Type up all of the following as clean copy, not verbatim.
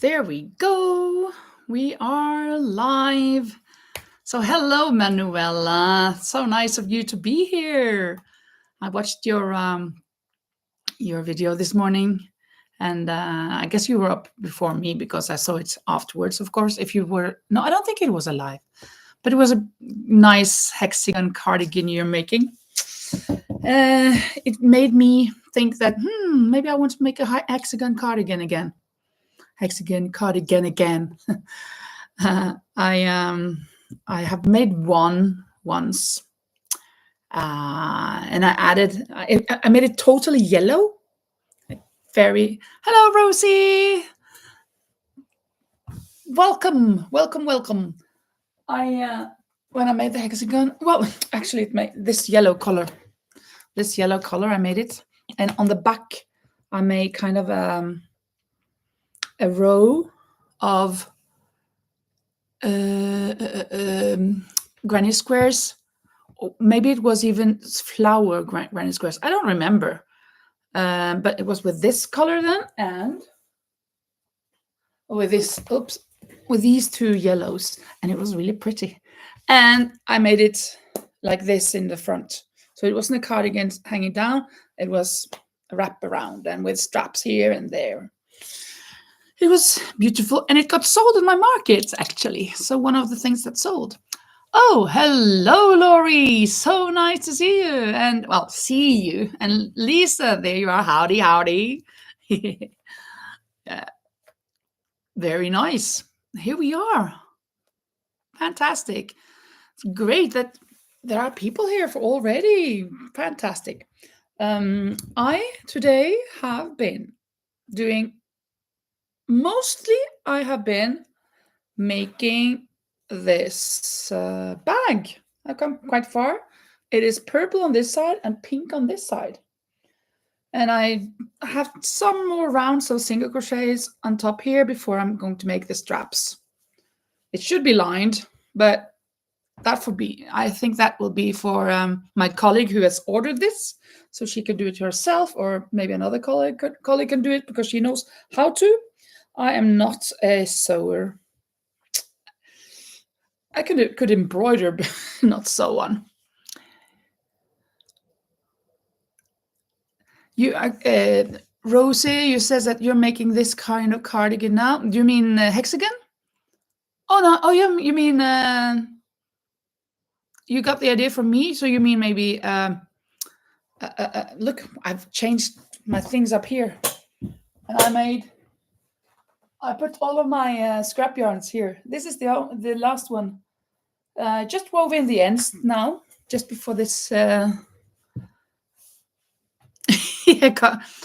There we go. We are live. So hello, Manuela. So nice of you to be here. I watched your video this morning, and I guess you were up before me because I saw it afterwards. Of course, if you were no, I don't think it was a live, but it was a nice hexagon cardigan you're making. It made me think that maybe I want to make a hexagon cardigan again. Hexagon cardigan again. I have made one once, and I made it totally yellow. Very hello, Rosie. Welcome, welcome, welcome. When I made the hexagon, well, actually, it made this yellow color. This yellow color, I made it, and on the back, I made kind of a row of granny squares. Maybe it was even flower granny squares. I don't remember. But it was with this color then, and with these two yellows, and it was really pretty. And I made it like this in the front. So it wasn't a cardigan hanging down. It was a wrap around and with straps here and there. It was beautiful, and it got sold in my market, actually. So one of the things that sold. Oh, hello, Lori. So nice to see you. And, well, see you. And Lisa, there you are. Howdy, howdy. Yeah. Very nice. Here we are. Fantastic. It's great that there are people here for already. Fantastic. I today have been doing... Mostly, I have been making this bag. I've come quite far. It is purple on this side and pink on this side. And I have some more rounds of single crochets on top here before I'm going to make the straps. It should be lined, but that would be... I think that will be for my colleague who has ordered this, so she can do it herself, or maybe another colleague can do it because she knows how to. I am not a sewer. I could embroider, but not sew on. Rosie, you says that you're making this kind of cardigan now. Do you mean hexagon? Oh no! Oh, you mean you got the idea from me? So you mean maybe? Look, I've changed my things up here, and I put all of my scrap yarns here. This is the last one. Just wove in the ends now, just before this.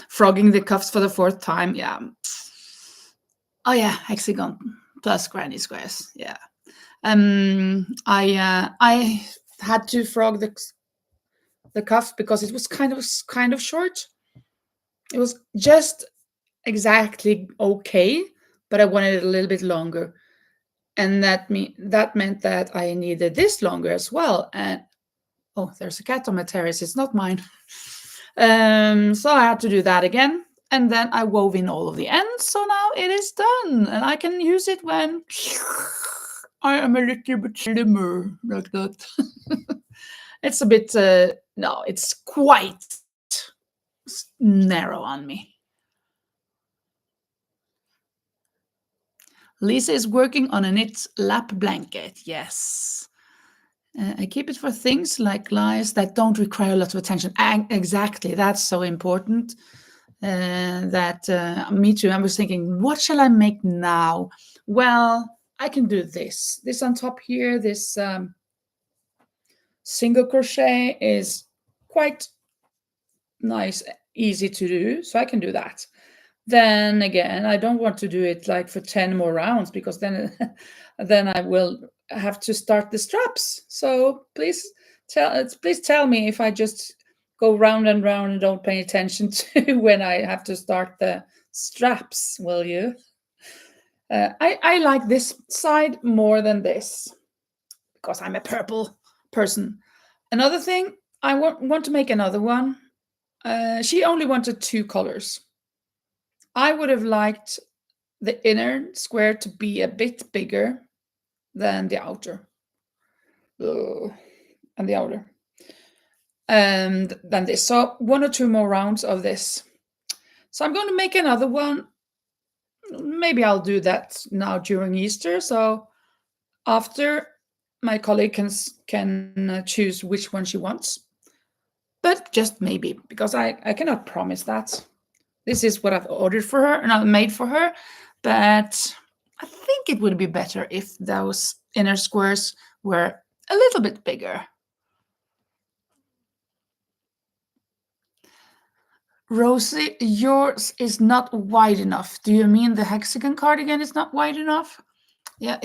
Frogging the cuffs for the fourth time. Yeah. Oh yeah, hexagon plus granny squares. Yeah. I had to frog the cuff because it was kind of short. It was just exactly okay, but I wanted it a little bit longer, and that meant that I needed this longer as well. And oh, there's a cat on my terrace. It's not mine. So I had to do that again, and then I wove in all of the ends. So now it is done, and I can use it when I am a little bit slimmer, like that. It's a bit no, it's quite narrow on me. Lisa is working on a knit lap blanket. Yes. I keep it for things like lies that don't require a lot of attention. Exactly. That's so important. Me too. I was thinking, what shall I make now? Well, I can do this. This on top here, this single crochet is quite nice, easy to do. So I can do that. Then again, I don't want to do it like for 10 more rounds, because then I will have to start the straps. So please tell me if I just go round and round and don't pay attention to when I have to start the straps, will you? I like this side more than this because I'm a purple person. Another thing, I want to make another one. She only wanted 2 colors. I would have liked the inner square to be a bit bigger than the outer. Ugh, and the outer. And then this. So one or two more rounds of this. So I'm going to make another one. Maybe I'll do that now during Easter. So after my colleague can choose which one she wants. But just maybe, because I cannot promise that. This is what I've ordered for her and I've made for her. But I think it would be better if those inner squares were a little bit bigger. Rosie, yours is not wide enough. Do you mean the hexagon cardigan is not wide enough? Yeah,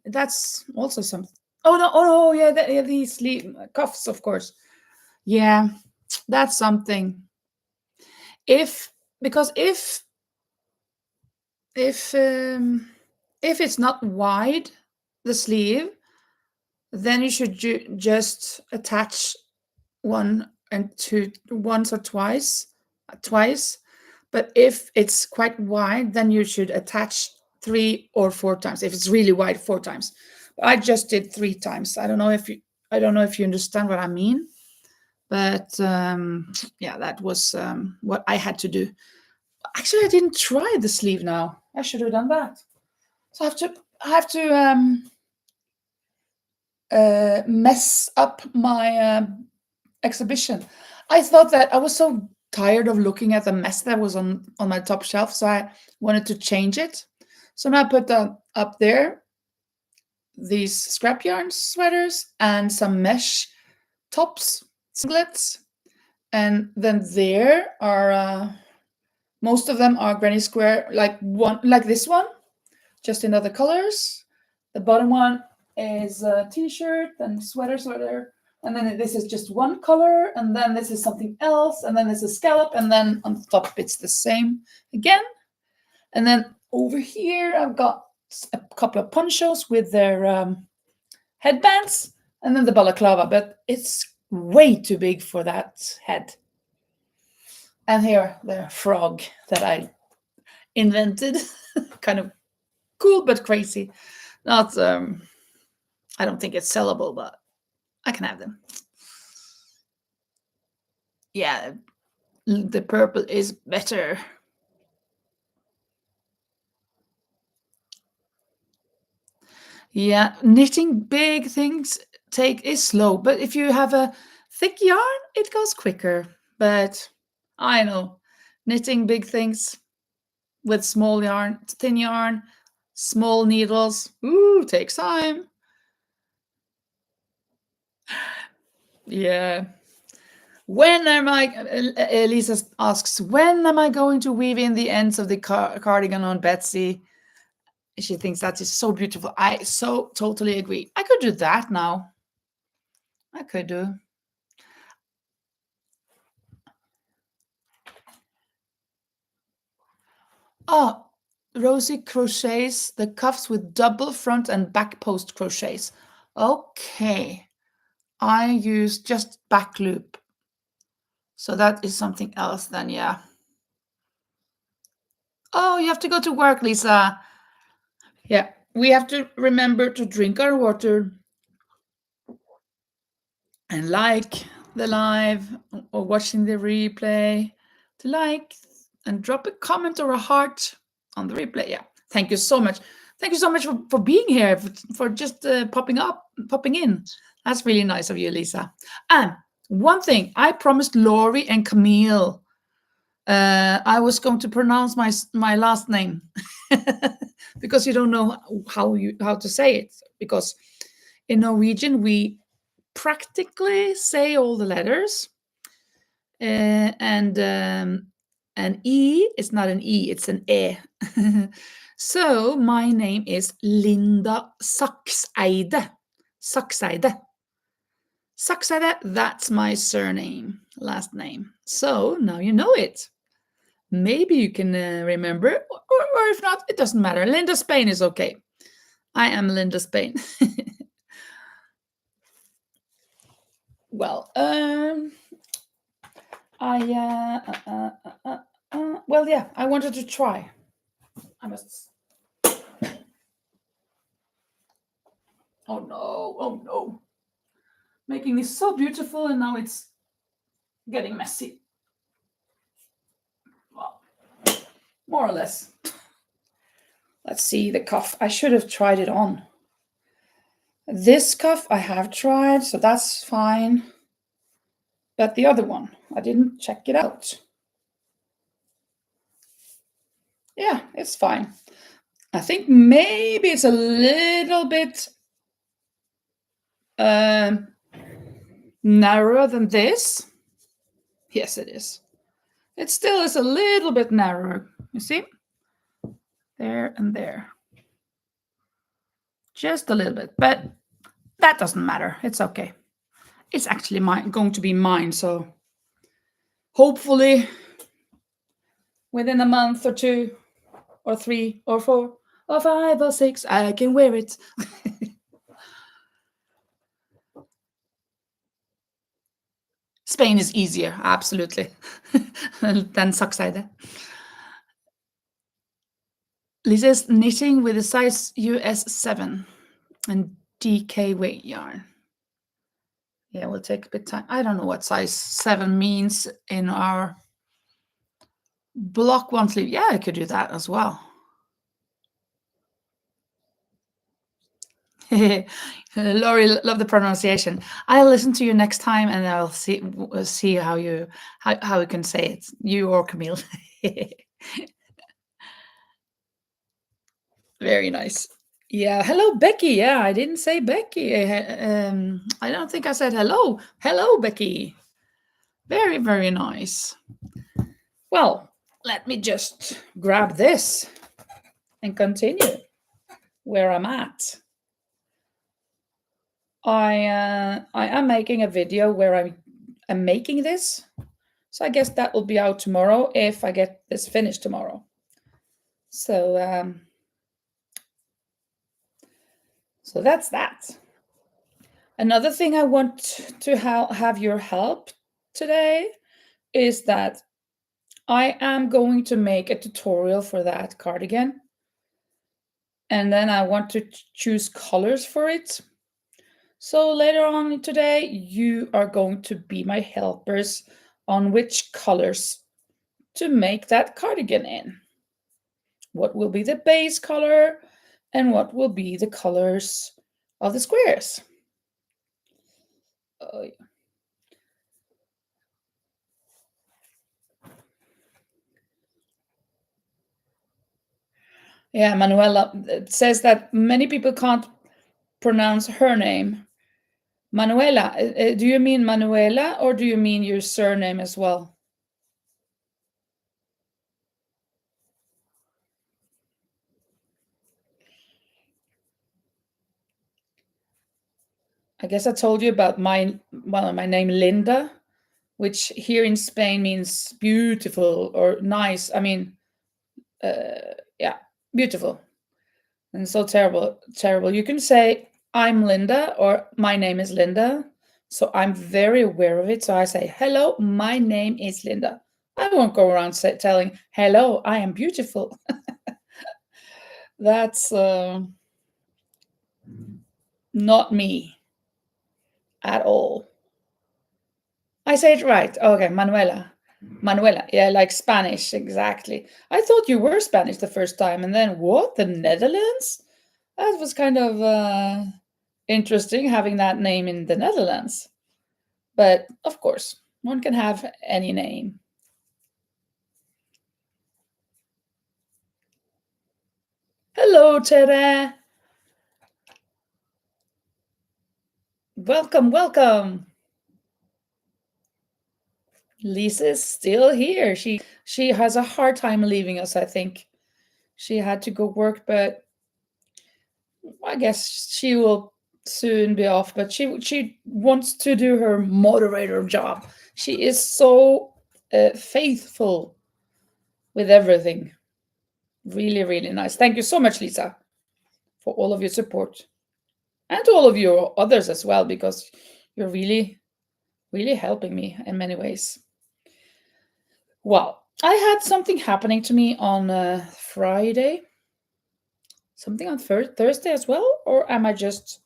that's also something. Oh no, yeah, yeah, these sleeve cuffs, of course. Yeah, that's something. If because if um, if it's not wide, the sleeve, then you should just attach one and two once or twice. But if it's quite wide, then you should attach 3 or 4 times. If it's really wide, 4 times. I just did 3 times. I don't know if you understand what I mean, but yeah, that was what I had to do. Actually, I didn't try the sleeve now. I should have done that. So I have to mess up my exhibition. I thought that I was so tired of looking at the mess that was on my top shelf, so I wanted to change it. So now I put up there these scrap yarn sweaters and some mesh tops, singlets, and then there are most of them are granny square, like this one, just in other colors. The bottom one is a t-shirt and sweater, and then this is just one color, and then this is something else, and then this is scallop, and then on the top it's the same again. And then over here I've got a couple of ponchos with their headbands, and then the balaclava, but it's way too big for that head. And here the frog that I invented, kind of cool but crazy. Not I don't think it's sellable, but I can have them. Yeah, the purple is better. Yeah, knitting big things is slow, but if you have a thick yarn, it goes quicker. But I know knitting big things with small yarn, thin yarn, small needles, takes time. Yeah. When am I? Elisa asks, when am I going to weave in the ends of the cardigan on Betsy? She thinks that is so beautiful. I so totally agree. I could do that now. I could do. Oh, Rosie crochets the cuffs with double front and back post crochets. Okay. I use just back loop. So that is something else then, yeah. Oh, you have to go to work, Lisa. Yeah, we have to remember to drink our water and like the live or watching the replay, to like and drop a comment or a heart on the replay. Yeah, thank you so much. Thank you so much for being here, for just popping in. That's really nice of you, Lisa. And one thing, I promised Lori and Camille I was going to pronounce my last name because you don't know how to say it, because in Norwegian we practically say all the letters, and an e is not an e, it's an e. So my name is Linda Sakseide. Sakseide. Sakseide, that's my surname, last name. So now you know it. Maybe you can remember, or if not, it doesn't matter. Linda Spain is okay. I am Linda Spain. Well, well, yeah, I wanted to try. I must Oh no, oh no. Making this so beautiful and now it's getting messy. Well, more or less. Let's see the cuff. I should have tried it on. This cuff I have tried, so that's fine. But the other one, I didn't check it out. Yeah, it's fine. I think maybe it's a little bit narrower than this. Yes, it is. It still is a little bit narrower. You see? There and there. Just a little bit. But that doesn't matter. It's okay. It's actually going to be mine. So hopefully within a month or 2 or 3 or 4 or 5 or 6, I can wear it. Spain is easier, absolutely, than Saxide. Lisa's knitting with a size US 7 and DK weight yarn. Yeah, we'll take a bit time. I don't know what size 7 means in our block one sleeve. Yeah, I could do that as well. Laurie, love the pronunciation. I'll listen to you next time, and I'll see how you can say it. You or Camille. Very nice. Yeah. Hello, Becky. Yeah, I didn't say Becky. I don't think I said hello. Hello, Becky. Very, very nice. Well, let me just grab this and continue where I'm at. I am making a video where I'm making this. So I guess that will be out tomorrow if I get this finished tomorrow. So so that's that. Another thing I want to have your help today is that I am going to make a tutorial for that cardigan. And then I want to choose colors for it. So later on today, you are going to be my helpers on which colors to make that cardigan in. What will be the base color and what will be the colors of the squares. Oh, yeah. Yeah, Manuela, it says that many people can't pronounce her name. Manuela, do you mean Manuela or do you mean your surname as well? I guess I told you about my name Linda, which here in Spain means beautiful or nice. I mean, yeah, beautiful. And so terrible. You can say I'm Linda or my name is Linda. So I'm very aware of it. So I say, hello, my name is Linda. I won't go around telling, hello, I am beautiful. That's not me at all. I say it right. Okay, Manuela. Manuela. Yeah, like Spanish, exactly. I thought you were Spanish the first time, and then what? The Netherlands? That was kind of interesting having that name in the Netherlands. But of course, one can have any name. Hello, Tere. Welcome, welcome. Lisa's still here. She has a hard time leaving us, I think. She had to go work, but I guess she will soon be off. But she wants to do her moderator job. She is so faithful with everything. Really, really nice. Thank you so much, Lisa, for all of your support. And to all of you others as well, because you're really, really helping me in many ways. Well, I had something happening to me on Friday. Something on Thursday as well? Or am I just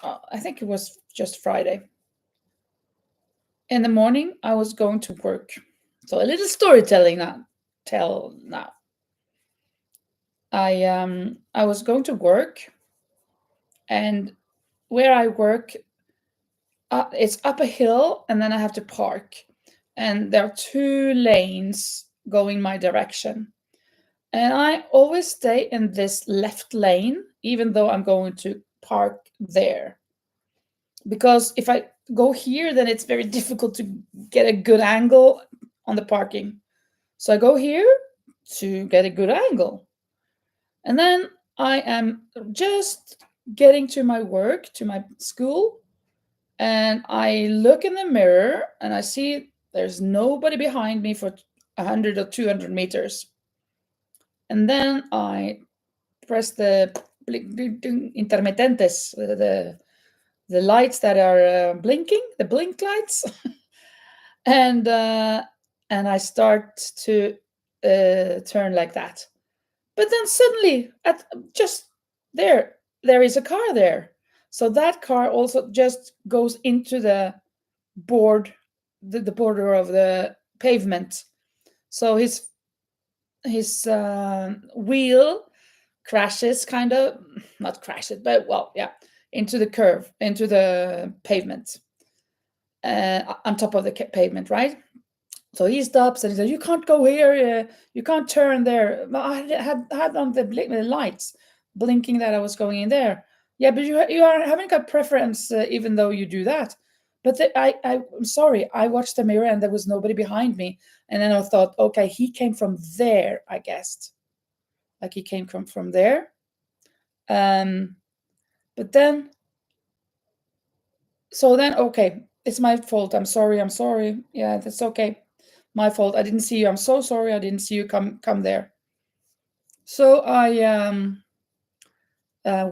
I think it was just Friday. In the morning, I was going to work. So a little storytelling now. Tell now. I was going to work, and where I work, it's up a hill, and then I have to park, and there are two lanes going my direction, and I always stay in this left lane, even though I'm going to park there, because if I go here, then it's very difficult to get a good angle on the parking. So I go here to get a good angle. And then I am just getting to my work, to my school, and I look in the mirror and I see there's nobody behind me for 100 or 200 meters. And then I press the intermitentes, the lights that are blinking, the blink lights, and I start to turn like that. But then suddenly, at just there is a car there. So that car also just goes into the board, the border of the pavement. So his wheel crashes, kind of, not crashes, but well, yeah, into the curve, into the pavement, on top of the pavement, right? So he stops and he says, "You can't go here. You can't turn there." But I had on the lights blinking that I was going in there. Yeah, but haven't got preference, even though you do that. But I'm sorry. I watched the mirror and there was nobody behind me, and then I thought, okay, he came from there. I guessed, like he came from there. Um, but then, so then, okay, it's my fault. I'm sorry. I'm sorry. Yeah, that's okay. My fault. I didn't see you. I'm so sorry. I didn't see you come there. So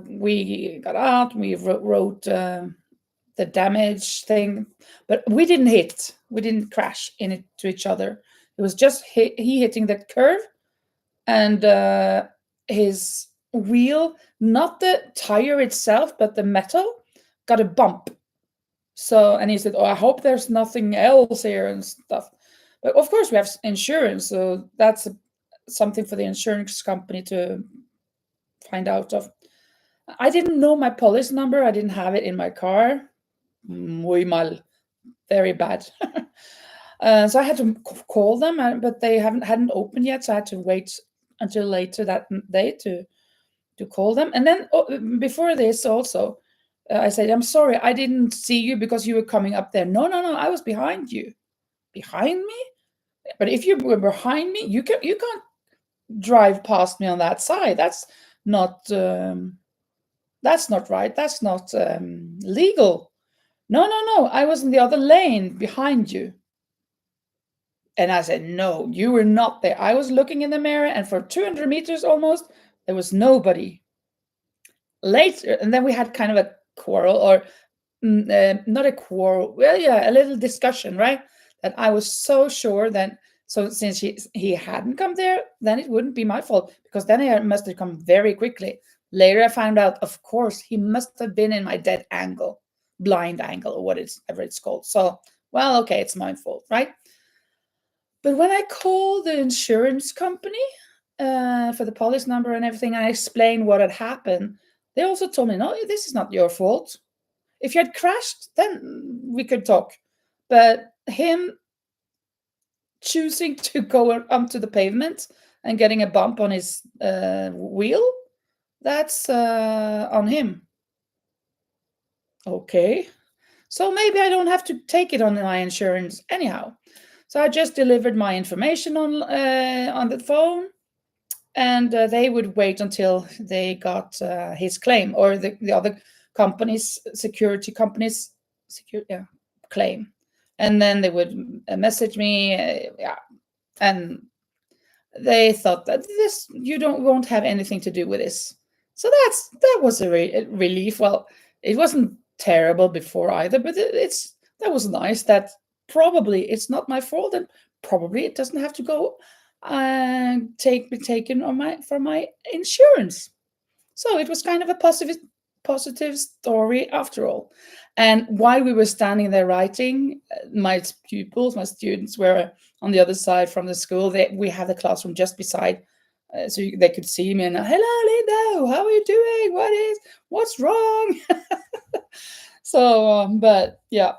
we got out. We wrote the damage thing, but we didn't hit. We didn't crash into each other. It was just he hitting that curve, and his wheel, not the tire itself, but the metal, got a bump. So, and he said, "Oh, I hope there's nothing else here and stuff." But of course, we have insurance, so that's something for the insurance company to find out of. I didn't know my policy number. I didn't have it in my car. Muy mal, very bad. So I had to call them, but they hadn't opened yet. So I had to wait until later that day to call them. And then before this, also, I said, "I'm sorry, I didn't see you because you were coming up there." No, no, no, I was behind you. Behind me? But if you were behind me, you can't drive past me on that side. Not that's not right. That's not legal. No, no, no. I was in the other lane behind you. And I said, "No, you were not there. I was looking in the mirror, and for 200 meters almost, there was nobody." Later, and then we had kind of a quarrel, or not a quarrel. Well, yeah, a little discussion, right? That I was so sure that, so since he hadn't come there, then it wouldn't be my fault, because then he must have come very quickly. Later, I found out, of course, he must have been in my dead angle, blind angle, or whatever it's called. So, well, okay, it's my fault, right? But when I called the insurance company for the policy number and everything, and I explained what had happened, they also told me, "No, this is not your fault. If you had crashed, then we could talk. But him choosing to go onto the pavement and getting a bump on his wheel, that's on him." Okay. So maybe I don't have to take it on my insurance anyhow. So I just delivered my information on the phone, and they would wait until they got his claim, or the other companies, security companies, claim, and then they would message me, yeah, and they thought that this, you won't have anything to do with this. So that was a relief. Well, it wasn't terrible before either, but that was nice. That probably it's not my fault, and probably it doesn't have to go be taken on from my insurance. So it was kind of a positive story after all. And while we were standing there writing, my pupils, my students were on the other side from the school. We had the classroom just beside, they could see me and, hello, Lindo, how are you doing? What's wrong? So, but yeah.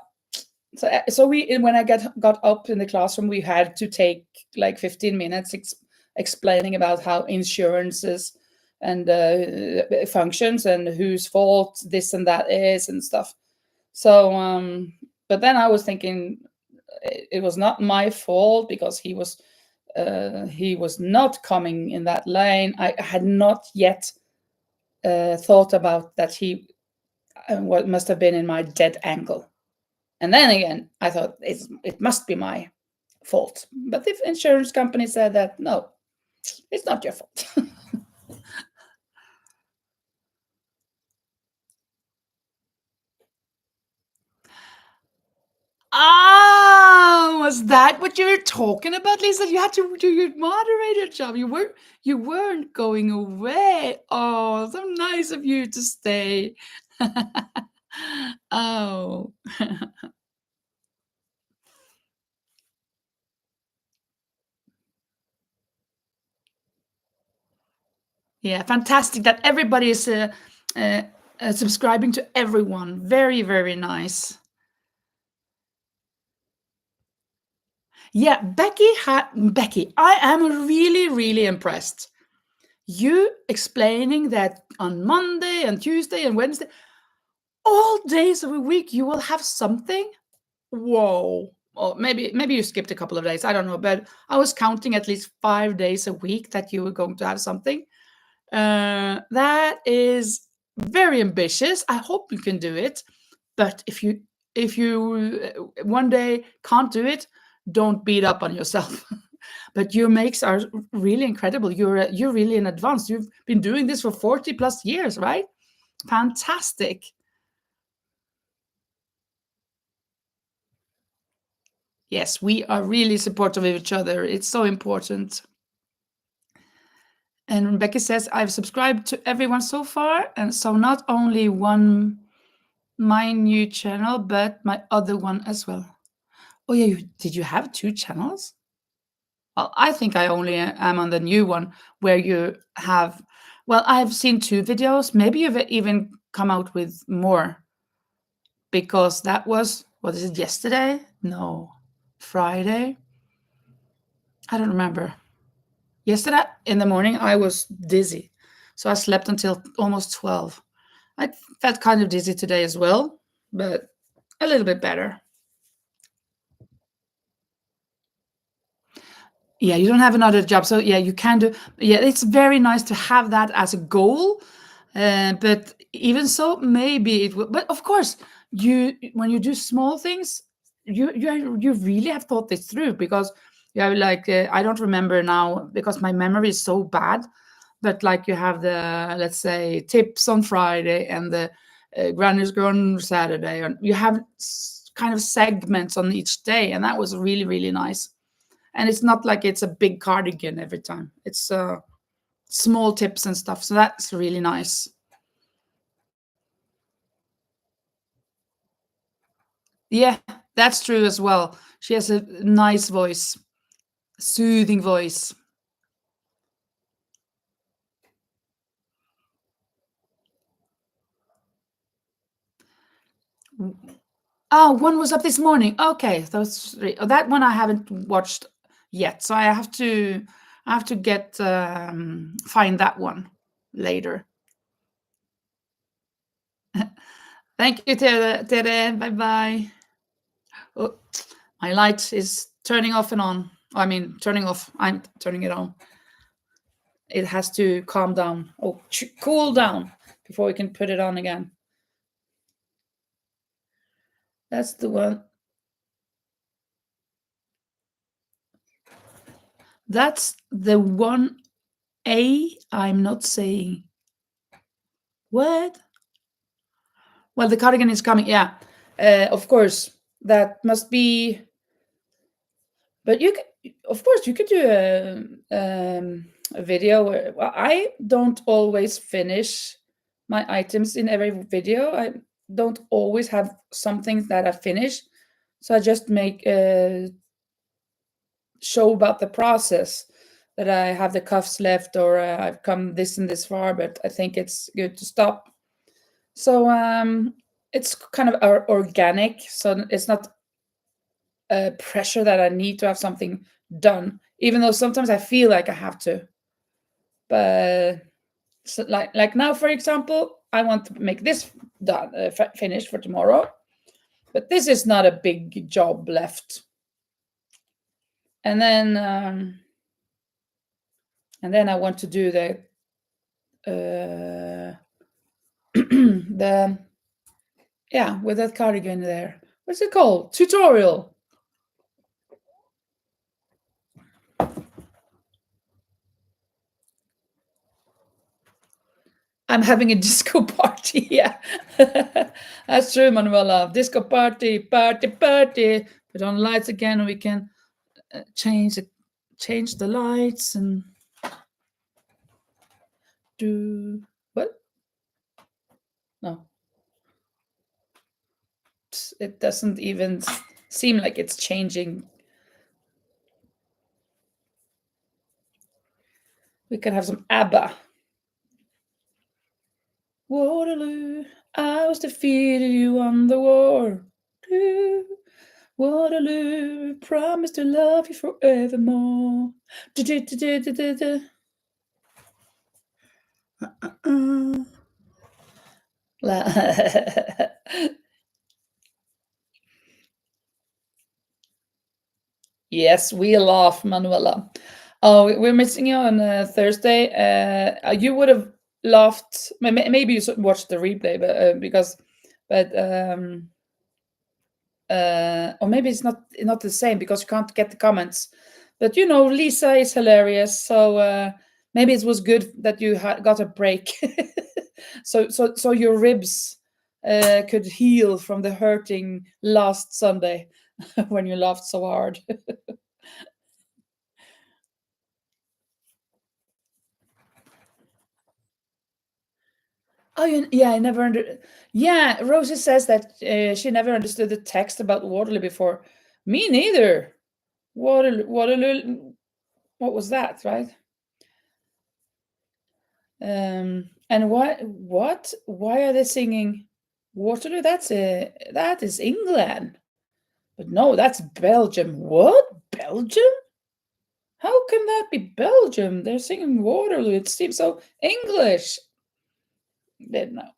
So we when I got up in the classroom, we had to take like 15 minutes explaining about how insurances and functions and whose fault this and that is and stuff. So, but then I was thinking it was not my fault because he was not coming in that lane. I had not yet thought about that he what must have been in my dead angle. And then again, I thought it must be my fault. But the insurance company said that no, it's not your fault. Ah, was that what you were talking about, Lisa? You had to do your moderator job. You weren't going away. Oh, so nice of you to stay. Oh, yeah, fantastic that everybody is uh, subscribing to everyone. Very, very nice. Yeah, Becky, I am really, really impressed. You explaining that on Monday and Tuesday and Wednesday, all days of a week, you will have something. Whoa. Or maybe you skipped a couple of days. I don't know, but I was counting at least 5 days a week that you were going to have something. That is very ambitious. I hope you can do it. But if you one day can't do it, don't beat up on yourself. But your makes are really incredible. You're really in advance. You've been doing this for 40 plus years, right? Fantastic. Yes, we are really supportive of each other. It's so important. And Rebecca says, I've subscribed to everyone so far. And so not only one, my new channel, but my other one as well. Oh, yeah. Did you have two channels? Well, I think I only am on the new one where you have, well, I've seen two videos. Maybe you've even come out with more because that was, what is it, yesterday? No, Friday? I don't remember. Yesterday in the morning, I was dizzy. So I slept until almost 12. I felt kind of dizzy today as well, but a little bit better. Yeah, you don't have another job. So yeah, you can do, yeah, it's very nice to have that as a goal. But even so, maybe it will, but of course, when you do small things, you really have thought this through because you have like, I don't remember now because my memory is so bad, but like you have the, let's say, tips on Friday and the Granny's Girl on Saturday, and you have kind of segments on each day, and that was really, really nice. And it's not like it's a big cardigan every time. It's small tips and stuff. So that's really nice. Yeah, that's true as well. She has a nice voice, soothing voice. Oh, one was up this morning. Okay, those three. Oh, that one I haven't watched yet, so I have to get find that one later. Thank you, Tere. Bye bye. Oh, my light is turning off and on. I mean, turning off. I'm turning it on. It has to calm down. Oh, cool down before we can put it on again. That's the one. That's the one A I'm not saying. What? Well, the cardigan is coming. Yeah, of course. That must be. But you could, of course, you could do a video where, well, I don't always finish my items in every video. I don't always have some things that I finish, so I just make show about the process, that I have the cuffs left, or I've come this and this far, but I think it's good to stop. So it's kind of organic, so it's not pressure that I need to have something done, even though sometimes I feel like I have to. But so like now, for example, I want to make this done, finished for tomorrow. But this is not a big job left. And then I want to do uh, the yeah, with that cardigan there. What's it called? Tutorial. I'm having a disco party. Yeah, that's true, Manuela. Disco party, party, party. Put on lights again, and we can change the lights and do what? No, it doesn't even seem like it's changing. We can have some ABBA. Waterloo, I was defeated, you won the war. Waterloo, promise to love you forevermore. Du-du-du-du-du-du-du. La- Yes, we laugh, Manuela. Oh, we're missing you on Thursday. You would have laughed. Maybe you should watch the replay, but or maybe it's not the same because you can't get the comments. But you know, Lisa is hilarious, so maybe it was good that you got a break, so your ribs could heal from the hurting last Sunday when you laughed so hard. Oh, yeah, I never under. Yeah, Rosie says that she never understood the text about Waterloo before. Me neither. Waterloo. What was that, right? And What? Why are they singing Waterloo? That is England. But no, that's Belgium. What? Belgium? How can that be Belgium? They're singing Waterloo. It seems so English. Didn't know.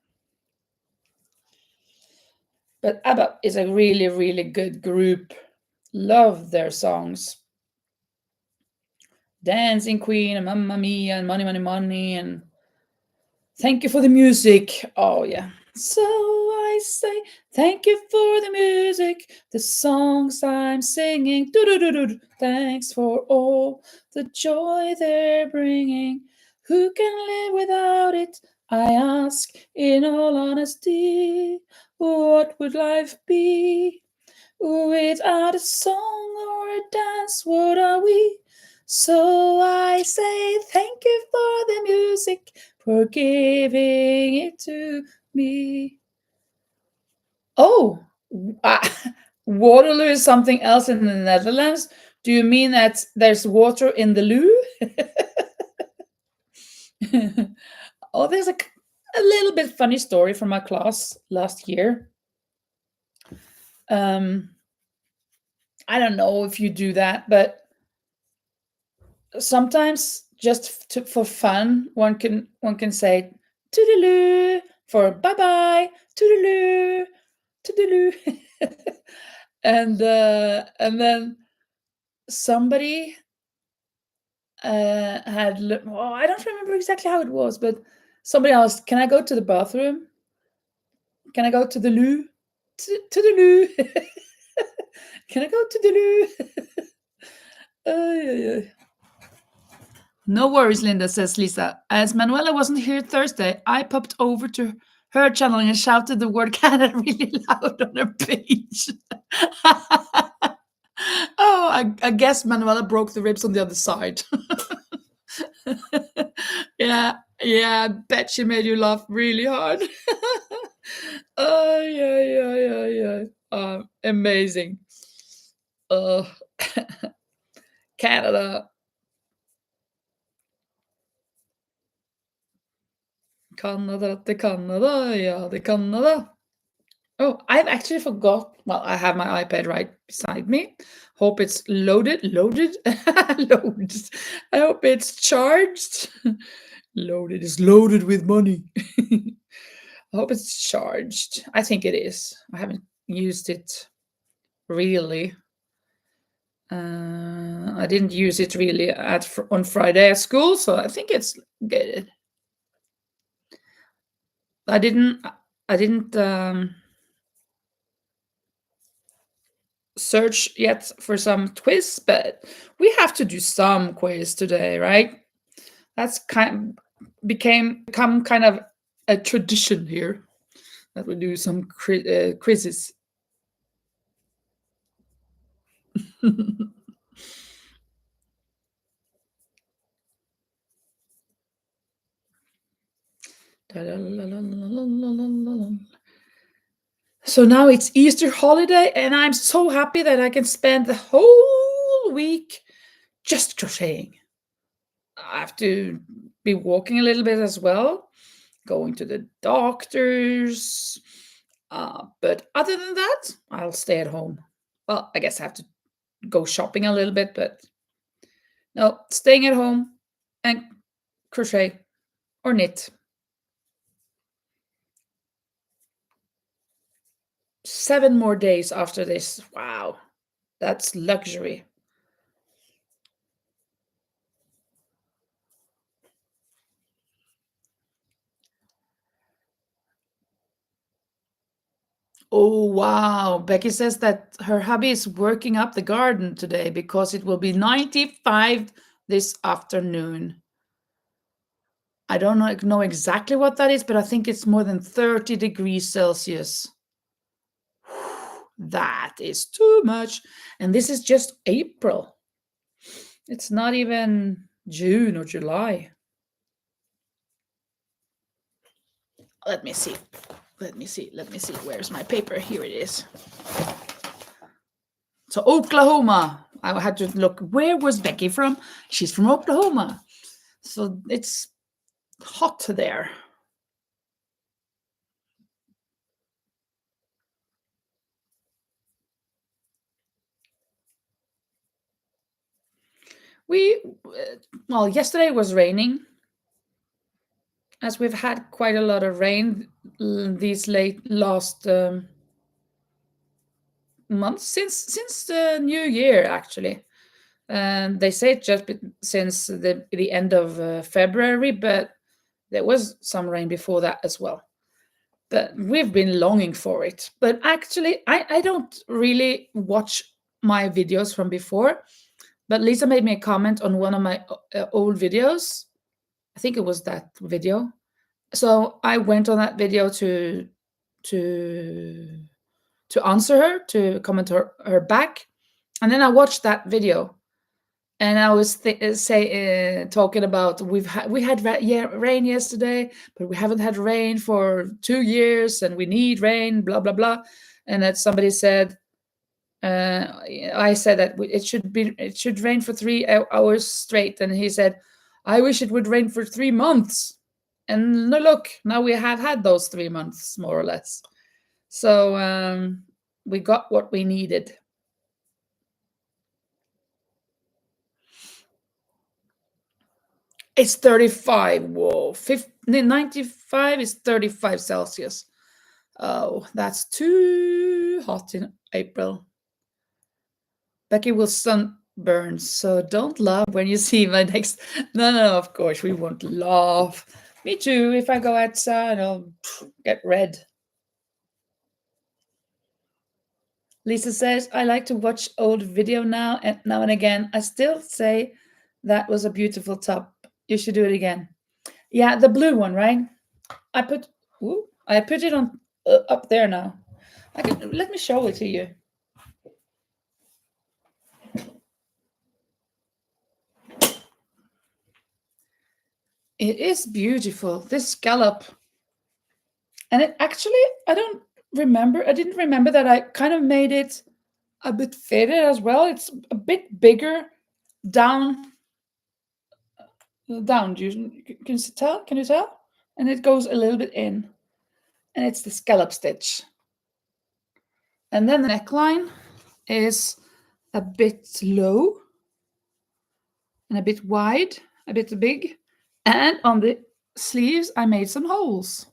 But ABBA is a really, really good group. Love their songs. Dancing Queen and Mamma Mia and Money, Money, Money and Thank You for the Music. Oh, yeah. So I say thank you for the music, the songs I'm singing. Do-do-do-do. Thanks for all the joy they're bringing. Who can live without it? I ask in all honesty. What would life be? Without a song or a dance, what are we? So I say thank you for the music, for giving it to me. Oh, Waterloo is something else in the Netherlands. Do you mean that there's water in the loo? Oh, there's a little bit funny story from my class last year. Um, I don't know if you do that, but sometimes just for fun, one can say toodaloo for bye bye, toodaloo, toodaloo, and then somebody oh, I don't remember exactly how it was, but somebody asked, "Can I go to the bathroom? Can I go to the loo? To the loo? Can I go to the loo?" Ay, ay, ay. No worries, Linda, says Lisa. As Manuela wasn't here Thursday, I popped over to her channel and shouted the word Canada really loud on her page. Oh, I guess Manuela broke the ribs on the other side. Yeah. Yeah, I bet she made you laugh really hard. Oh, yeah, yeah, yeah, yeah. Amazing. Uh, Canada, Canada till Canada, yeah, the Canada. Oh, I've actually forgot. Well, I have my iPad right beside me. Hope it's loaded. Loaded? Loaded. I hope it's charged. Loaded is loaded with money. I hope it's charged. I think it is. I haven't used it really. I didn't use it really on Friday at school, so I think it's good. I didn't. I didn't search yet for some quiz, but we have to do some quiz today, right? That's become kind of a tradition here that we do some quizzes. So now it's Easter holiday, and I'm so happy that I can spend the whole week just crocheting. I have to be walking a little bit as well, going to the doctors. But other than that, I'll stay at home. Well, I guess I have to go shopping a little bit, but no, staying at home and crochet or knit. 7 more days after this. Wow, that's luxury. Oh, wow. Becky says that her hubby is working up the garden today because it will be 95 this afternoon. I don't know exactly what that is, but I think it's more than 30 degrees Celsius. That is too much. And this is just April. It's not even June or July. Let me see. Let me see. Let me see. Where's my paper? Here it is. So Oklahoma. I had to look. Where was Becky from? She's from Oklahoma. So it's hot there. We well, yesterday was raining, as we've had quite a lot of rain these last months since the new year actually. And they say since the end of February, but there was some rain before that as well. But we've been longing for it. But actually, I don't really watch my videos from before. But Lisa made me a comment on one of my old videos. I think it was that video. So I went on that video to to answer her, to comment her back, and then I watched that video, and I was talking about we had rain yesterday, but we haven't had rain for 2 years, and we need rain, blah blah blah, and that somebody said. I said that it should rain for 3 hours straight, and he said, "I wish it would rain for 3 months." And no, look, now we have had those 3 months more or less. So we got what we needed. It's 35. Whoa, 95 is 35 Celsius. Oh, that's too hot in April. Becky will sunburn, so don't laugh when you see my next. No, no, of course we won't laugh. Me too. If I go outside, I'll get red. Lisa says, I like to watch old video now and again. I still say that was a beautiful top. You should do it again. Yeah, the blue one, right? I put it on up there now. Let me show it to you. It is beautiful. This scallop. And it actually, I don't remember, I didn't remember that I kind of made it a bit fitted as well. It's a bit bigger down, down. Can you tell? Can you tell? And it goes a little bit in, and it's the scallop stitch. And then the neckline is a bit low and a bit wide, a bit big. And on the sleeves, I made some holes.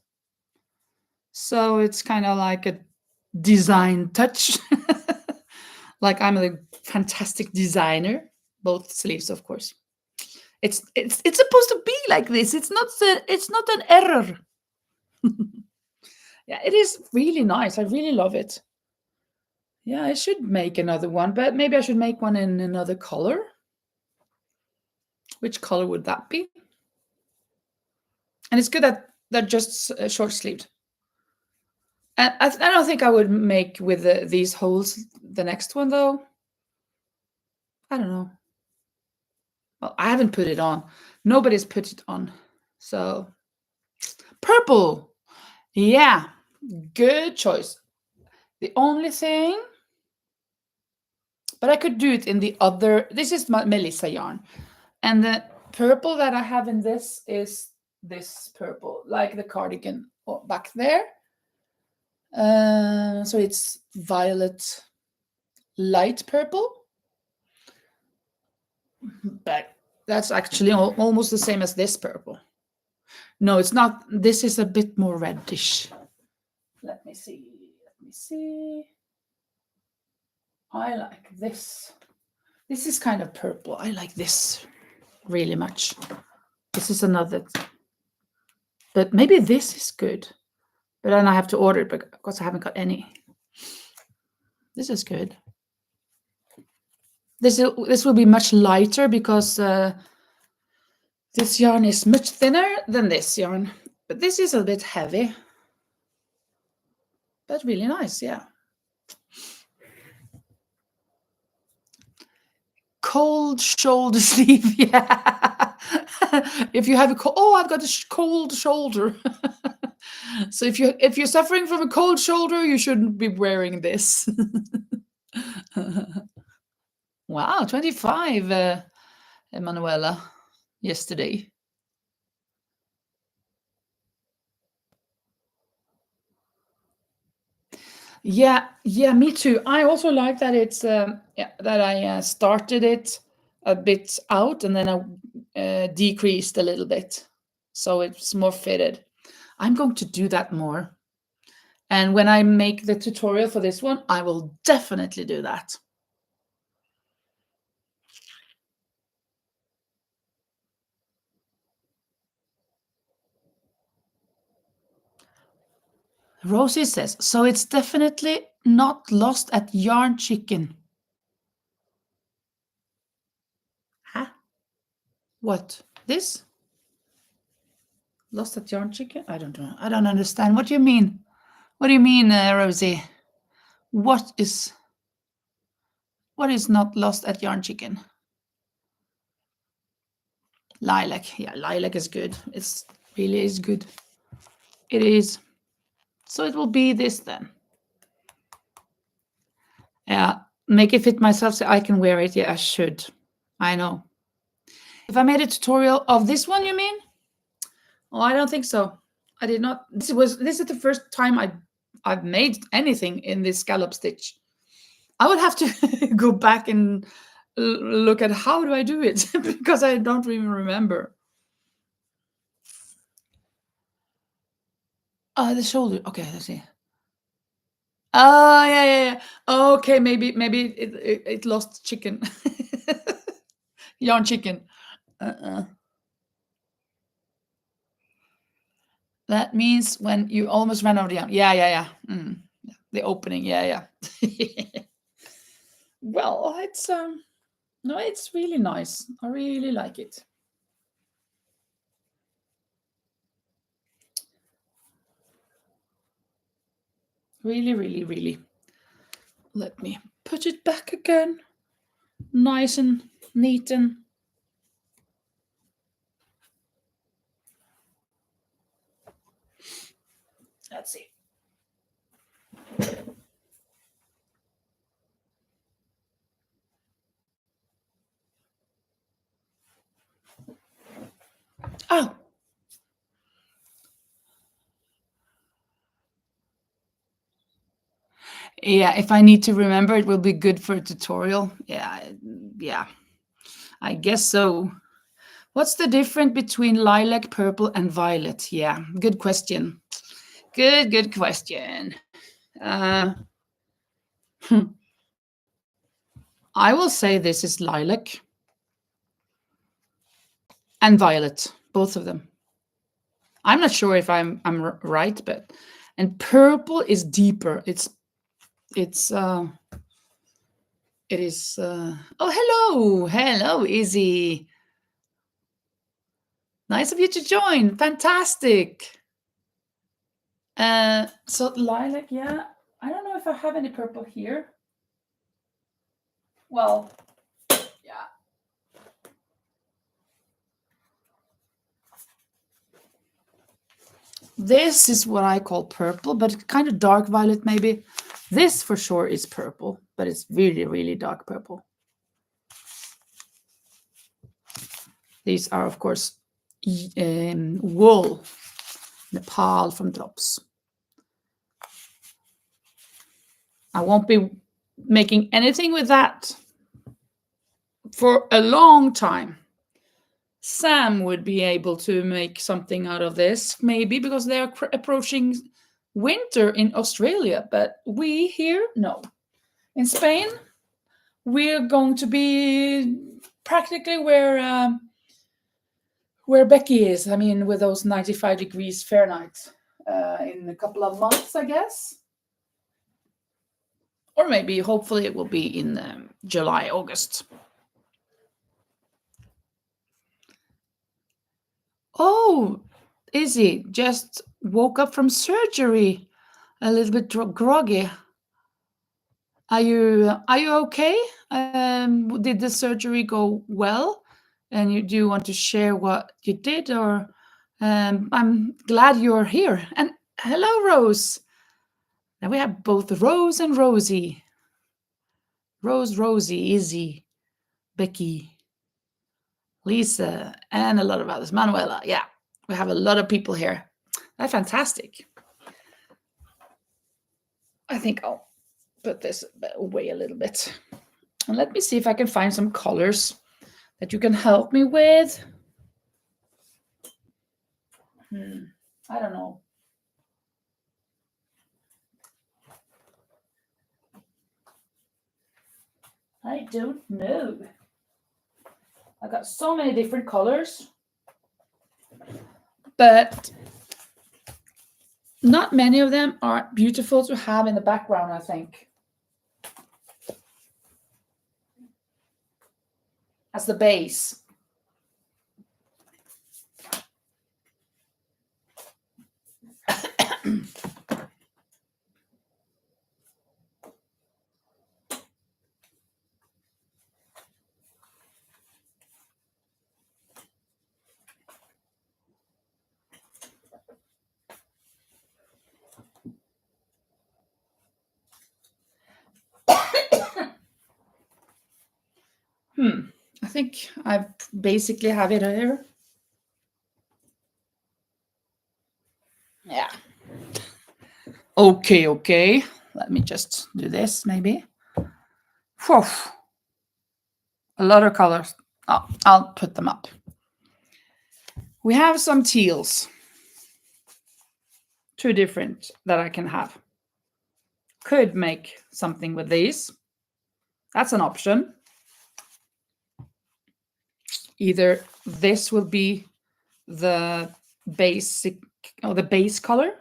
So it's kind of like a design touch. Like I'm a fantastic designer. Both sleeves, of course. It's supposed to be like this. It's not an error. Yeah, it is really nice. I really love it. Yeah, I should make another one, but maybe I should make one in another color. Which color would that be? And it's good that they're just short sleeved. And I don't think I would make with these holes the next one though. I don't know. Well, I haven't put it on. Nobody's put it on. So purple. Yeah, good choice. The only thing, but I could do it in the other. This is my Melissa yarn, and the purple that I have in this is this purple, like the cardigan back there. So it's violet, light purple, but that's actually almost the same as this purple. No, it's not. This is a bit more reddish. Let me see. Let me see. I like this. This is kind of purple. I like this really much. This is another. But maybe this is good. But then I have to order it because I haven't got any. This is good. This will be much lighter because this yarn is much thinner than this yarn. But this is a bit heavy. But really nice, yeah. Cold shoulder sleeve, yeah. If you have I've got a cold shoulder. So if you're suffering from a cold shoulder, you shouldn't be wearing this. Wow, 25, Emanuela, yesterday. Yeah, me too. I also like that it's that I started it a bit out and then I decreased a little bit, so it's more fitted. I'm going to do that more. And when I make the tutorial for this one, I will definitely do that. Rosie says, so it's definitely not lost at Yarn Chicken. Huh? What? This? Lost at Yarn Chicken? I don't know. I don't understand. What do you mean? What do you mean, Rosie? What is not lost at Yarn Chicken? Lilac. Yeah, lilac is good. It's really is good. It is. So it will be this then. Yeah, make it fit myself so I can wear it. Yeah, I should. I know. If I made a tutorial of this one, you mean? Oh, I don't think so. I did not. This is the first time I've made anything in this scallop stitch. I would have to go back and look at how do I do it because I don't even remember. The shoulder. Okay, let's see. Oh yeah. Okay, maybe it lost chicken. Yarn chicken. That means when you almost ran out of yarn. Yeah. The opening. Yeah. Well, it's no, it's really nice. I really like it. Really. Let me put it back again. Nice and neat and Let's see. Oh, yeah, if I need to remember, it will be good for a tutorial. Yeah, I guess so. What's the difference between lilac, purple, and violet? Yeah, good question. Good question. Uh, I will say this is lilac and violet, both of them. I'm not sure if I'm right, but and purple is deeper. It's it is. Oh, hello, Izzy. Nice of you to join. Fantastic. So lilac, yeah. I don't know if I have any purple here. Well, yeah. This is what I call purple, but kind of dark violet maybe. This for sure is purple, but it's really, really dark purple. These are, of course, wool, Nepal from drops. I won't be making anything with that for a long time. Sam would be able to make something out of this, maybe because they are approaching winter in Australia, but we here, no. In Spain, we're going to be practically where Becky is. I mean, with those 95 degrees Fahrenheit in a couple of months, I guess. Or maybe, hopefully, it will be in July, August. Oh, Izzy just woke up from surgery, a little bit groggy. Are you okay? Did the surgery go well? And do you want to share what you did, or I'm glad you're here. And hello, Rose. Now we have both Rose and Rosie. Rose, Rosie, Izzy, Becky, Lisa, and a lot of others. Manuela. Yeah, we have a lot of people here. That's fantastic. I think I'll put this away a little bit. And let me see if I can find some colors that you can help me with. I don't know. I don't know. I got so many different colors, but not many of them are beautiful to have in the background, I think. As the base. I think I basically have it here. Yeah. Okay. Let me just do this, maybe. Whew. A lot of colors. Oh, I'll put them up. We have some teals. Two different that I can have. Could make something with these. That's an option. Either this will be the basic or the base color.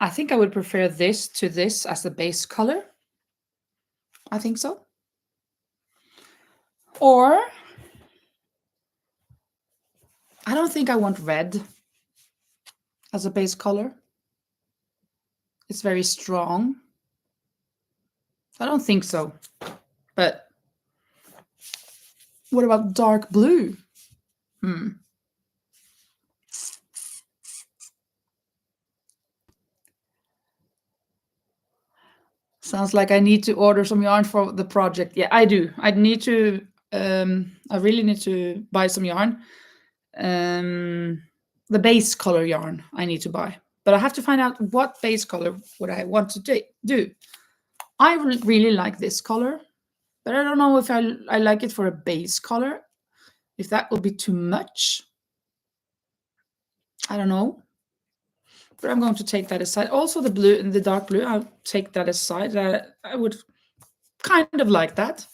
I think I would prefer this to this as the base color. I think so. Or I don't think I want red as a base color. It's very strong. I don't think so. But what about dark blue? Sounds like I need to order some yarn for the project. Yeah, I do. I need to. I really need to buy some yarn. The base color yarn I need to buy, but I have to find out what base color would I want to do. I really like this color, but I don't know if I like it for a base color. If that will be too much, I don't know. But I'm going to take that aside. Also, the blue and the dark blue, I'll take that aside. I would kind of like that.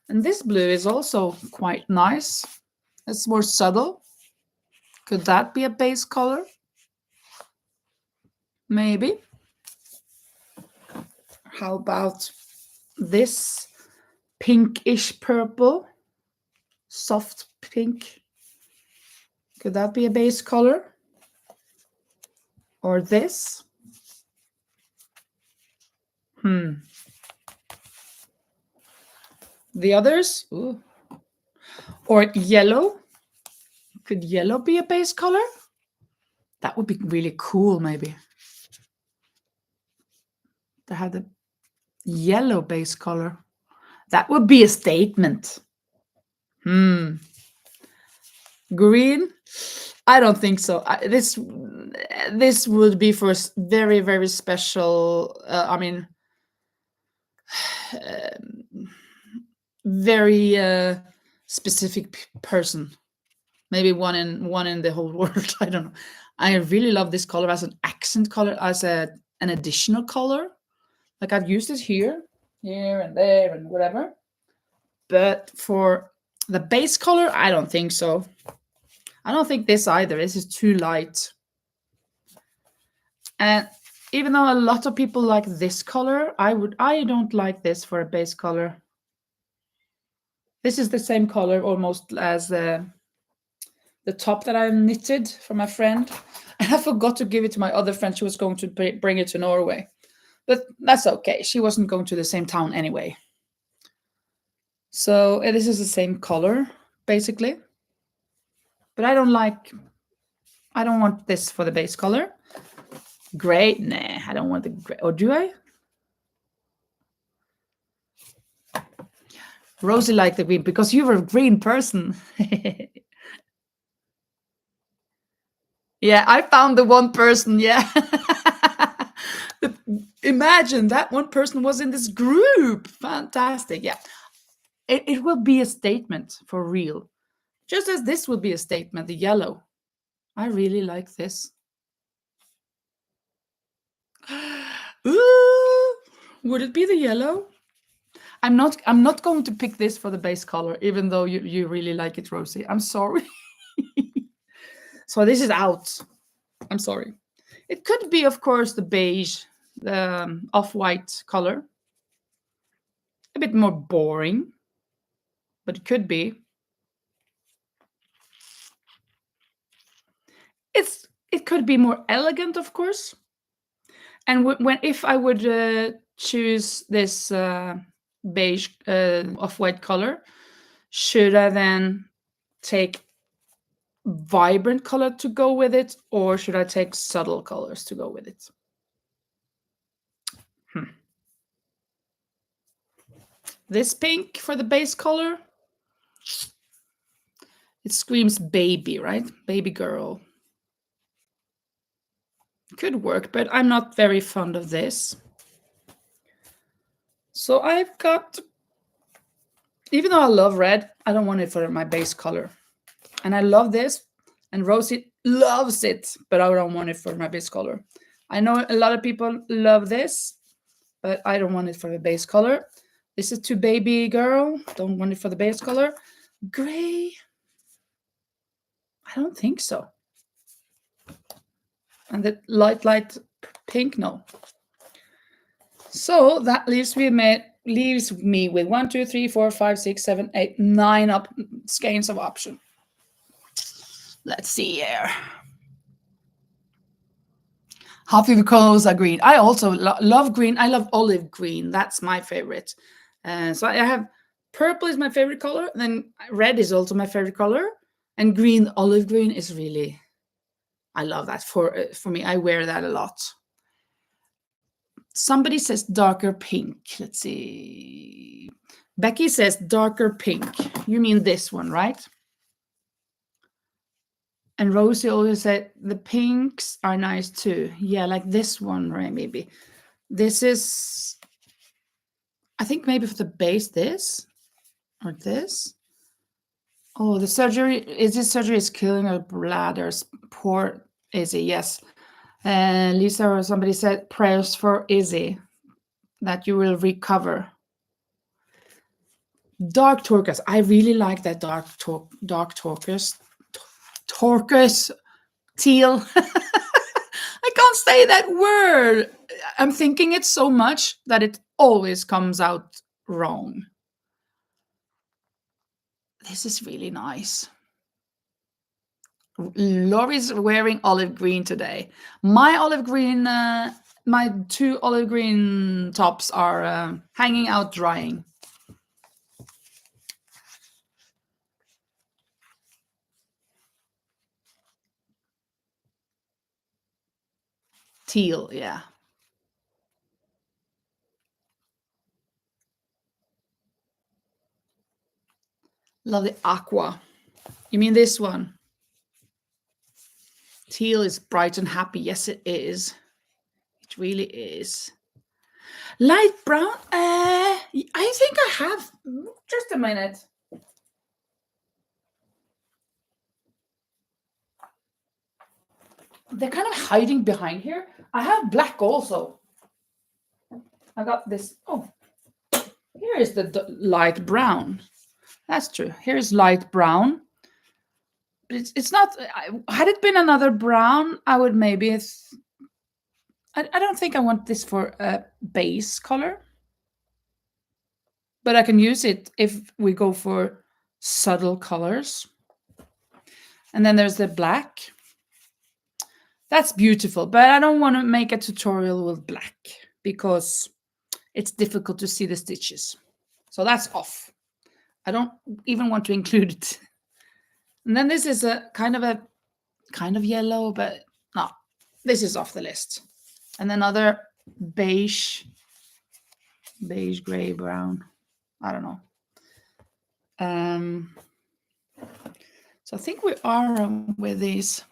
And this blue is also quite nice. It's more subtle. Could that be a base color? Maybe. How about this pinkish purple? Soft pink. Could that be a base color? Or this? The others? Ooh. Or yellow? Could yellow be a base color? That would be really cool, maybe. To have the yellow base color. That would be a statement. Green? I don't think so. This would be for a very, very special, very specific person. Maybe one in the whole world. I don't know. I really love this color as an accent color, as an additional color. Like I've used it here and there and whatever. But for the base color, I don't think so. I don't think this either. This is too light. And even though a lot of people like this color, I don't like this for a base color. This is the same color almost as the top that I knitted for my friend. And I forgot to give it to my other friend. She was going to bring it to Norway. But that's okay. She wasn't going to the same town anyway. So this is the same color, basically. But I don't want this for the base color. Gray? Nah, I don't want the gray. Or do I? Rosie liked the green because you were a green person. Yeah, I found the one person. Yeah. Imagine that one person was in this group. Fantastic. Yeah. It will be a statement for real. Just as this would be a statement, the yellow. I really like this. Ooh, would it be the yellow? I'm not going to pick this for the base color, even though you really like it, Rosie. I'm sorry. So this is out. I'm sorry. It could be, of course, the beige, the off-white color. A bit more boring, but it could be. It could be more elegant, of course. And if I would choose this beige off-white color, should I then take vibrant color to go with it, or should I take subtle colors to go with it? This pink for the base color, it screams baby, right? Baby girl. Could work, but I'm not very fond of this. So I've got, even though I love red, I don't want it for my base color. And I love this, and Rosie loves it, but I don't want it for my base color. I know a lot of people love this, but I don't want it for the base color. This is too baby girl. Don't want it for the base color. Gray. I don't think so. And the light pink, no. So that leaves me with 1, 2, 3, 4, 5, 6, 7, 8, 9 skeins of option. Let's see here. Half of the colors are green. I also love green. I love olive green. That's my favorite. So I have purple is my favorite color. Then red is also my favorite color. And green, olive green is really, I love that. For me, I wear that a lot. Somebody says darker pink. Let's see. Becky says darker pink. You mean this one, right? And Rosie always said the pinks are nice too. Yeah, like this one, right? Maybe. This is, I think maybe for the base, this or this. Oh, the surgery is killing her bladders. Poor Izzy. Yes. Lisa or somebody said prayers for Izzy that you will recover. Dark turquoise. I really like that dark turquoise. Turquoise teal. I can't say that word. I'm thinking it so much that it always comes out wrong. This is really nice. Laurie's wearing olive green today. My olive green, my 2 olive green tops are hanging out drying. Teal, yeah. Love the aqua. You mean this one? Teal is bright and happy. Yes, it is. It really is. Light brown? I think I have. Just a minute. They're kind of hiding behind here. I have black also. I got this. Oh, here is the light brown. That's true. Here's light brown. But it's not. Had it been another brown, I would maybe. I don't think I want this for a base color. But I can use it if we go for subtle colors. And then there's the black. That's beautiful, but I don't want to make a tutorial with black because it's difficult to see the stitches. So that's off. I don't even want to include it. And then this is a kind of yellow, but no, this is off the list. And another beige, gray, brown. I don't know. So I think we are with these.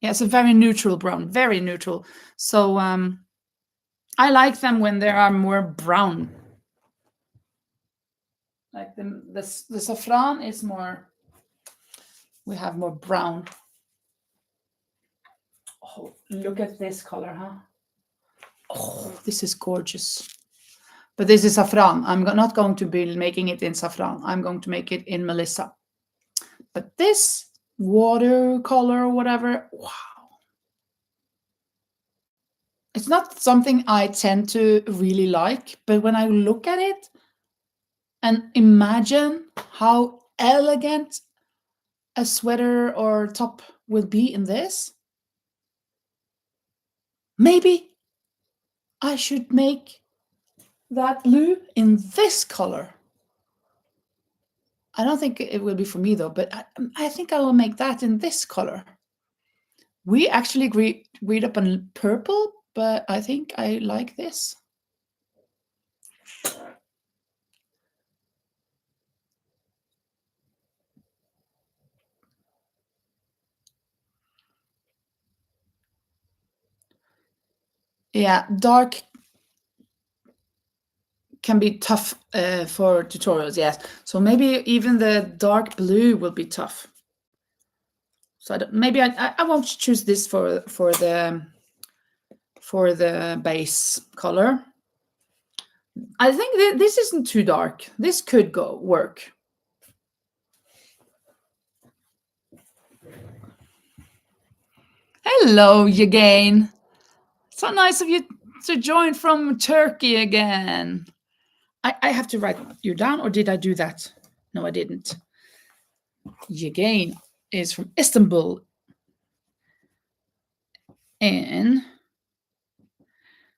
Yeah, it's a very neutral brown, very neutral. So I like them when they are more brown. Like the saffron is more, we have more brown. Oh, look at this color, huh? Oh, this is gorgeous. But this is saffron. I'm not going to be making it in saffron. I'm going to make it in Melissa. But this watercolor or whatever, wow. It's not something I tend to really like, but when I look at it and imagine how elegant a sweater or top will be in this, maybe I should make that blue in this color. I don't think it will be for me though, but I think I will make that in this color. We actually agreed up on purple, but I think I like this. Yeah, dark can be tough for tutorials, yes. So maybe even the dark blue will be tough. So maybe I won't choose this for the base color. I think this isn't too dark. This could work. Hello again. So nice of you to join from Turkey again. I have to write you down, or did I do that? No, I didn't. Again is from Istanbul in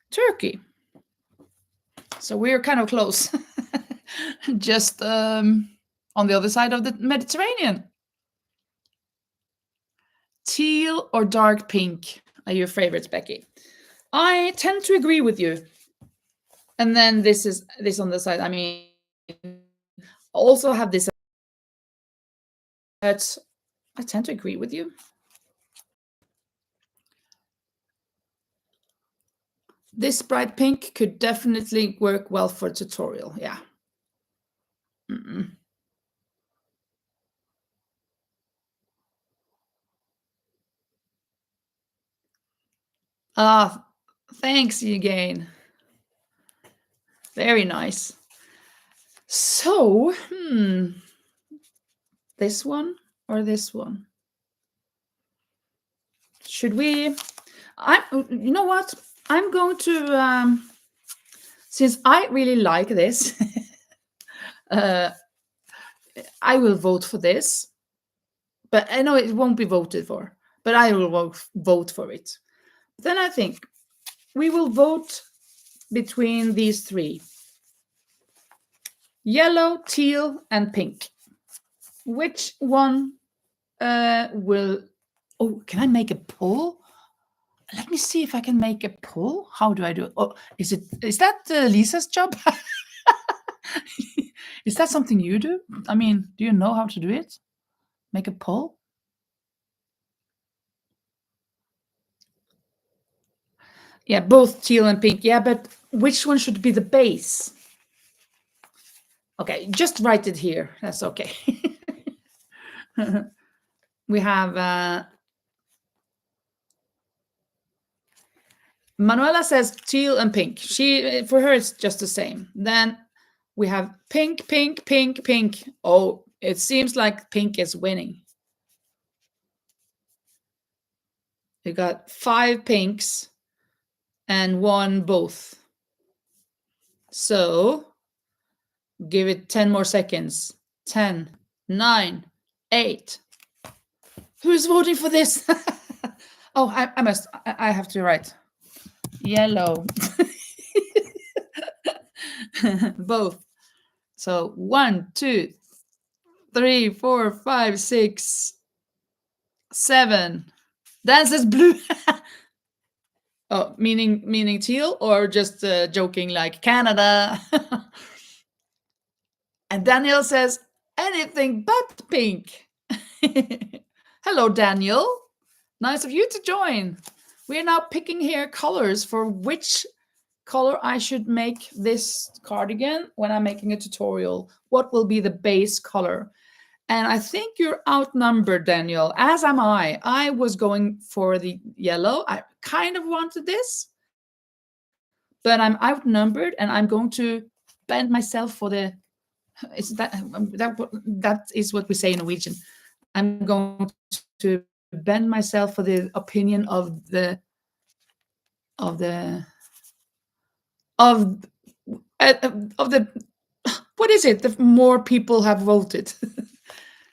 Turkey. So we're kind of close. Just on the other side of the Mediterranean. Teal or dark pink are your favorites, Becky? I tend to agree with you. And then this is this on the side. I mean, also have this, but I tend to agree with you. This bright pink could definitely work well for a tutorial. Yeah. Mm-mm. Ah, thanks, Eugene. Very nice. So, this one or this one? Should we? You know what? I'm going to, since I really like this, uh, I will vote for this. But I know it won't be voted for, but I will vote for it. Then I think we will vote between these three: yellow, teal, and pink. Which one will? Oh, can I make a poll? Let me see if I can make a poll. How do I do it? Oh, is that Lisa's job? Is that something you do? I mean, do you know how to do it? Make a poll? Yeah, both teal and pink. Yeah, but which one should be the base? Okay, just write it here. That's okay. We have Manuela says teal and pink. She, for her, it's just the same. Then we have pink, pink, pink, pink. Oh, it seems like pink is winning. We got 5 pinks and 1 both. So give it 10 more seconds. 10, 9, 8. Who's voting for this? Oh, I have to write. Yellow. Both. So 1, 2, 3, 4, 5, 6, 7. Dan says blue. Oh, meaning teal, or just joking like Canada? And Daniel says anything but pink. Hello, Daniel. Nice of you to join. We are now picking here colors for which color I should make this cardigan when I'm making a tutorial. What will be the base color? And I think you're outnumbered, Daniel, as am I. I was going for the yellow. I kind of wanted this, but I'm outnumbered and I'm going to bend myself for the, is that is what we say in Norwegian. I'm going to bend myself for the opinion of the of of the what is it? The more people have voted.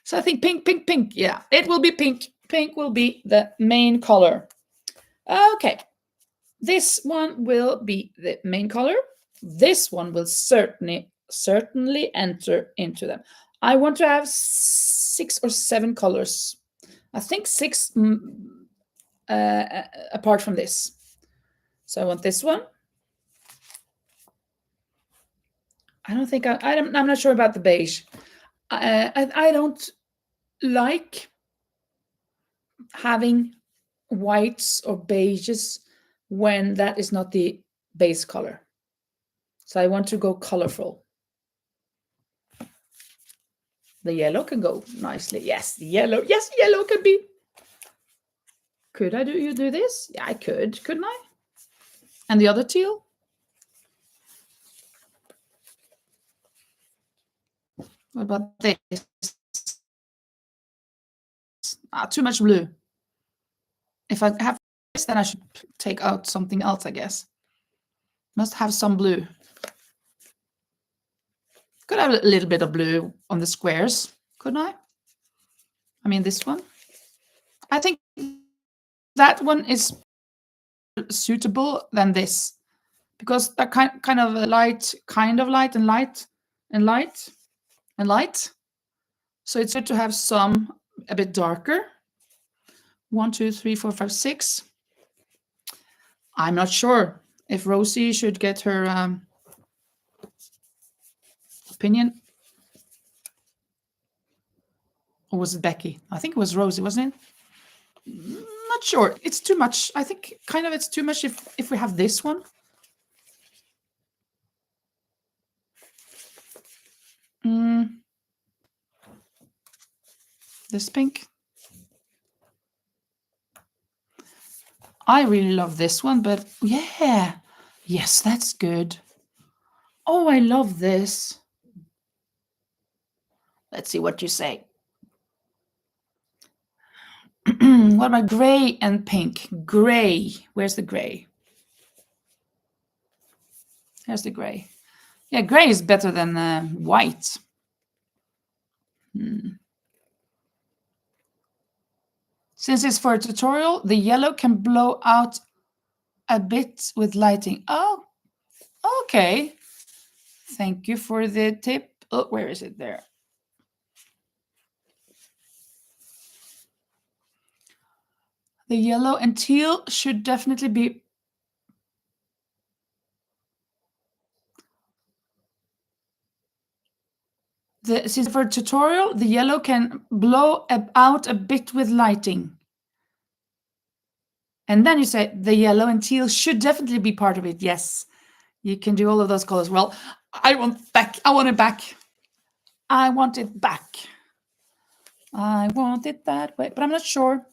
So I think pink, pink, pink. Yeah, it will be pink. Pink will be the main color. Okay, this one will be the main color. This one will certainly enter into them. I want to have 6 or 7 colors. I think 6 apart from this. So I want this one. I don't think I'm not sure about the beige. I don't like having whites or beiges when that is not the base color. So I want to go colorful. The yellow can go nicely. Yes, the yellow. Yes, yellow can be. Could I do this? Yeah, I could, couldn't I? And the other teal? What about this? Too much blue. If I have this, then I should take out something else, I guess. Must have some blue. Could have a little bit of blue on the squares, couldn't I? I mean, this one. I think that one is suitable than this, because they're kind of light, and light, and light, and light. So it's good to have some a bit darker. 1, 2, 3, 4, 5, 6. I'm not sure if Rosie should get her opinion. Or was it Becky? I think it was Rosie, wasn't it? Not sure. It's too much. I think kind of it's too much if we have this one. This pink. I really love this one, but yeah. Yes, that's good. Oh, I love this. Let's see what you say. What about gray and pink? Gray. Where's the gray? Here's the gray. Yeah, gray is better than white. Since it's for a tutorial, the yellow can blow out a bit with lighting. Oh, okay. Thank you for the tip. Oh, where is it? There. The yellow and teal should definitely be. Since for a tutorial, the yellow can blow out a bit with lighting. And then you say the yellow and teal should definitely be part of it. Yes, you can do all of those colors. Well, I want back. I want it back. I want it back. I want it that way, but I'm not sure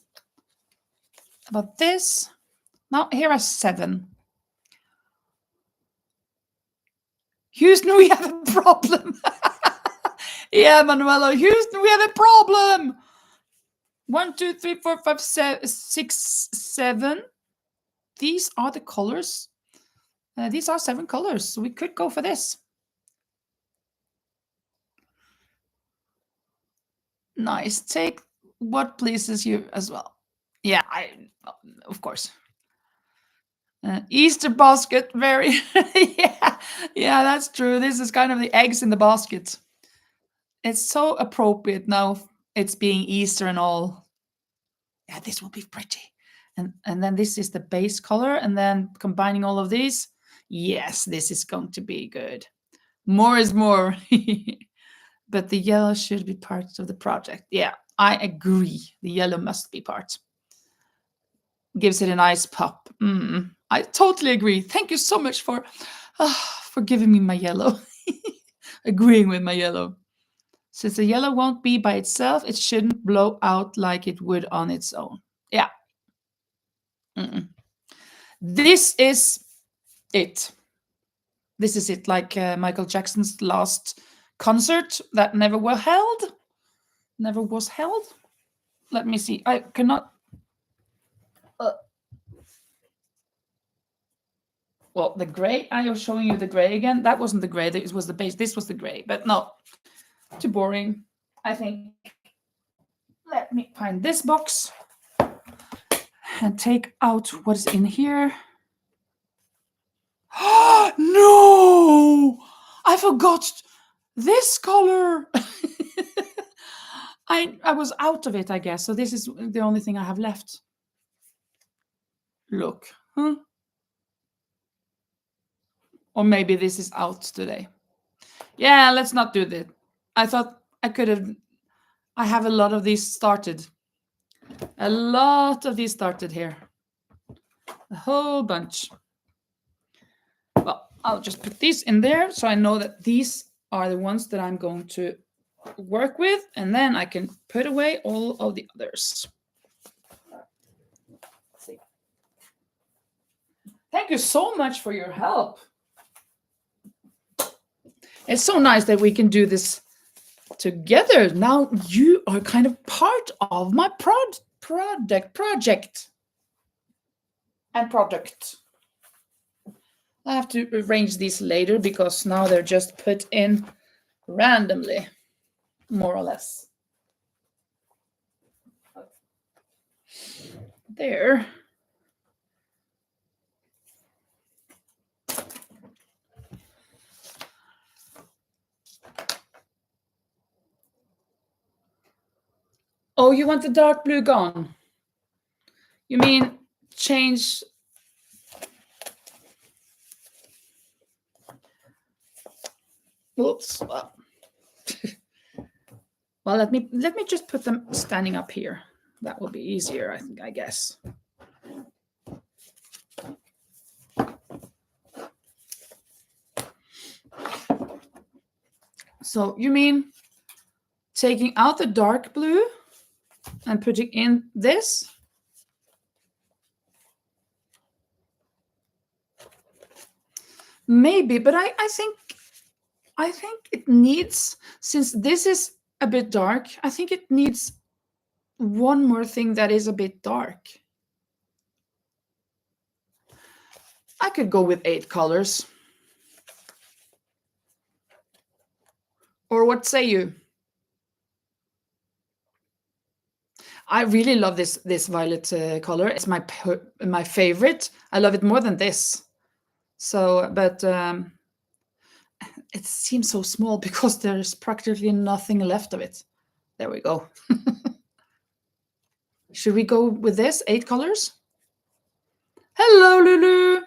about this. Now, here are 7. Houston, we have a problem. Yeah, Manuelo, Houston, we have a problem. 1, 2, 3, 4, 5, 6, 7. These are the colors. These are 7 colors, so we could go for this. Nice. Take what pleases you as well. Yeah, of course. Easter basket, very. yeah, that's true. This is kind of the eggs in the basket. It's so appropriate now. It's being Easter and all. Yeah, this will be pretty. And then this is the base color, and then combining all of these. Yes, this is going to be good. More is more. But the yellow should be part of the project. Yeah, I agree. The yellow must be part. Gives it a nice pop. I totally agree. Thank you so much for giving me my yellow. Agreeing with my yellow. Since the yellow won't be by itself, it shouldn't blow out like it would on its own. Yeah. This is it. This is it, like Michael Jackson's last concert that never was held. Never was held. Let me see. I cannot. Well, the gray. I was showing you the gray again. That wasn't the gray. This was the base. This was the gray. But no, too boring. I think. Let me find this box and take out what is in here. No! I forgot this color. I was out of it, I guess. So this is the only thing I have left. Look. Huh? Or maybe this is out today. Yeah, let's not do that. I thought I could have. I have a lot of these started. A lot of these started here. A whole bunch. Well, I'll just put these in there so I know that these are the ones that I'm going to work with, and then I can put away all of the others. Let's see. Thank you so much for your help. It's so nice that we can do this together. Now you are kind of part of my project and product. I have to arrange these later because now they're just put in randomly, more or less. There. Oh, you want the dark blue gone? You mean change? Oops. Well, Well, let me just put them standing up here. That will be easier, I guess. So you mean taking out the dark blue and putting in this? Maybe, but I think it needs, since this is a bit dark, I think it needs one more thing that is a bit dark. I could go with 8 colors. Or what say you? I really love this violet color. It's my favorite. I love it more than this. So, but it seems so small because there's practically nothing left of it. There we go. Should we go with this 8 colors? Hello, Lulu.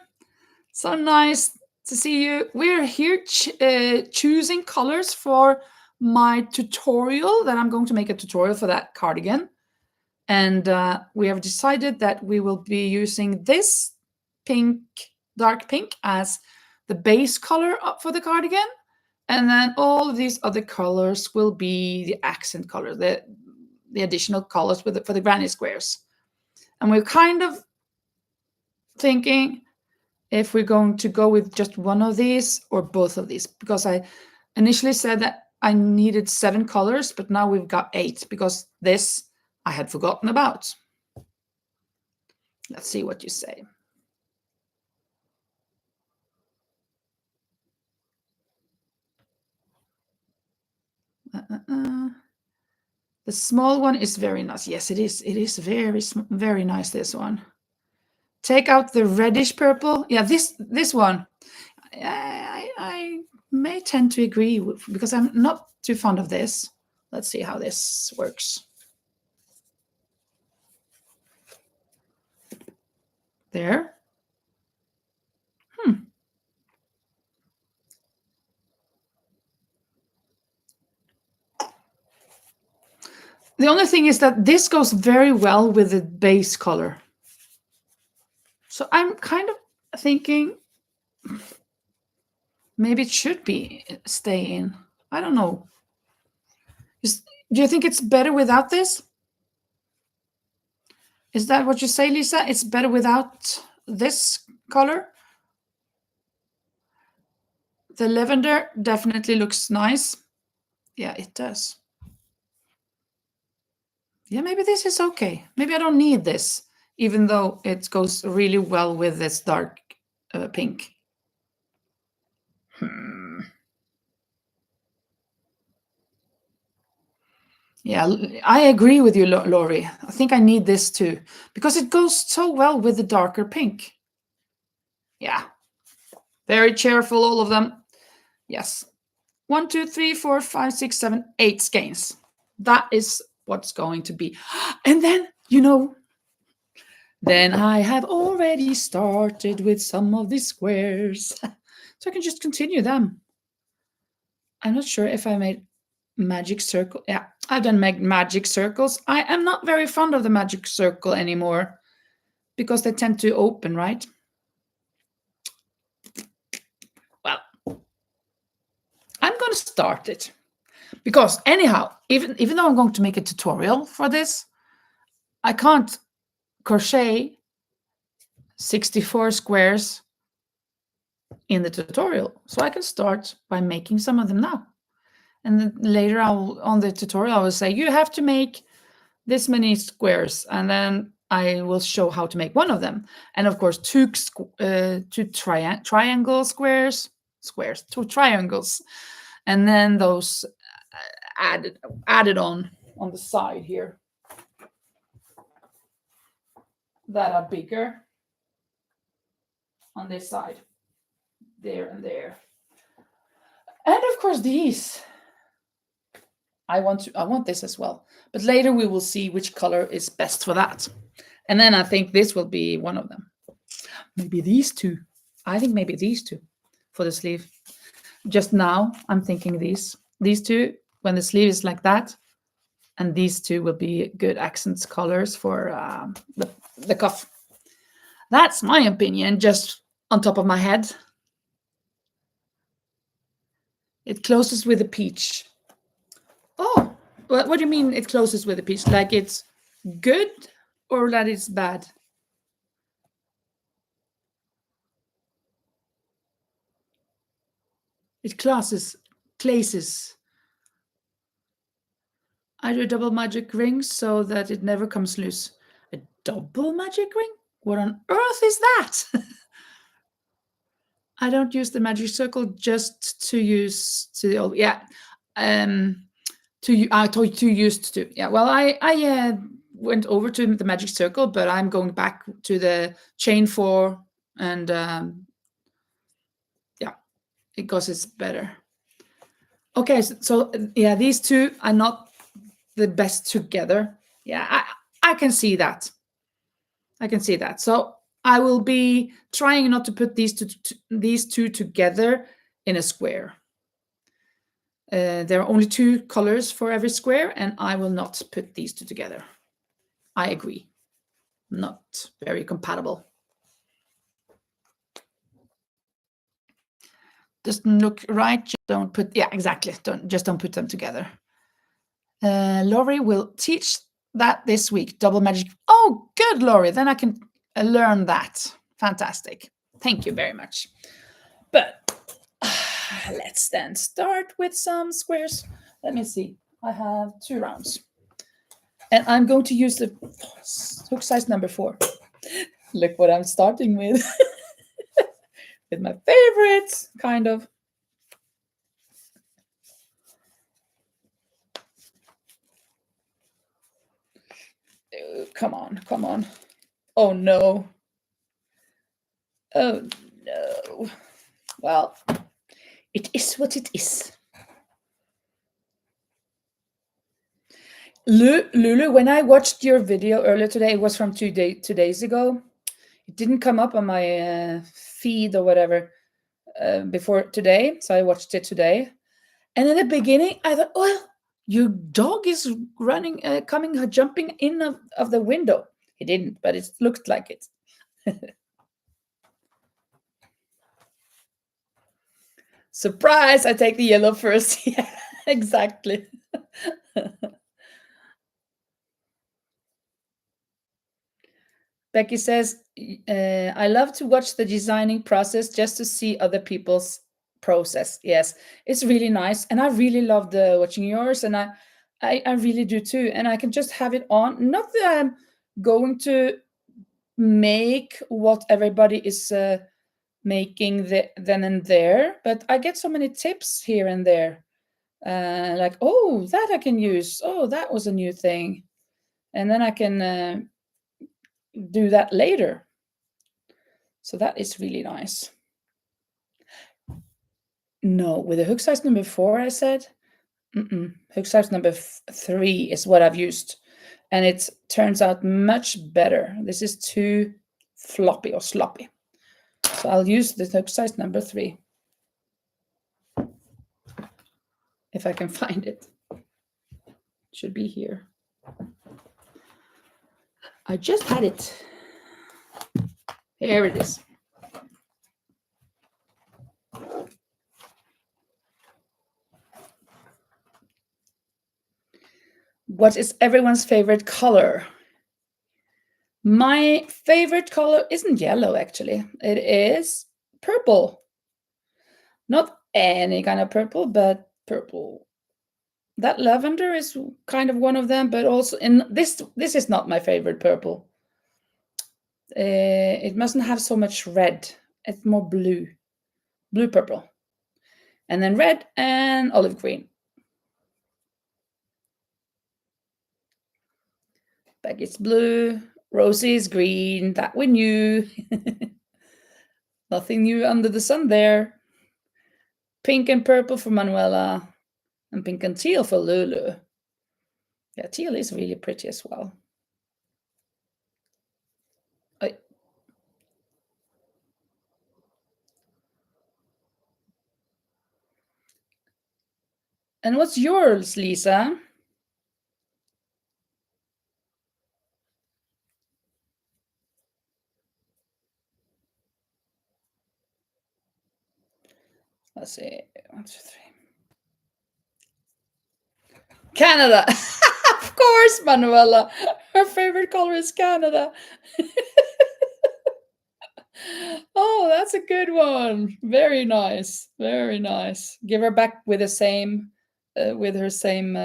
So nice to see you. We're here choosing colors for my tutorial that I'm going to make a tutorial for that cardigan. And we have decided that we will be using this pink, dark pink, as the base color up for the cardigan. And then all of these other colors will be the accent color, the additional colors for the granny squares. And we're kind of thinking if we're going to go with just one of these or both of these, because I initially said that I needed 7 colors, but now we've got 8 because this I had forgotten about. Let's see what you say. The small one is very nice. Yes, it is. It is very nice, this one. Take out the reddish purple. Yeah, this one. I may tend to agree with, because I'm not too fond of this. Let's see how this works. There. The only thing is that this goes very well with the base color. So I'm kind of thinking maybe it should be stay in. I don't know. Do you think it's better without this? Is that what you say, Lisa? It's better without this color? The lavender definitely looks nice. Yeah, it does. Yeah, maybe this is okay. Maybe I don't need this, even though it goes really well with this dark pink. Yeah, I agree with you, Lori. I think I need this too, because it goes so well with the darker pink. Yeah, very cheerful, all of them. Yes. 1, 2, 3, 4, 5, 6, 7, 8 skeins. That is what's going to be. And then, then I have already started with some of these squares. So I can just continue them. I'm not sure if I made magic circle. Yeah, I've done magic circles. I am not very fond of the magic circle anymore because they tend to open, right? Well, I'm going to start it because anyhow, even though I'm going to make a tutorial for this, I can't crochet 64 squares in the tutorial. So I can start by making some of them now. And then later on the tutorial, I will say, you have to make this many squares. And then I will show how to make one of them. And of course, two triangle squares, 2 triangles. And then those added on the side here that are bigger on this side, there and there. And of course these, I want this as well, but later we will see which color is best for that. And then I think this will be one of them. Maybe these 2. I think maybe these 2 for the sleeve. Just now I'm thinking these 2, when the sleeve is like that, And these two will be good accents colors for the cuff. That's my opinion, just on top of my head. It closes with a peach. Oh, what do you mean it closes with a peach? Like it's good or that it's bad? It classes. I do a double magic ring so that it never comes loose. A double magic ring? What on earth is that? I don't use the magic circle just to use to yeah. I told too used to. Yeah. Well, I went over to the magic circle, but I'm going back to the chain 4 and yeah, because it's better. Okay, so yeah, these two are not the best together. Yeah, I can see that. I can see that. So I will be trying not to put these two together in a square. There are only 2 colors for every square, and I will not put these two together. I agree. Not very compatible. Doesn't look right. Just don't put. Yeah, exactly. Don't put them together. Laurie will teach that this week. Double magic. Oh, good, Laurie. Then I can learn that. Fantastic. Thank you very much. But let's then start with some squares. Let me see. I have 2 rounds. And I'm going to use the hook size number 4. Look what I'm starting with. With my favorites, kind of. Oh, come on. Oh no. Oh no. Well, it is what it is. Lulu, when I watched your video earlier today, it was from 2 days ago. It didn't come up on my feed or whatever before today, so I watched it today. And in the beginning, I thought, oh, your dog is running, jumping in of the window. He didn't, but it looked like it. Surprise! I take the yellow first. Yeah, exactly. Becky says, I love to watch the designing process just to see other people's process. Yes, it's really nice. And I really love watching yours. And I really do too. And I can just have it on. Not that I'm going to make what everybody is making then and there, but I get so many tips here and there. Like, oh, that I can use. Oh, that was a new thing. And then I can do that later. So that is really nice. No, with the hook size number 4, I said. Hook size number 3 is what I've used. And it turns out much better. This is too floppy or sloppy. So I'll use the hook size number 3. If I can find it. It should be here. I just had it. Here it is. What is everyone's favorite color? My favorite color isn't yellow, actually. It is purple. Not any kind of purple, but purple. That lavender is kind of one of them, but also in this is not my favorite purple. It mustn't have so much red. It's more blue purple, and then red and olive green. Becky's blue, Rosie's green. That we knew. Nothing new under the sun there. Pink and purple for Manuela, and pink and teal for Lulu. Yeah, teal is really pretty as well. And what's yours, Lisa? Let's see. 1, 2, 3. Canada. Of course, Manuela. Her favorite color is Canada. Oh, that's a good one. Very nice. Very nice. Give her back with the same, with her same.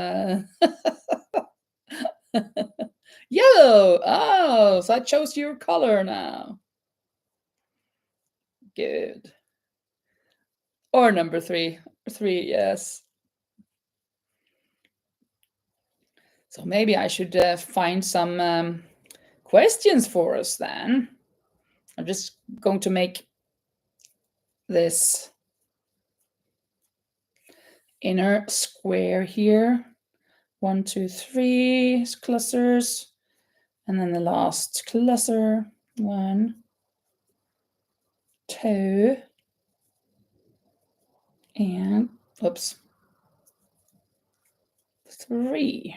Yellow. Oh, so I chose your color now. Good. Or number 3. 3, yes. So maybe I should find some questions for us then. I'm just going to make this inner square here. 1, 2, 3 clusters. And then the last cluster. 1, 2, and oops, 3.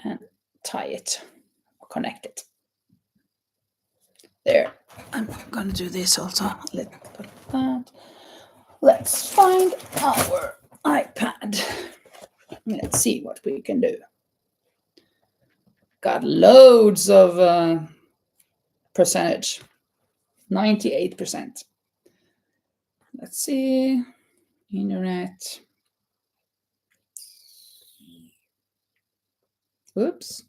And tie it, or connect it. There. I'm gonna do this also. Let's find our iPad. Let's see what we can do. Got loads of percentage. 98%. Let's see. Internet. Oops.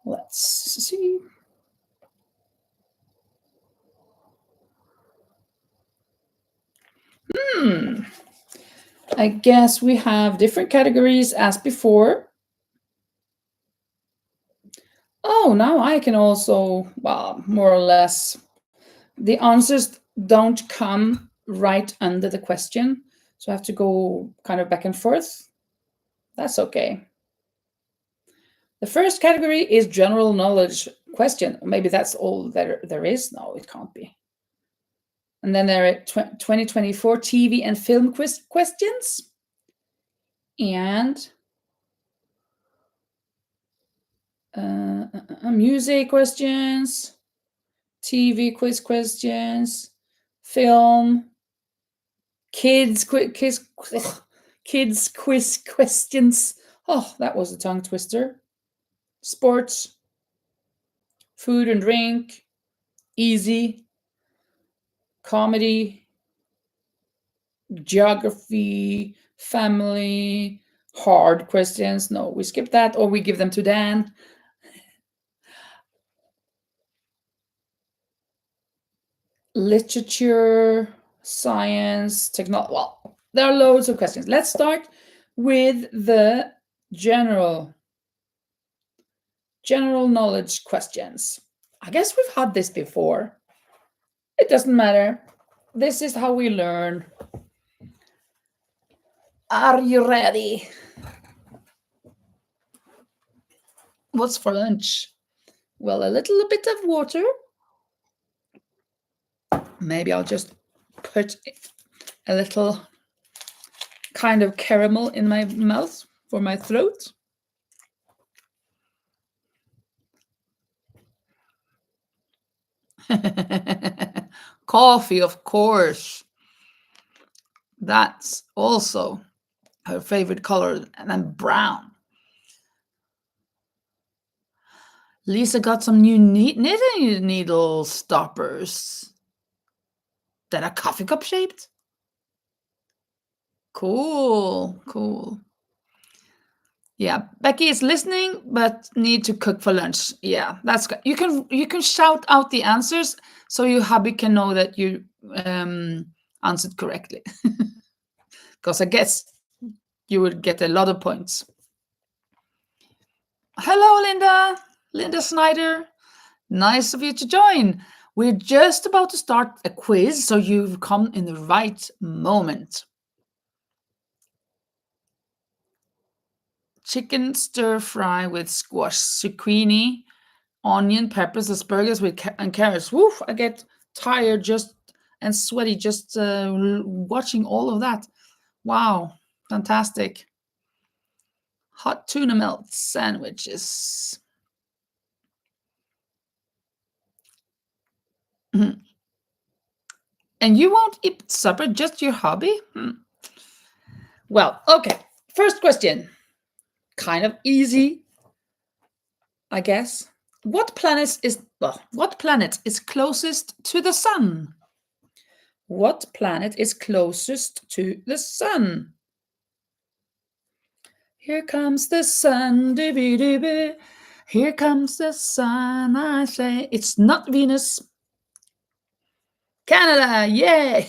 Let's see. I guess we have different categories as before. Oh, now I can also, well, more or less, the answers don't come right under the question. So I have to go kind of back and forth. That's okay. The first category is general knowledge question. Maybe that's all there is. No, it can't be. And then there are 2024 TV and film questions. And music questions, TV quiz questions, film, kids quiz questions. Oh, that was a tongue twister. Sports, food and drink, easy, comedy, geography, family, hard questions. No, we skip that, or we give them to Dan. Literature, science, technology. Well, there are loads of questions. Let's start with the general knowledge questions. I guess we've had this before. It doesn't matter. This is how we learn. Are you ready? What's for lunch? Well, a little bit of water. Maybe I'll just put a little kind of caramel in my mouth for my throat. Coffee, of course. That's also her favorite color, and then brown. Lisa got some new knitting needle stoppers that are coffee cup shaped. Cool, cool. Yeah, Becky is listening, but need to cook for lunch. Yeah, that's good. You can shout out the answers so your hubby can know that you answered correctly. Because I guess you would get a lot of points. Hello, Linda. Linda Snyder. Nice of you to join. We're just about to start a quiz, so you've come in the right moment. Chicken stir fry with squash, zucchini, onion, peppers, asparagus and carrots. Woof! I get tired just and sweaty just watching all of that. Wow, fantastic. Hot tuna melt sandwiches. And you won't eat supper, just your hobby? Well, okay. First question. Kind of easy, I guess. What planet is closest to the sun? What planet is closest to the sun? Here comes the sun, doo-bee-doo-bee. Here comes the sun, I say. It's not Venus. Canada, yay!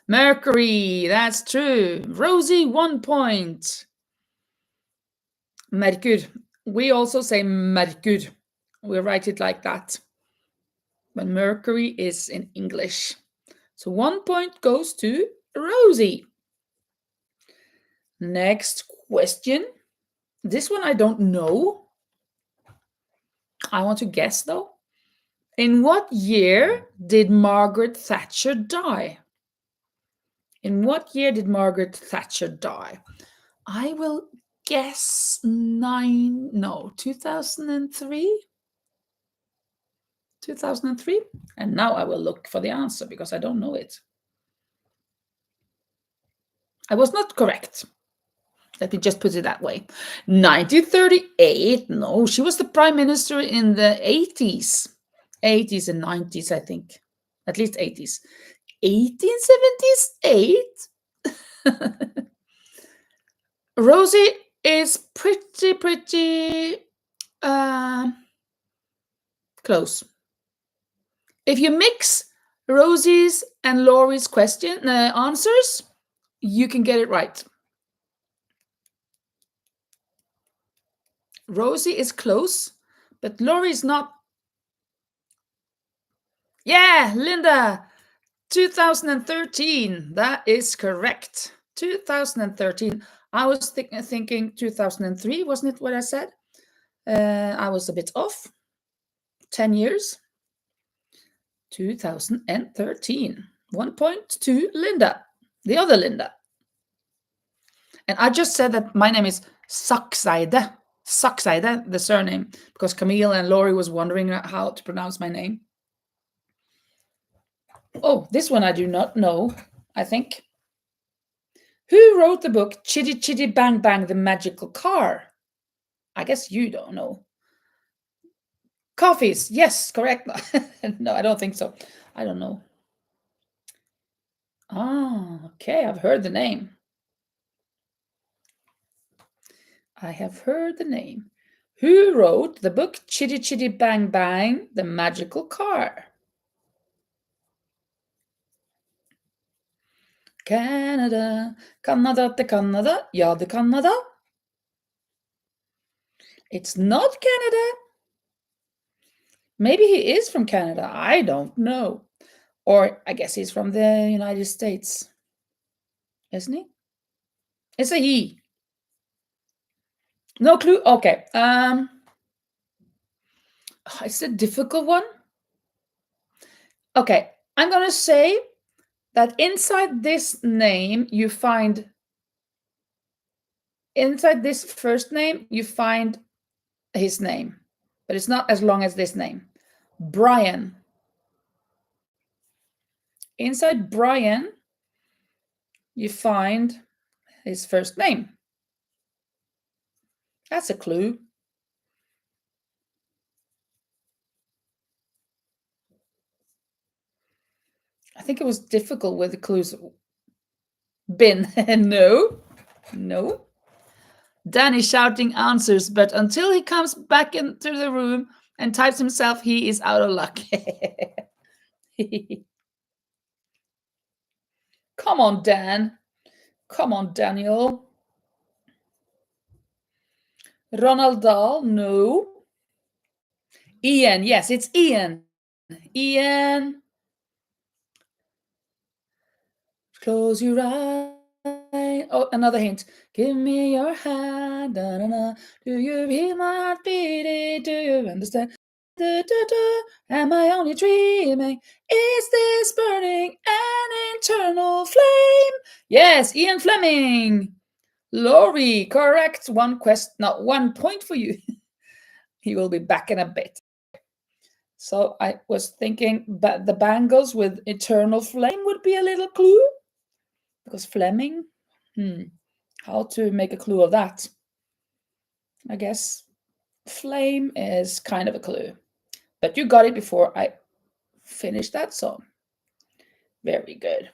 Mercury, that's true. Rosie, 1 point. Mercur. We also say Mercur. We write it like that. But Mercury is in English. So 1 point goes to Rosie. Next question. This one I don't know. I want to guess though. In what year did Margaret Thatcher die? In what year did Margaret Thatcher die? I will guess 2003? 2003? And now I will look for the answer because I don't know it. I was not correct. Let me just put it that way. 1938? No, she was the prime minister in the 80s. 80s and 90s, I think. At least 80s. 1878? Rosie is pretty close. If you mix Rosie's and Laurie's answers, you can get it right. Rosie is close, but Laurie is not. Yeah, Linda, 2013. That is correct. 2013. I was thinking 2003, wasn't it what I said? I was a bit off. 10 years. 2013. 1 point to Linda, the other Linda. And I just said that my name is Sakseide. Sakseide, the surname, because Camille and Laurie was wondering how to pronounce my name. Oh, this one I do not know, I think. Who wrote the book Chitty Chitty Bang Bang, the Magical Car? I guess you don't know. Coffees, yes, correct. No, I don't think so. I don't know. Ah, okay, I've heard the name. I have heard the name. Who wrote the book Chitty Chitty Bang Bang, the Magical Car? Canada, Canada till Canada, ja det Canada. It's not Canada. Maybe he is from Canada, I don't know. Or I guess he's from the United States. Isn't he? It's a he. No clue? Okay. It's a difficult one. Okay, I'm going to say that inside this name, you find, inside this first name, you find his name, but it's not as long as this name. Brian. Inside Brian, you find his first name. That's a clue. I think it was difficult with the clues. Bin. No. Danny shouting answers, but until he comes back into the room and types himself, he is out of luck. Come on, Dan. Come on, Daniel. Ronald Dahl, no. Ian, yes, it's Ian. Ian, close your eyes. Oh, another hint. Give me your hand. Da, da, da. Do you hear my heart beating? Do you understand? Da, da, da. Am I only dreaming? Is this burning an internal flame? Yes, Ian Fleming. Laurie, correct. One point for you. He will be back in a bit. So I was thinking that the bangles with eternal flame would be a little clue. Because Fleming, how to make a clue of that? I guess flame is kind of a clue. But you got it before I finished that song. Very good.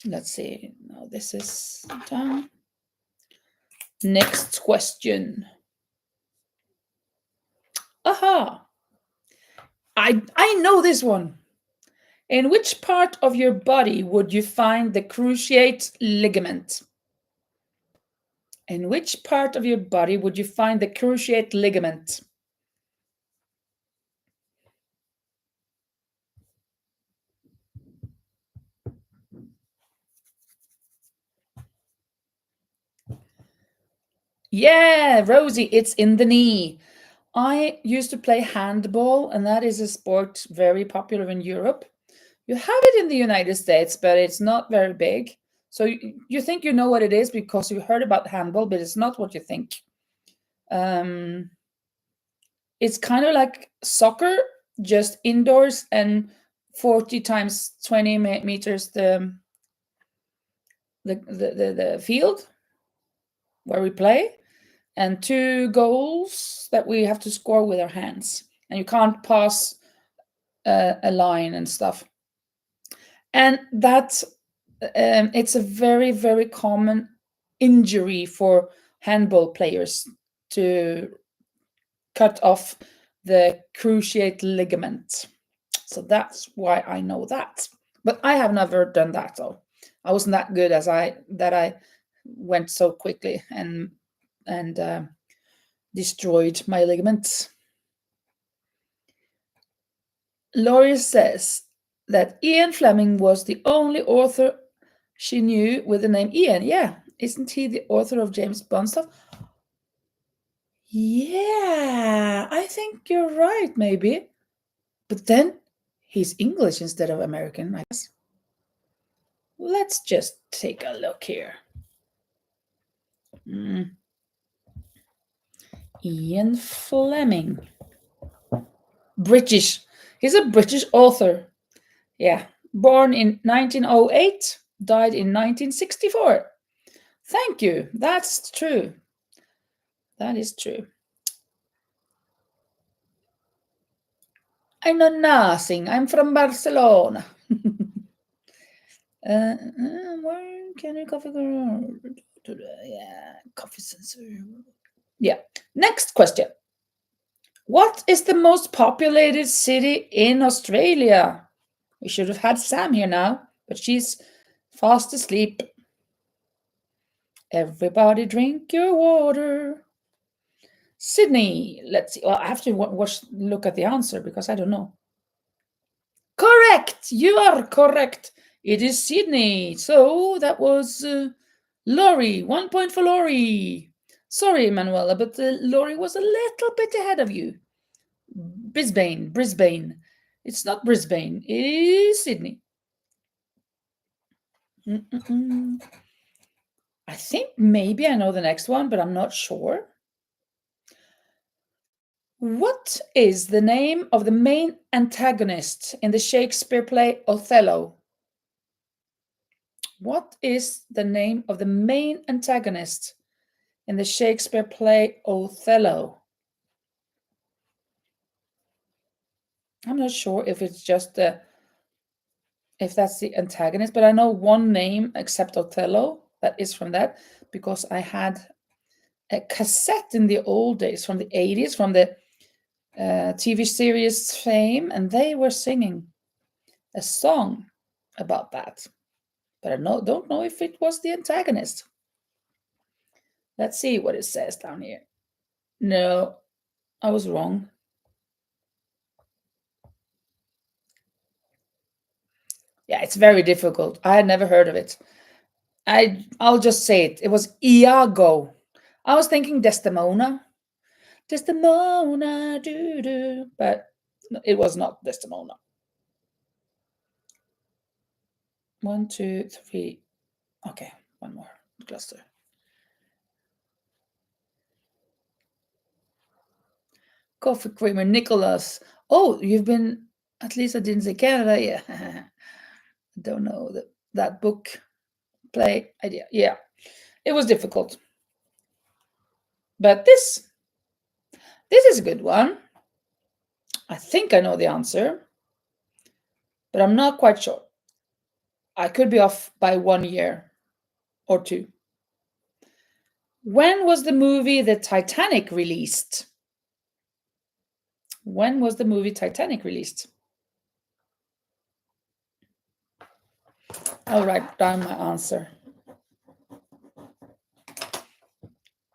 Let's see. Now this is done. Next question. Aha! I know this one. In which part of your body would you find the cruciate ligament? In which part of your body would you find the cruciate ligament? Yeah, Rosie, it's in the knee. I used to play handball, and that is a sport very popular in Europe. You have it in the United States, but it's not very big. So you think you know what it is because you heard about handball, but it's not what you think. It's kind of like soccer, just indoors and 40 times 20 meters the field where we play, and 2 goals that we have to score with our hands, and you can't pass a line and stuff. And that it's a very, very common injury for handball players to cut off the cruciate ligament. So that's why I know that. But I have never done that though. I wasn't that good as I went so quickly and destroyed my ligaments. Laurie says that Ian Fleming was the only author she knew with the name Ian. Yeah, isn't he the author of James Bond stuff? Yeah, I think you're right, maybe. But then he's English instead of American, I guess. Let's just take a look here. Ian Fleming. British. He's a British author. Yeah. Born in 1908, died in 1964. Thank you. That's true. That is true. I know nothing. I'm from Barcelona. Where can I coffee go? Yeah, coffee sensor. Yeah. Next question. What is the most populated city in Australia? We should have had Sam here now, but she's fast asleep. Everybody drink your water. Sydney. Let's see. Well, I have to look at the answer because I don't know. Correct. You are correct. It is Sydney. So that was Laurie. 1 point for Laurie. Sorry, Manuela, but Laurie was a little bit ahead of you. Brisbane. It's not Brisbane. It is Sydney. I think maybe I know the next one, but I'm not sure. What is the name of the main antagonist in the Shakespeare play Othello? What is the name of the main antagonist in the Shakespeare play Othello? I'm not sure if it's just if that's the antagonist, but I know one name except Othello that is from that because I had a cassette in the old days from the 80s from the TV series Fame, and they were singing a song about that. But I don't know if it was the antagonist. Let's see what it says down here. No, I was wrong. Yeah, it's very difficult. I had never heard of it. I'll just say it. It was Iago. I was thinking Desdemona. Desdemona, but it was not Desdemona. 1, 2, 3. Okay, one more cluster. Coffee creamer, Nicholas. Oh, you've been. At least I didn't say Canada. Yeah, don't know that book play idea. Yeah, it was difficult, but this is a good one. I think I know the answer, but I'm not quite sure. I could be off by 1 year or 2. When was the movie The Titanic released? When was the movie Titanic released? I'll write down my answer.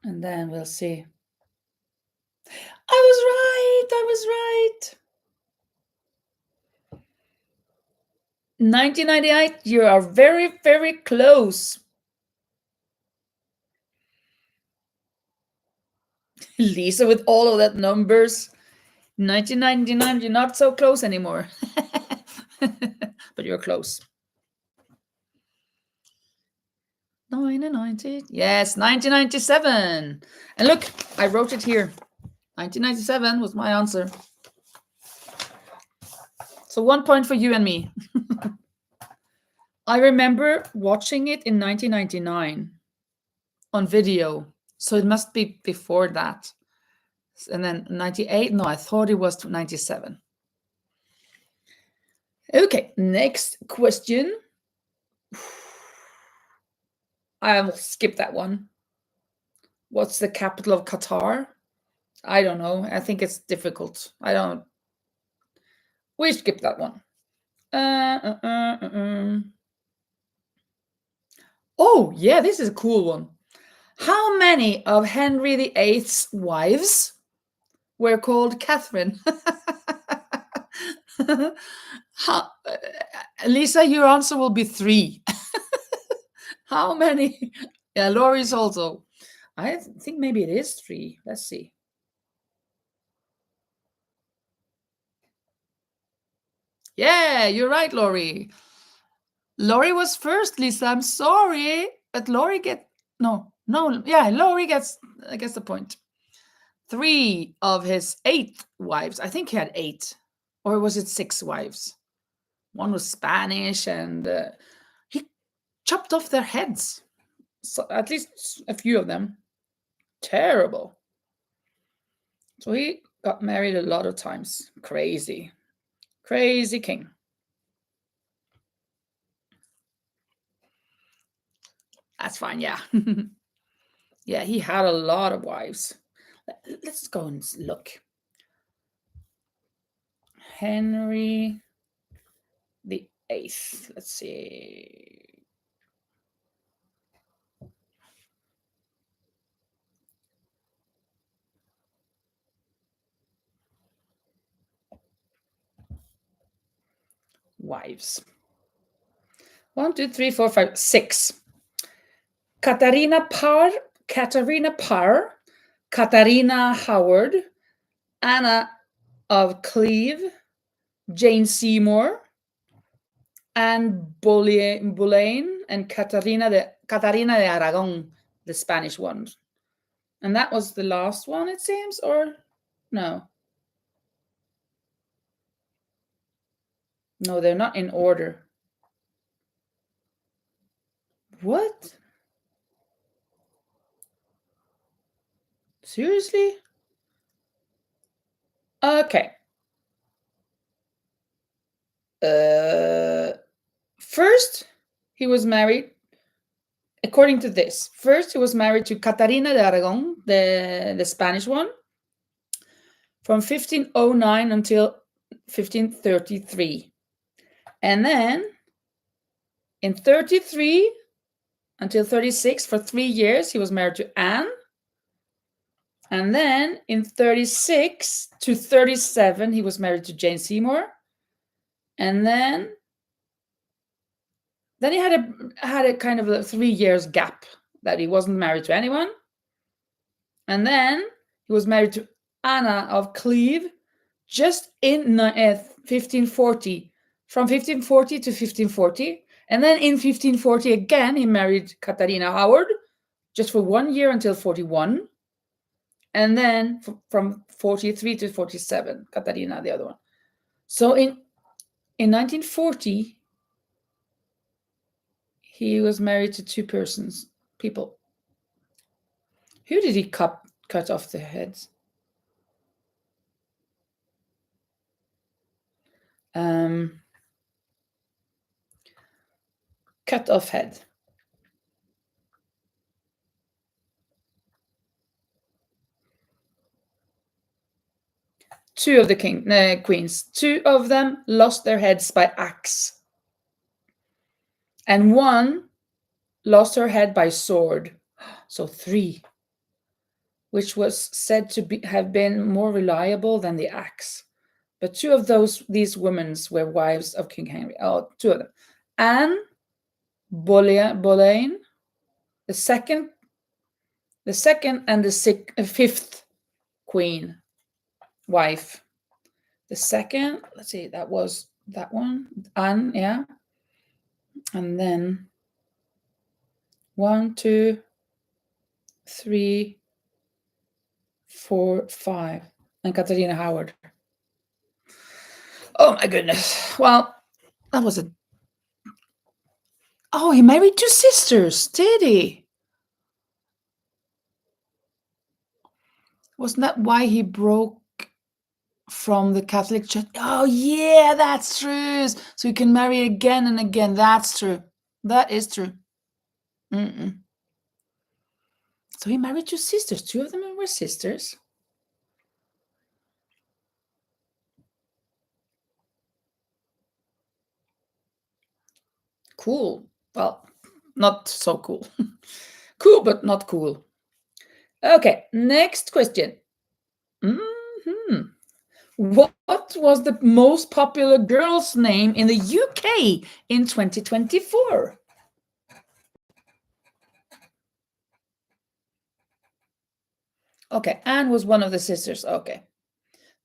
And then we'll see. I was right. 1998, you are very, very close. Lisa with all of that numbers. 1999, you're not so close anymore. But you're close. 1990. Yes, 1997. And look, I wrote it here. 1997 was my answer. So 1 point for you and me. I remember watching it in 1999 on video. So it must be before that. And then 98. No, I thought it was 97. Okay, next question. I'll skip that one. What's the capital of Qatar? I don't know. I think it's difficult. We skip that one. Oh, yeah, this is a cool one. How many of Henry VIII's wives were called Catherine? Lisa, your answer will be 3. How many? Yeah, Laurie's also. I think maybe it is 3. Let's see. Yeah, you're right, Laurie. Laurie was first, Lisa. I'm sorry, but Laurie Laurie gets the point. 3 of his 8 wives. I think he had 8, or was it 6 wives? One was Spanish, and he chopped off their heads. So at least a few of them. Terrible. So he got married a lot of times. Crazy king. That's fine, yeah. Yeah, he had a lot of wives. Let's go and look. Henry the 8th. Let's see. Wives. 1, 2, 3, 4, 5, 6. Katarina Parr, Katarina Howard, Anna of Cleve, Jane Seymour, Anne Boleyn, and Catarina de Aragon, the Spanish one. And that was the last one, it seems, or no? No, they're not in order. What? Seriously? Okay. First, he was married, according to this, first he was married to Catarina de Aragon, the Spanish one, from 1509 until 1533. And then in 33 until 36, for 3 years, he was married to Anne. And then in 36 to 37, he was married to Jane Seymour. And then Then he had a kind of a 3 years gap that he wasn't married to anyone. And then he was married to Anna of Cleve just in 1540, from 1540 to 1540. And then in 1540 again, he married Katharina Howard just for 1 year until 41. And then from 43 to 47, Katharina, the other one. So in 1940, he was married to two people. Who did he cut off the heads? Cut off head. Two of the queens. Two of them lost their heads by axe. And one lost her head by sword. So 3. Which was said to have been more reliable than the axe. But two of these women were wives of King Henry. Oh, two of them. Anne Boleyn, the second and the fifth queen wife. The second, let's see, that was that one, Anne, yeah. And then 1, 2, 3, 4, 5, and Katharina Howard. Oh my goodness. Well, that was a... Oh, he married 2 sisters, did he? Wasn't that why he broke from the Catholic Church? Oh yeah, that's true. So he can marry again and again. That's true. That is true. So he married 2 sisters. 2 of them were sisters. Cool. Well, not so cool. Cool, but not cool. Okay, next question. What was the most popular girl's name in the UK in 2024? Okay, Anne was one of the sisters. Okay.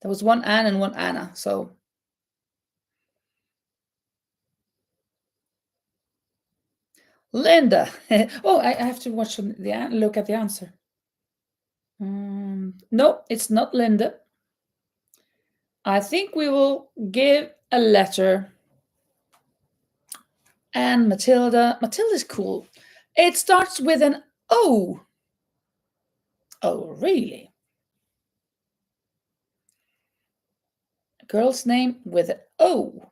There was one Anne and one Anna, so... Linda. Oh, I have to look at the answer. No, it's not Linda. I think we will give a letter. And Matilda. Matilda's cool. It starts with an O. Oh, really? A girl's name with an O.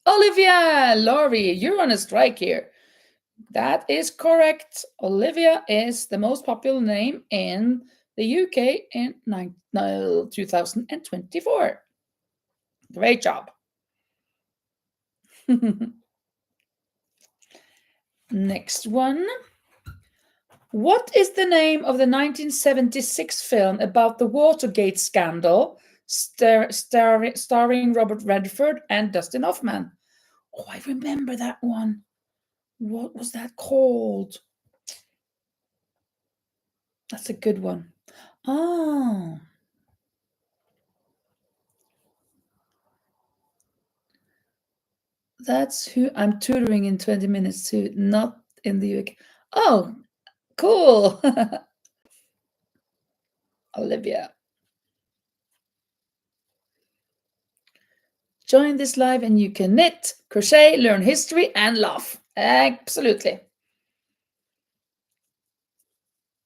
Olivia, Laurie, you're on a strike here. That is correct. Olivia is the most popular name in the UK in 2024. Great job. Next one. What is the name of the 1976 film about the Watergate scandal, starring Robert Redford and Dustin Hoffman? Oh, I remember that one. What was that called? That's a good one. Oh. That's who I'm tutoring in 20 minutes to, not in the UK. Oh, cool. Olivia. Join this live and you can knit, crochet, learn history, and laugh. Absolutely.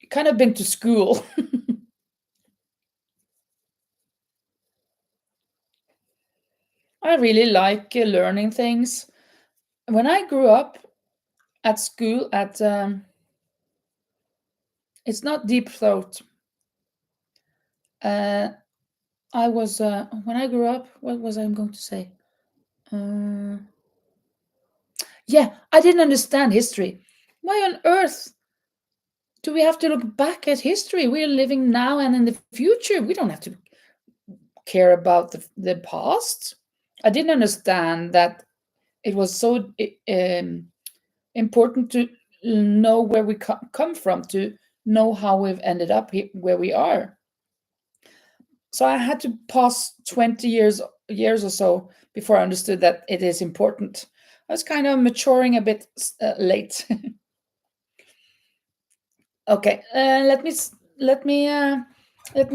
You kind of been to school. I really like learning things. When I grew up at school it's not Deep Throat. I was, when I grew up, what was I going to say? Yeah, I didn't understand history. Why on earth do we have to look back at history? We're living now and in the future. We don't have to care about the past. I didn't understand that It was so important to know where we come from, to know how we've ended up where we are. So I had to pass 20 years or so before I understood that it is important. I was kind of maturing a bit late. Okay, let me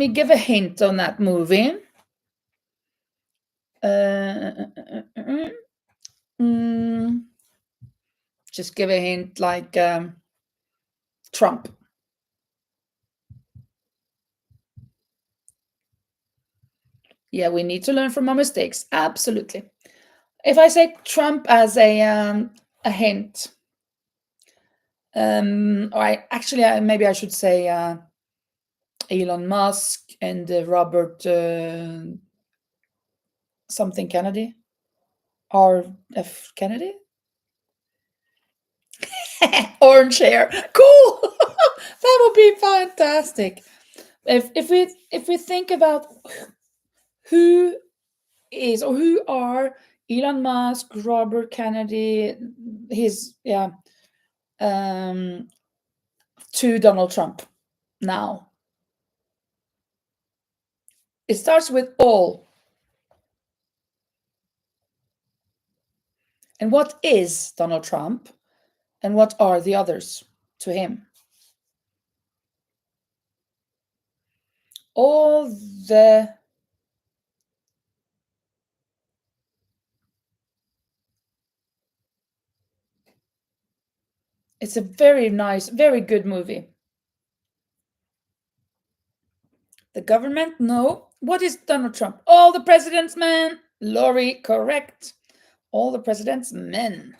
give a hint on that movie. Mm, just give a hint like Trump. Yeah, we need to learn from our mistakes. Absolutely. If I say Trump as a hint, maybe I should say Elon Musk and Robert something Kennedy, R.F. Kennedy. Orange hair, cool. That would be fantastic. If we think about who is or who are Elon Musk, Robert Kennedy, his um, to Donald Trump now. It starts with all. And what is Donald Trump? And what are the others to him? All the It's a very nice, very good movie. The government? No. What is Donald Trump? All the president's men. Lori, correct. All the president's men.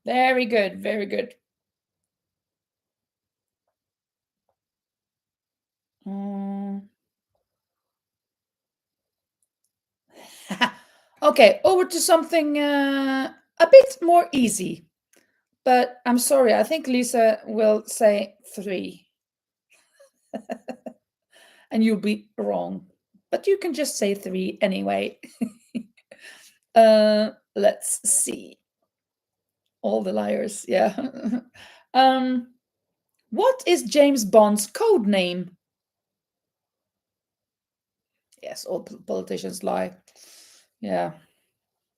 Very good, very good. Okay, over to something a bit more easy. But I'm sorry, I think Lisa will say 3. And you'll be wrong. But you can just say 3 anyway. Let's see. All the liars, yeah. What is James Bond's code name? Yes, all politicians lie. Yeah.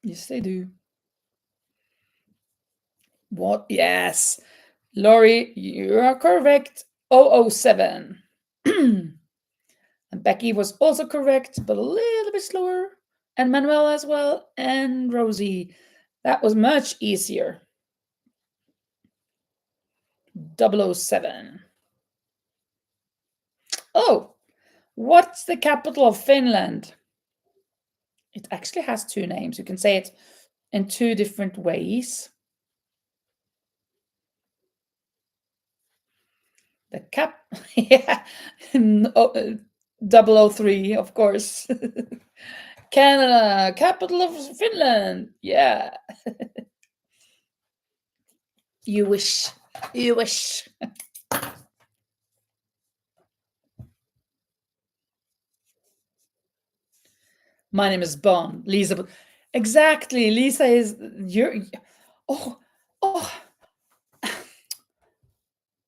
Yes, they do. What? Yes. Laurie, you are correct. 007. And Becky was also correct, but a little bit slower. And Manuel as well. And Rosie. That was much easier. 007. Oh, what's the capital of Finland? It actually has 2 names. You can say it in 2 different ways. The yeah, 003, of course. Canada, capital of Finland. Yeah. You wish. You wish. My name is Bond. Lisa. Exactly. Lisa is you're. Oh, oh.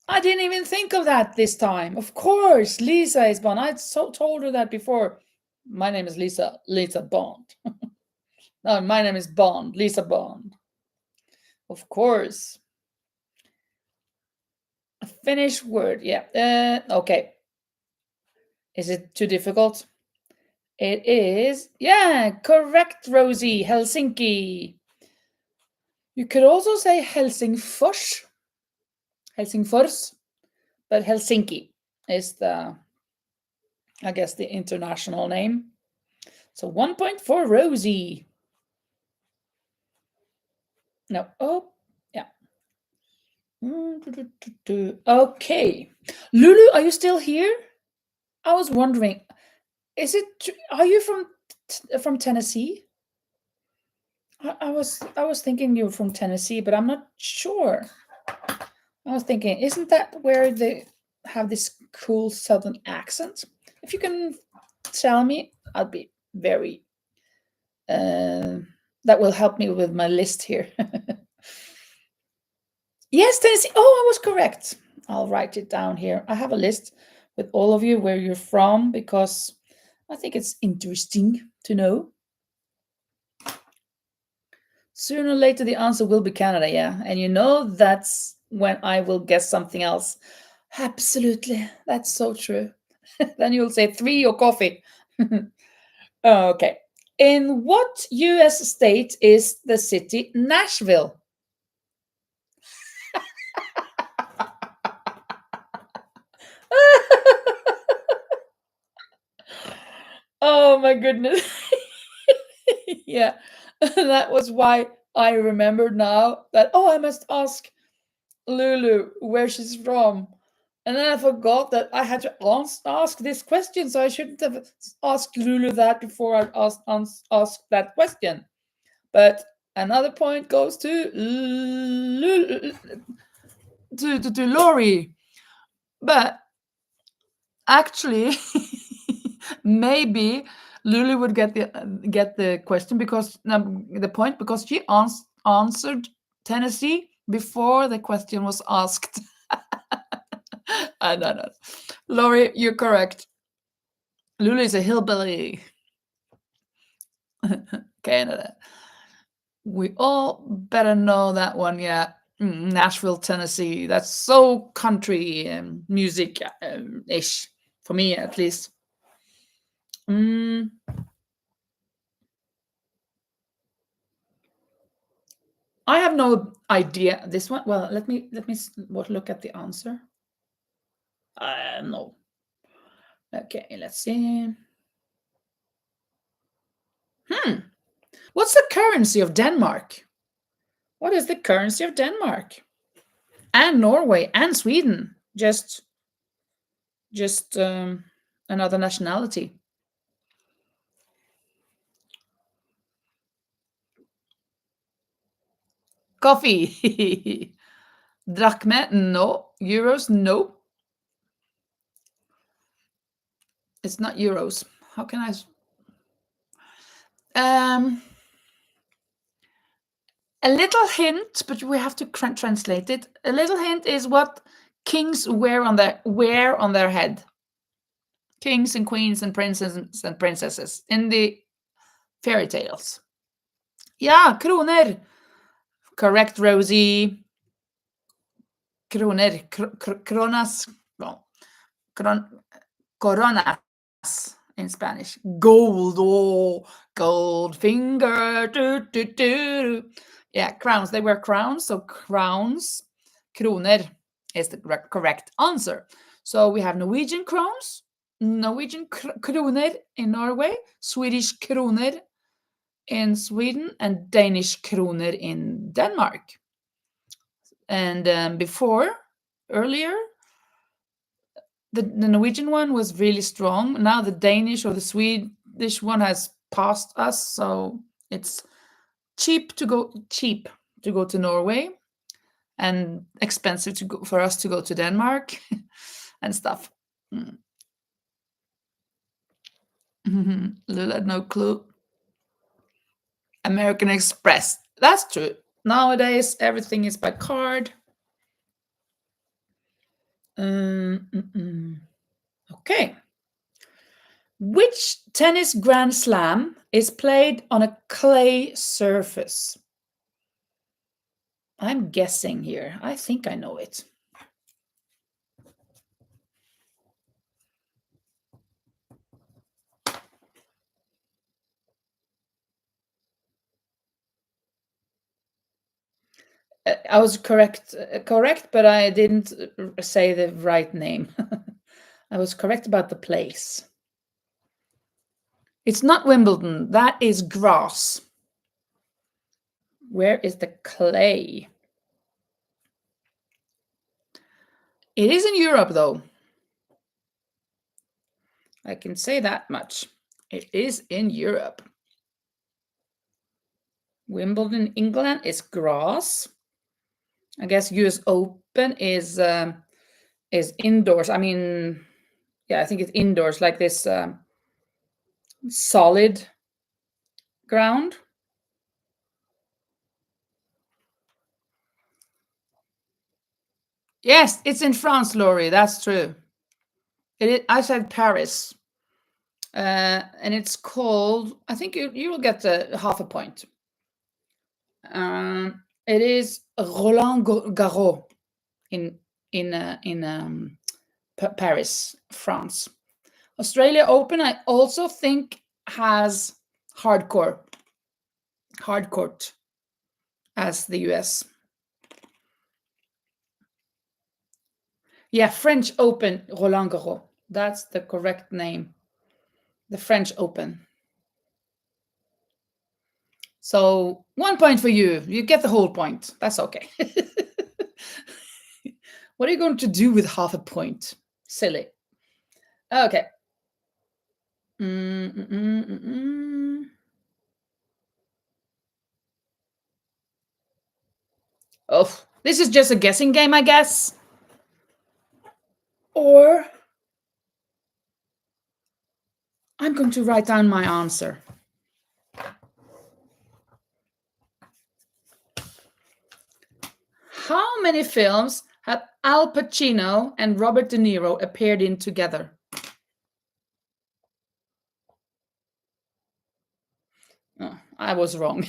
I didn't even think of that this time. Of course, Lisa is Bond. I told her that before. My name is Lisa. Lisa Bond. No, my name is Bond. Lisa Bond. Of course. A Finnish word. Yeah. Okay. Is it too difficult? It is. Yeah, correct, Rosie. Helsinki. You could also say Helsingfors. Helsingfors. But Helsinki is I guess, the international name. So 1 point for Rosie. No. Oh, yeah. Okay. Lulu, are you still here? I was wondering, are you from Tennessee? I was thinking you were from Tennessee, but I'm not sure. I was thinking, isn't that where they have this cool southern accent? If you can tell me, I'll be very That will help me with my list here. Yes, Tennessee. Oh, I was correct. I'll write it down here. I have a list with all of you where you're from because I think it's interesting to know. Sooner or later, the answer will be Canada, yeah. And you know, that's when I will guess something else. Absolutely. That's so true. Then you'll say three or coffee. Okay. In what US state is the city Nashville? Oh my goodness. Yeah. That was why I remembered now that, oh, I must ask Lulu where she's from. And then I forgot that I had to ask this question, so I shouldn't have asked Lulu that before I asked that question. But another point goes to Lulu, to Lori. But actually, maybe Lulu would get the question because the point because she answered Tennessee before the question was asked. I don't know. Lori, you're correct. Lulu is a hillbilly. Canada. We all better know that one, yeah. Nashville, Tennessee. That's so country music ish for me, at least. Mm, I have no idea. This one. Well, let me look at the answer. No. Okay, let's see. What's the currency of Denmark? What is the currency of Denmark? And Norway and Sweden. Just another nationality. Coffee. Drachme? No. Euros? No. It's not euros. How can I? A little hint, but we have to translate it. A little hint is what kings wear on their head. Kings and queens and princes and princesses in the fairy tales. Yeah, kroner. Correct, Rosie. Kroner. Kronas. Well, coronas in Spanish. Gold. Oh, gold finger. Do, do, do. Yeah, crowns. They wear crowns. So crowns. Kroner is the correct answer. So we have Norwegian crowns, Norwegian kroner in Norway, Swedish kroner in Sweden, and Danish kroner in Denmark. And earlier, the Norwegian one was really strong. Now the Danish or the Swedish one has passed us, so it's cheap to go to Norway and expensive for us to go to Denmark and stuff. Lula had no clue. American Express. That's true. Nowadays, everything is by card. Okay. Which tennis Grand Slam is played on a clay surface? I'm guessing here. I think I know it. I was correct, but I didn't say the right name. I was correct about the place. It's not Wimbledon. That is grass. Where is the clay? It is in Europe, though. I can say that much. It is in Europe. Wimbledon, England is grass. I guess US Open is indoors. I mean, yeah, I think it's indoors, like this solid ground. Yes, it's in France, Laurie. That's true. I said Paris. And it's called, I think you will get half a point. It is Roland Garros in Paris, France. Australia Open, I also think, has hard court as the US. Yeah, French Open, Roland Garros. That's the correct name. The French Open. So 1 point for you. You get the whole point. That's okay. What are you going to do with half a point? Silly. Okay. Oh, this is just a guessing game, I guess. Or I'm going to write down my answer. How many films have Al Pacino and Robert De Niro appeared in together? Oh, I was wrong.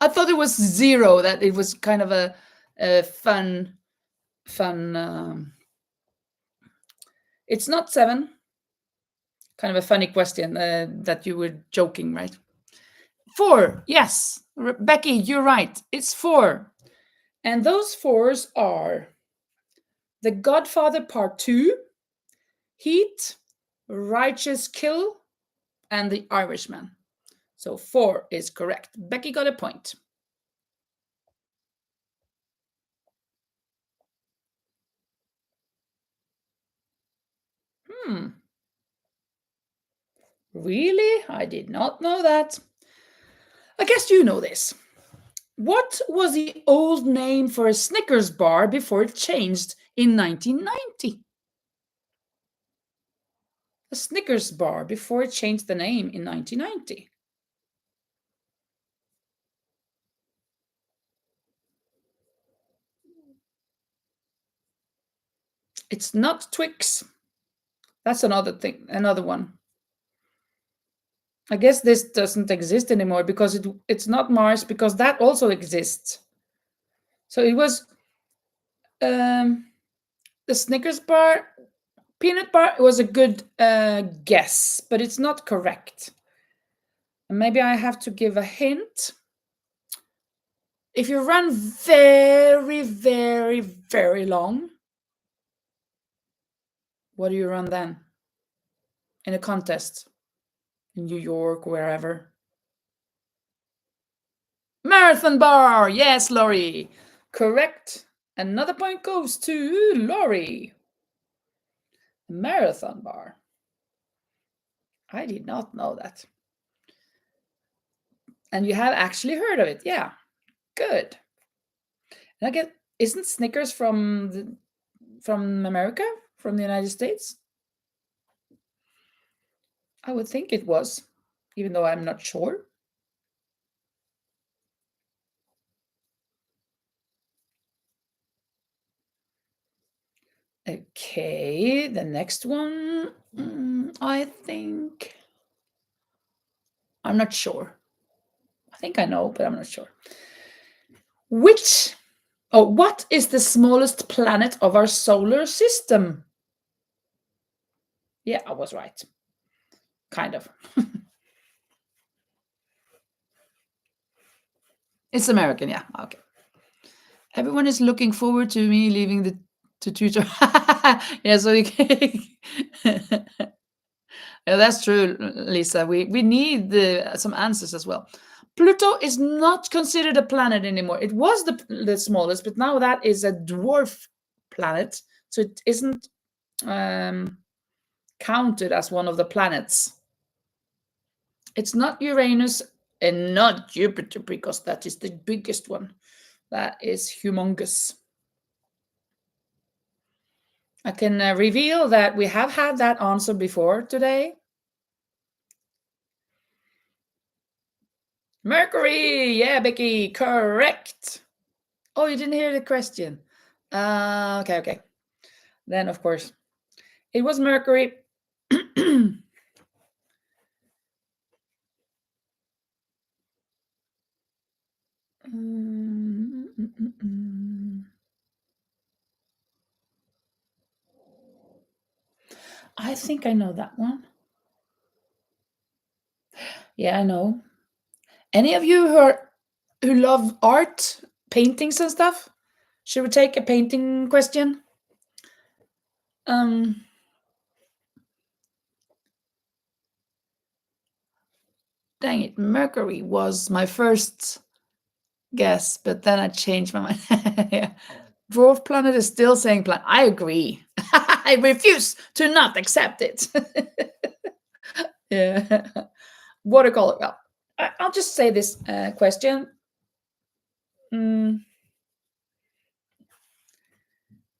I thought it was 0, that it was kind of a fun. It's not 7. Kind of a funny question that you were joking, right? 4. Yes, Becky, you're right. It's 4. And those 4s are The Godfather Part 2, Heat, Righteous Kill, and The Irishman. So 4 is correct. Becky got a point. Really? I did not know that. I guess you know this. What was the old name for a Snickers bar before it changed in 1990? A Snickers bar before it changed the name in 1990. It's not Twix. That's another thing, another one. I guess this doesn't exist anymore because it's not Mars, because that also exists. So it was the Snickers bar. Peanut bar was a good guess, but it's not correct. Maybe I have to give a hint. If you run very, very, very long, what do you run then? In a contest in New York, wherever. Marathon bar. Yes, Laurie. Correct. Another point goes to Laurie. Marathon bar. I did not know that. And you have actually heard of it. Yeah. Good. And I get, isn't Snickers from America? From the United States? I would think it was, even though I'm not sure. Okay, the next one, I think, I'm not sure. I think I know, but I'm not sure. What is the smallest planet of our solar system? Yeah, I was right. Kind of. It's American, yeah. Okay. Everyone is looking forward to me leaving the tutor. Yeah, so you can. Yeah, that's true, Lisa. We need some answers as well. Pluto is not considered a planet anymore. It was the smallest, but now that is a dwarf planet, so it isn't counted as one of the planets. It's not Uranus and not Jupiter, because that is the biggest one. That is humongous. I can reveal that we have had that answer before today. Mercury! Yeah, Becky, correct. Oh, you didn't hear the question. Okay, okay. Then, of course, it was Mercury. Mm, mm, mm, mm. I think I know that one. Yeah, I know. Any of you who love art, paintings and stuff? Should we take a painting question? Um, Dang it, Mercury was my first guess, but then I changed my mind. Yeah. Dwarf planet is still saying planet. I agree. I refuse to not accept it. Yeah. Watercolor. Well, I'll just say this question. Mm,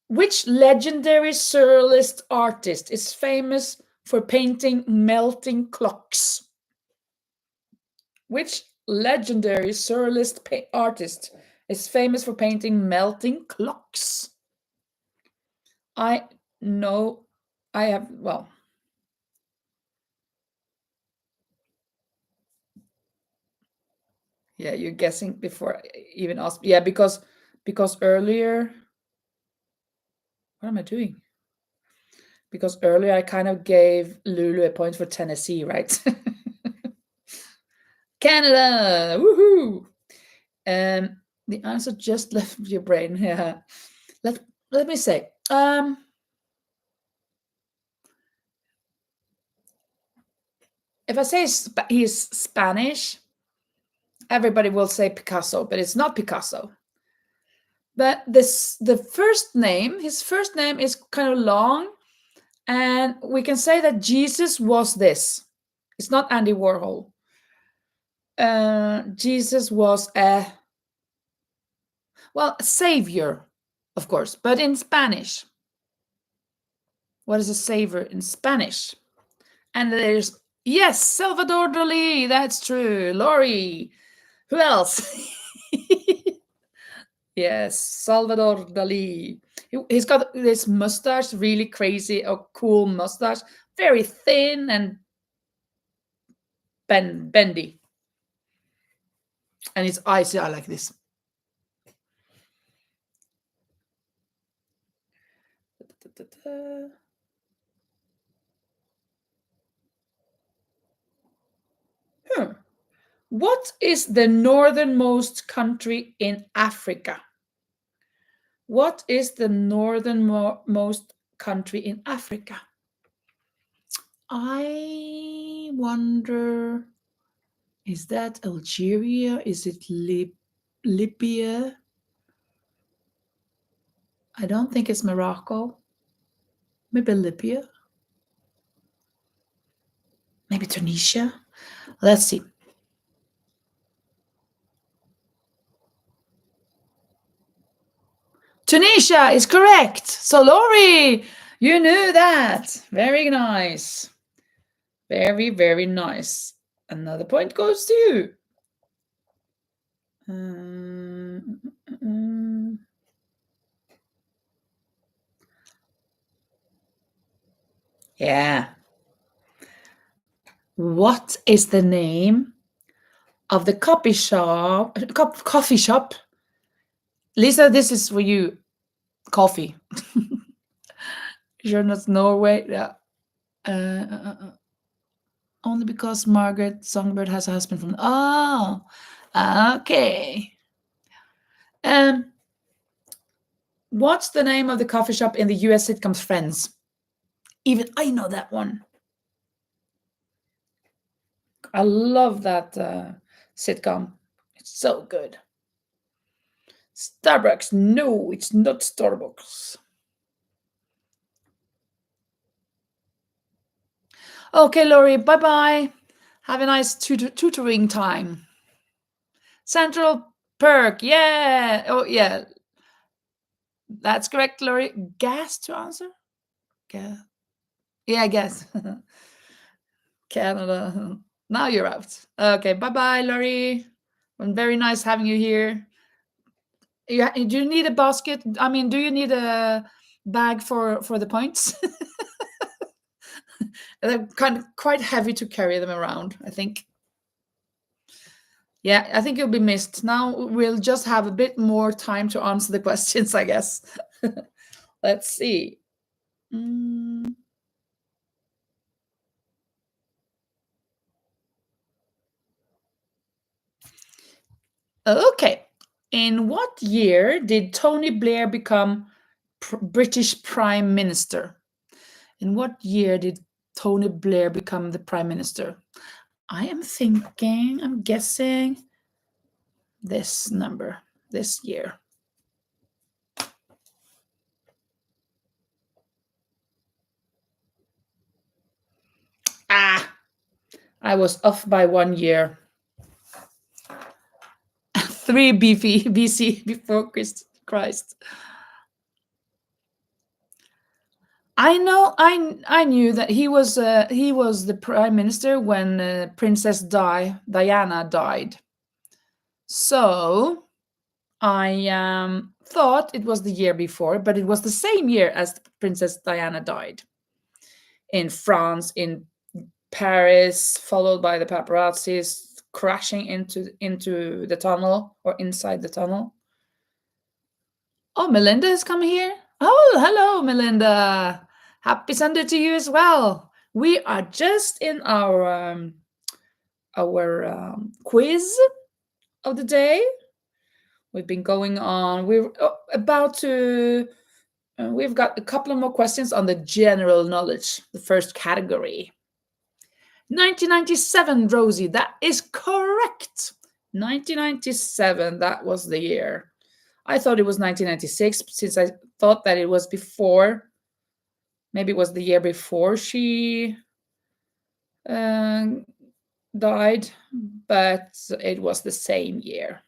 which legendary surrealist artist is famous for painting melting clocks? Which legendary surrealist artist is famous for painting melting clocks? I know I have, well, yeah, you're guessing before I even asked. Yeah, because earlier, what am I doing? Because earlier I kind of gave Lulu a point for Tennessee, right? Canada, woohoo! The answer just left your brain. Yeah. Let me say. If I say he's Spanish, everybody will say Picasso, but it's not Picasso. But his first name is kind of long, and we can say that Jesus was this. It's not Andy Warhol. Jesus was a savior, of course, but in Spanish. What is a savior in Spanish? And there's, yes, Salvador Dali. That's true. Lori. Who else? Yes, Salvador Dali. He's got this mustache, really crazy, a cool mustache, very thin and bendy. And his eyes are like this. Hmm. What is the northernmost country in Africa? What is the northernmost country in Africa? I wonder, is that Algeria? Is it Libya? I don't think it's Morocco. Maybe Libya? Maybe Tunisia? Let's see. Tunisia is correct. So, Lori, you knew that. Very nice. Very, very nice. Another point goes to you. Mm, mm, mm. Yeah. What is the name of the coffee shop? Lisa, this is for you. Coffee. You're not Norway. Yeah. Only because Margaret Songbird has a husband from. Oh, okay. Um, what's the name of the coffee shop in the U.S. sitcom Friends? Even I know that one. I love that sitcom. It's so good. Starbucks. No, it's not Starbucks. Okay, Laurie. Bye bye. Have a nice tutoring time. Central Perk. Yeah. Oh, yeah. That's correct, Laurie. Gas to answer? Gas. Yeah, I guess. Canada. Now you're out. Okay, bye bye, Laurie. Very nice having you here. Yeah, do you need a basket? I mean, do you need a bag for the points? They're kind of quite heavy to carry them around, I think. Yeah, I think you'll be missed. Now we'll just have a bit more time to answer the questions, I guess. Let's see. Mm, okay. In what year did Tony Blair become British Prime Minister? In what year did Tony Blair become the Prime Minister? I am thinking, I'm guessing this number, this year. Ah, I was off by 1 year. 3 BC before Christ. I know. I knew that he was the prime minister when Princess Diana died. So I thought it was the year before, but it was the same year as Princess Diana died in France, in Paris, followed by the paparazzis crashing into the tunnel or inside the tunnel. Oh, Melinda has come here. Oh, hello, Melinda. Happy Sunday to you as well. We are just in our quiz of the day. We've been going on. We're about to. We've got a couple of more questions on the general knowledge, the first category. 1997, Rosie. That is correct. 1997. That was the year. I thought it was 1996 since I thought that it was before. Maybe it was the year before she uh, died, but it was the same year.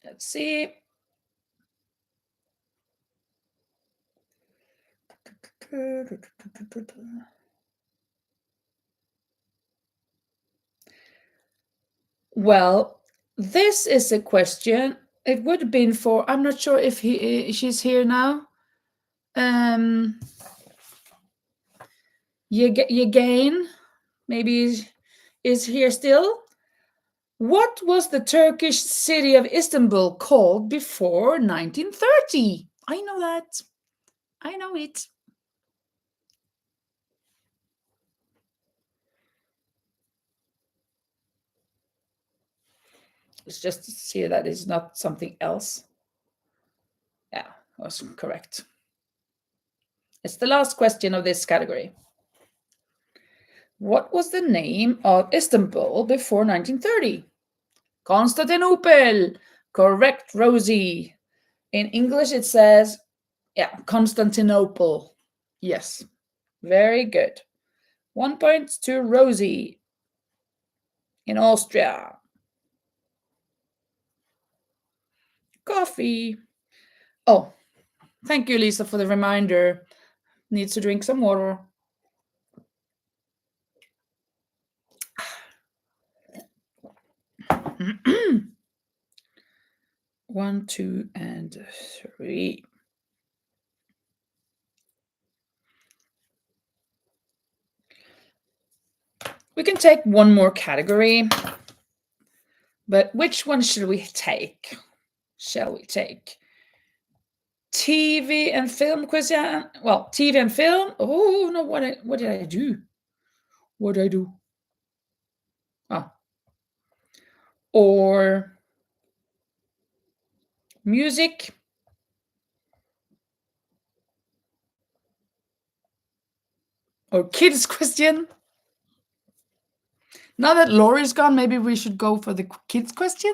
Let's see. Well, this is a question. It would have been for. I'm not sure if she's here now. Um, Yagain, maybe is here still. What was the Turkish city of Istanbul called before 1930? I know that. I know it. It's just to see that it's not something else. Yeah, that was correct. It's the last question of this category. What was the name of Istanbul before 1930? Constantinople. Correct, Rosie. In English, it says, yeah, Constantinople. Yes, very good. 1 point to Rosie in Austria. Coffee. Oh, thank you, Lisa, for the reminder. Needs to drink some water. One, two, and three. We can take one more category, but which one should we take? Shall we take TV and film question? Well, TV and film. Oh no! What did I do? What did I do? Oh, or music. Or kids question. Now that Laurie's gone, maybe we should go for the kids question.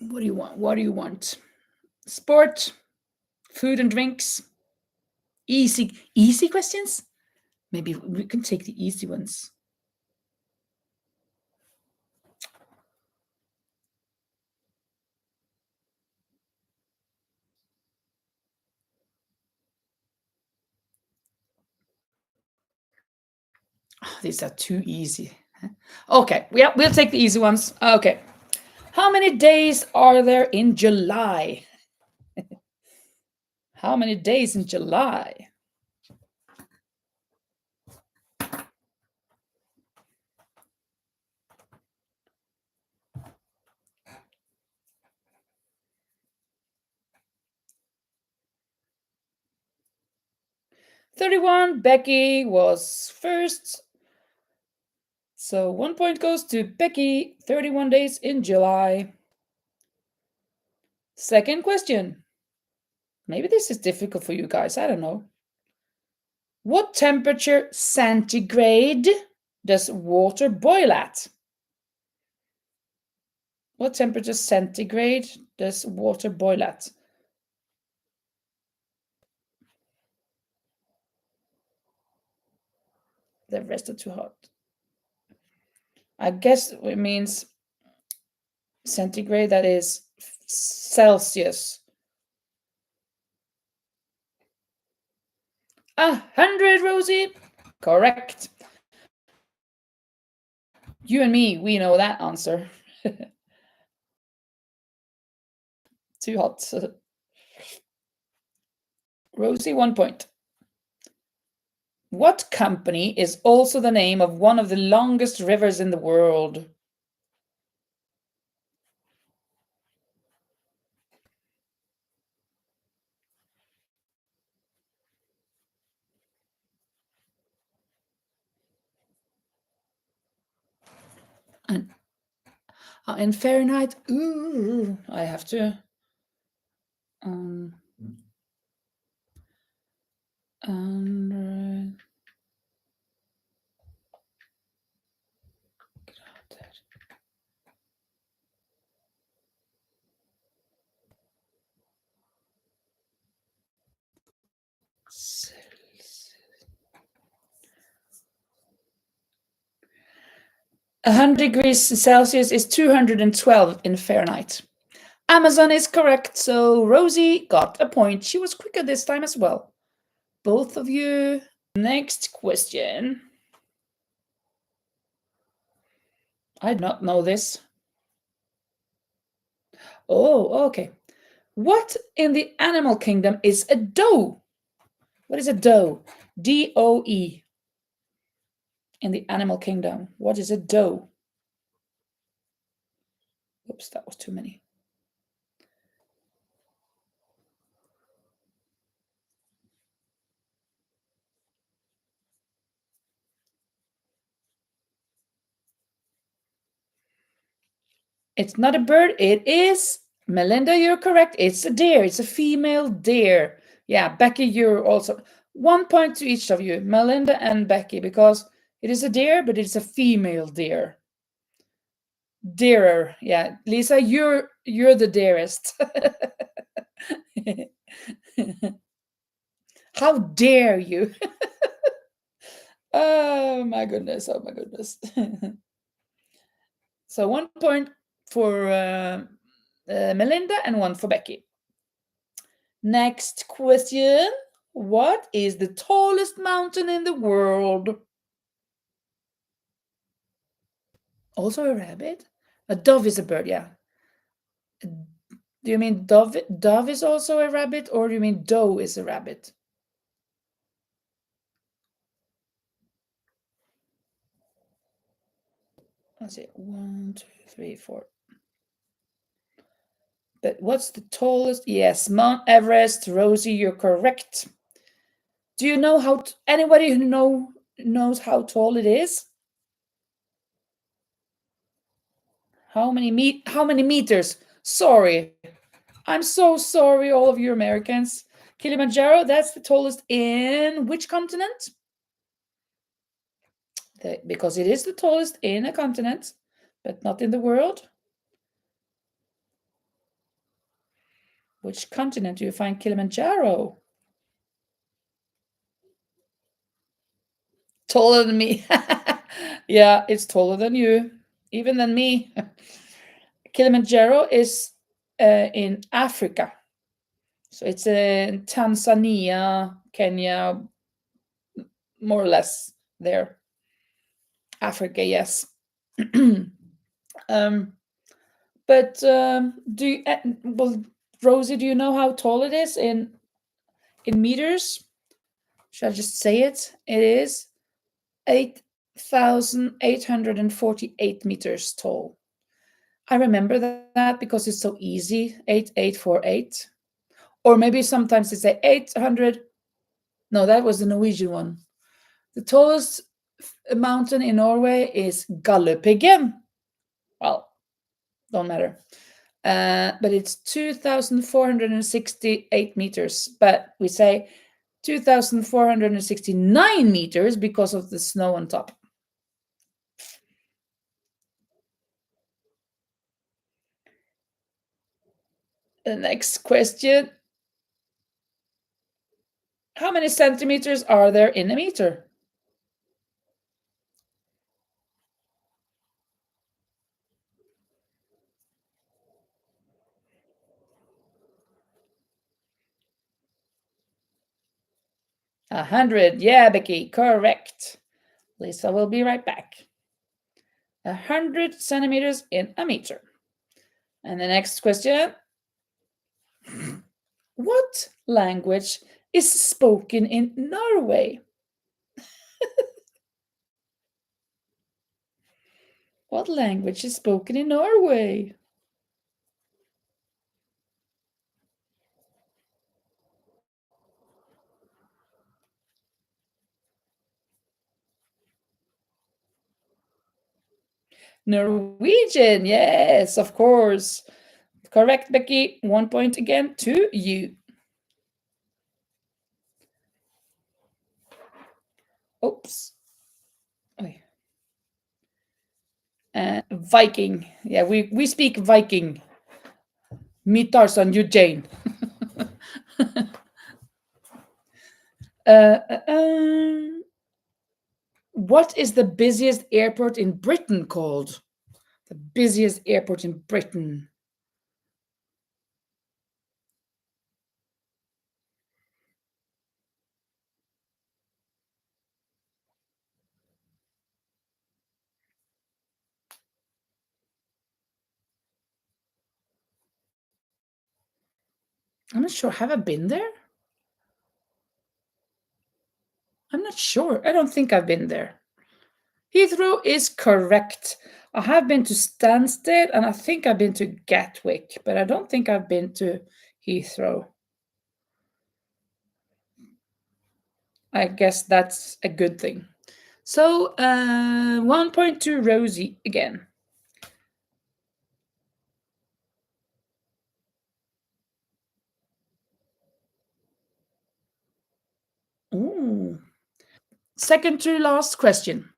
What do you want? What do you want? Sport, food and drinks, easy questions. Maybe we can take the easy ones. These are too easy. Okay, yeah, we'll take the easy ones. Okay. How many days are there in July? How many days in July? "31." Becky was first. So 1 point goes to Becky. 31 days in July. Second question. Maybe this is difficult for you guys. I don't know. What temperature centigrade does water boil at? What temperature centigrade does water boil at? The rest are too hot. I guess it means centigrade, that is Celsius. 100, Rosie. Correct. You and me, we know that answer. Too hot. Rosie, 1 point. What company is also the name of one of the longest rivers in the world? In Fahrenheit, ooh, I have to. And Celsius. 100 degrees Celsius is 212 in Fahrenheit. Amazon is correct, so Rosie got a point. She was quicker this time as well. Both of you. Next question. I did not know this. Oh, okay. What in the animal kingdom is a doe? What is a doe? D-O-E. In the animal kingdom, what is a doe? Oops, that was too many. It's not a bird. It is, Melinda, you're correct. It's a deer. It's a female deer. Yeah, Becky, you're also 1 point to each of you, Melinda and Becky, because it is a deer, but it's a female deer. Dearer. Yeah, Lisa, you're the dearest. How dare you? Oh my goodness. Oh my goodness. So 1 point for Melinda and 1 for Becky. Next question. What is the tallest mountain in the world? Also a rabbit? A dove is a bird, yeah. Do you mean dove? Dove is also a rabbit, or do you mean doe is a rabbit? Let's see. 1, 2, 3, 4. But what's the tallest? Yes, Mount Everest. Rosie, you're correct. Do you know how? Anybody who knows how tall it is? How many meters? Sorry. I'm so sorry, all of you Americans. Kilimanjaro, that's the tallest in which continent? Because it is the tallest in a continent, but not in the world. Which continent do you find Kilimanjaro? Taller than me. Yeah, it's taller than you, even than me. Kilimanjaro is in Africa. So it's in Tanzania, Kenya, more or less there. Africa, yes. um, but well, Rosie, do you know how tall it is in meters? Should I just say it? It is 8,848 meters tall. I remember that because it's so easy. 8848. Or maybe sometimes they say 800. No, that was the Norwegian one. The tallest mountain in Norway is Galdhøpiggen. Well, don't matter. But it's 2,468 meters. But we say 2,469 meters because of the snow on top. The next question. How many centimeters are there in a meter? A 100. Yeah, Becky, correct. Lisa will be right back. 100 centimeters in a meter. And the next question. What language is spoken in Norway? What language is spoken in Norway? Norwegian, yes, of course. Correct, Becky. 1 point again to you. Oops. Viking. Yeah, we speak Viking. Me, Tarzan, you, Jane. What is the busiest airport in Britain called? The busiest airport in Britain. I'm not sure. Have I been there? I'm not sure. I don't think I've been there. Heathrow is correct. I have been to Stansted and I think I've been to Gatwick, but I don't think I've been to Heathrow. I guess that's a good thing. So 1 point to Rosie again. Ooh. Second to last question.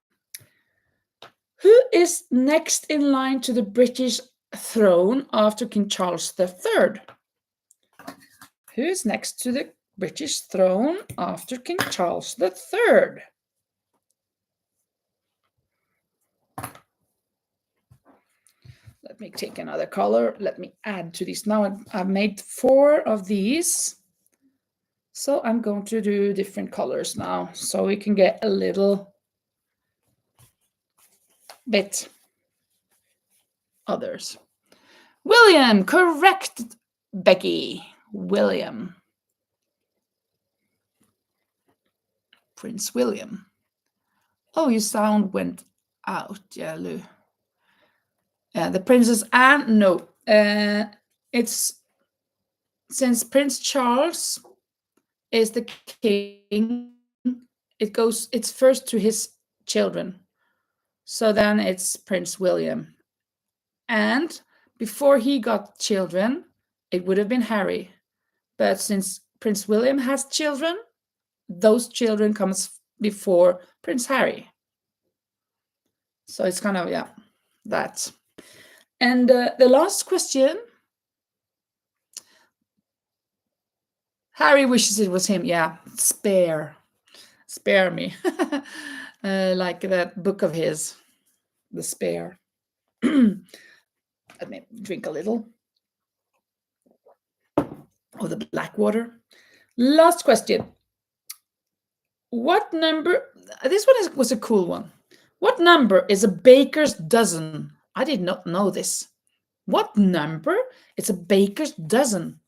Who is next in line to the British throne after King Charles III? Who is next to the British throne after King Charles III? Let me take another color. Let me add to this. Now I've made 4 of these. So I'm going to do different colors now so we can get a little bit others. William, correct, Becky. William. Prince William. Oh, your sound went out, yeah, Lou. The Princess Anne, no. It's since Prince Charles is the king, it's first to his children. So then it's Prince William. And before he got children, it would have been Harry. But since Prince William has children, those children comes before Prince Harry. So it's kind of, yeah, that. And the last question. Harry wishes it was him. Yeah, spare me. Like that book of his, The Spare. Let me drink a little of the black water. Last question. What number? This one was a cool one. What number is a baker's dozen? I did not know this. What number? It's a baker's dozen.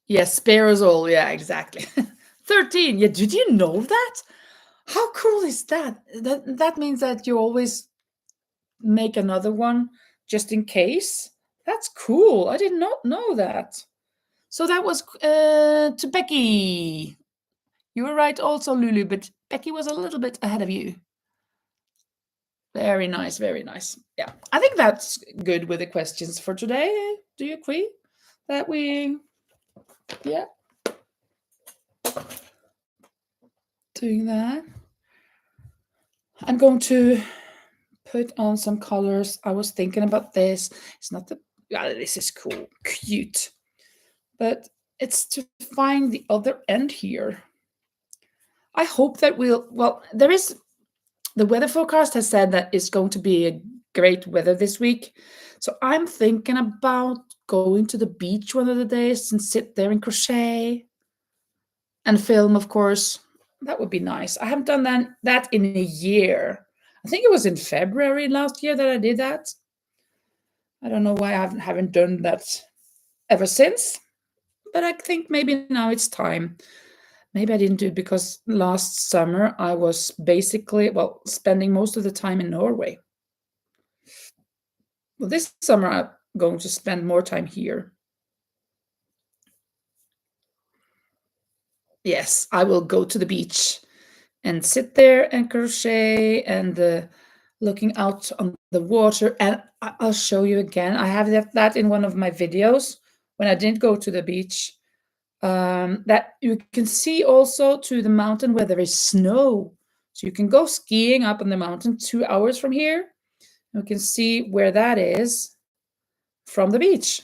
Yes, sparrows all. Yeah, exactly. 13. Yeah, did you know that? How cool is that? That means that you always make another one just in case. That's cool. I did not know that. So that was to Becky. You were right also, Lulu, but Becky was a little bit ahead of you. Very nice, very nice. Yeah, I think that's good with the questions for today. Do you agree that we, yeah, doing that? I'm going to put on some colors. I was thinking about this. It's not the, yeah, this is cool, cute, but it's to find the other end here. I hope that well, there is, the weather forecast has said that it's going to be a great weather this week. So I'm thinking about going to the beach one of the days and sit there and crochet and film, of course. That would be nice. I haven't done that in a year. I think it was in February last year that I did that. I don't know why I haven't done that ever since, but I think maybe now it's time. Maybe I didn't do it because last summer I was basically, well, spending most of the time in Norway. Well, this summer I'm going to spend more time here. Yes, I will go to the beach and sit there and crochet and looking out on the water. And I'll show you again. I have that in one of my videos when I didn't go to the beach. That you can see also to the mountain where there is snow. So you can go skiing up on the mountain 2 hours from here. You can see where that is from the beach.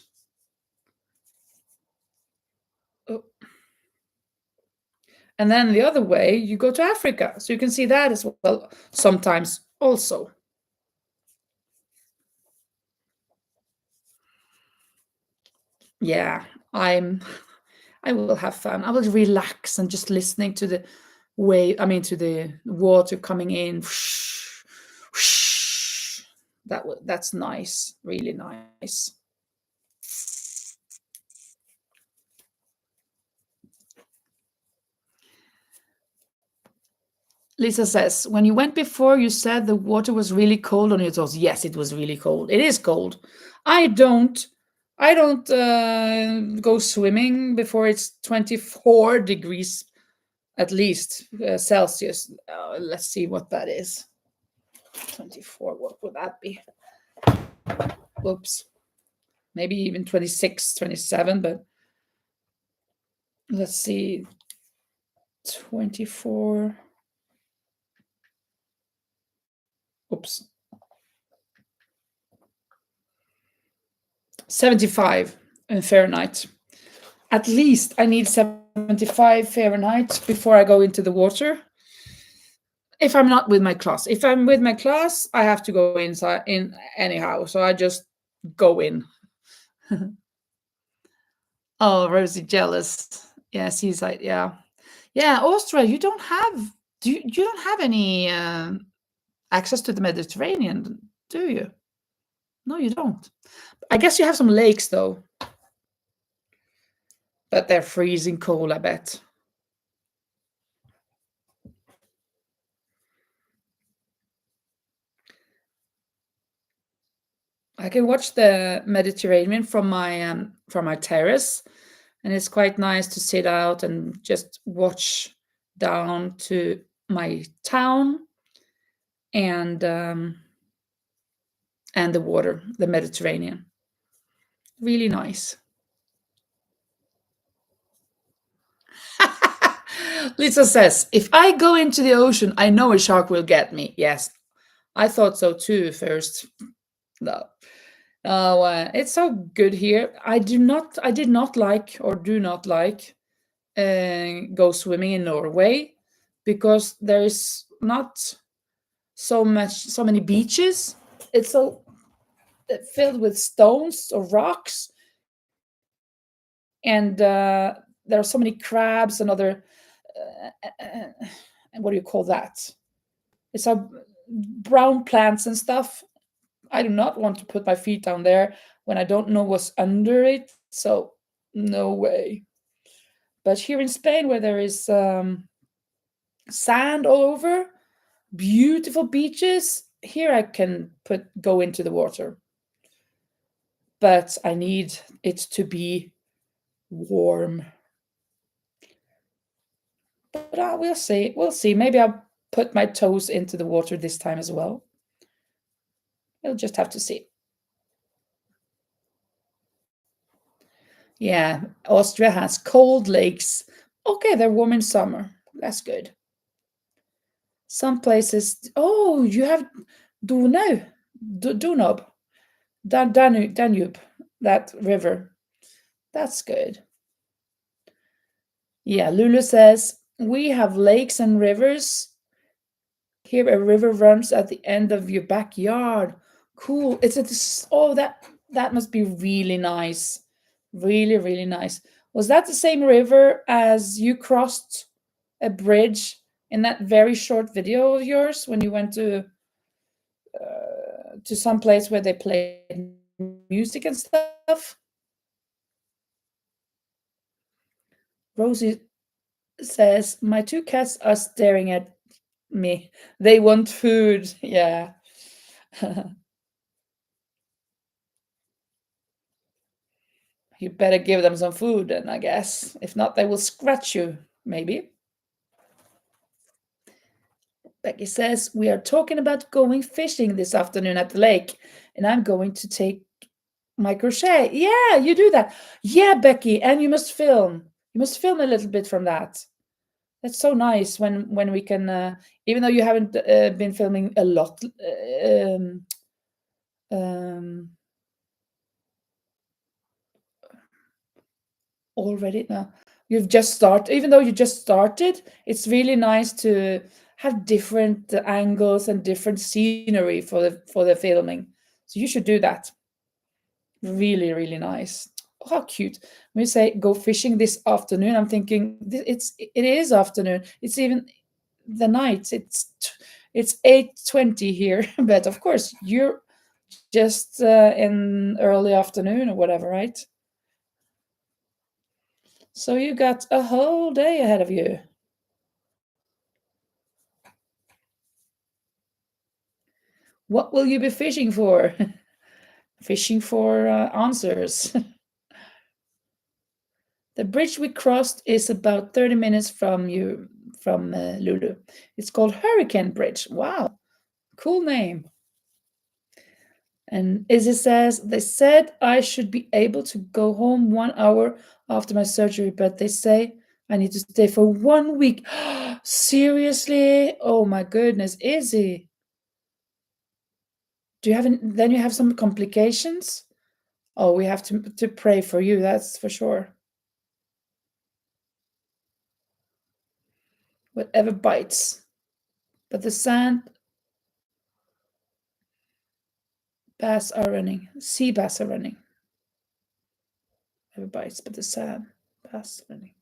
Oh. And then the other way, you go to Africa. So you can see that as well sometimes also. Yeah, I will have fun. I will relax and just listening to the to the water coming in. That's nice, really nice. Lisa says, when you went before, you said the water was really cold on your toes. Yes, it was really cold. It is cold. I don't go swimming before it's 24 degrees at least Celsius. Let's see what that is. 24, what would that be? Whoops. Maybe even 26, 27, but let's see. 24. Oops. 75 in Fahrenheit. At least I need 75 Fahrenheit before I go into the water. If I'm not with my class. If I'm with my class, I have to go inside in anyhow. So I just go in. Oh, Rosie jealous. Yes, he's like, yeah. Yeah, Austria, you don't have you don't have any access to the Mediterranean, do you? No, you don't. I guess you have some lakes though. But they're freezing cold, I bet. I can watch the Mediterranean from my terrace, and it's quite nice to sit out and just watch down to my town and the water, the Mediterranean. Really nice. Lisa says, if I go into the ocean, I know a shark will get me. Yes, I thought so too first. No. Oh, it's so good here. I did not like or do not like go swimming in Norway because there is not so many beaches. It's so filled with stones or rocks, and there are so many crabs and other what do you call that? It's a brown plants and stuff. I do not want to put my feet down there when I don't know what's under it. So no way. But here in Spain, where there is sand all over, beautiful beaches, here I can go into the water. But I need it to be warm. But we'll see. We'll see. Maybe I'll put my toes into the water this time as well. We'll just have to see. Yeah, Austria has cold lakes. Okay, they're warm in summer. That's good. Some places. Oh, you have Donau, Danube, Danube, that river. That's good. Yeah, Lulu says we have lakes and rivers. Here, a river runs at the end of your backyard. Cool. Oh, that must be really nice. Really, really nice. Was that the same river as you crossed a bridge in that very short video of yours when you went to some place where they played music and stuff? Rosie says, my two cats are staring at me. They want food. Yeah. You better give them some food then, I guess. If not, they will scratch you, maybe. Becky says, we are talking about going fishing this afternoon at the lake, and I'm going to take my crochet. Yeah, you do that. Yeah, Becky, and you must film. You must film a little bit from that. That's so nice when we can, even though you haven't been filming a lot um, already. No, you've just started. Even though you just started, it's really nice to have different angles and different scenery for the filming. So you should do that. Really, really nice. Oh, how cute. When you say go fishing this afternoon, I'm thinking it is afternoon. It's even the night. It's 8:20 here, but of course you're just in early afternoon or whatever, right? So you got a whole day ahead of you. What will you be fishing for? Fishing for answers. The bridge we crossed is about 30 minutes from Lulu. It's called Hurricane Bridge. Wow, cool name. And Izzy says, they said I should be able to go home 1 hour after my surgery, but they say I need to stay for 1 week. Seriously? Oh my goodness, Izzy. Then you have some complications? Oh, we have to pray for you, that's for sure. Whatever bites. But the sand bass are running. Sea bass are running. Whatever bites, but the sand bass running.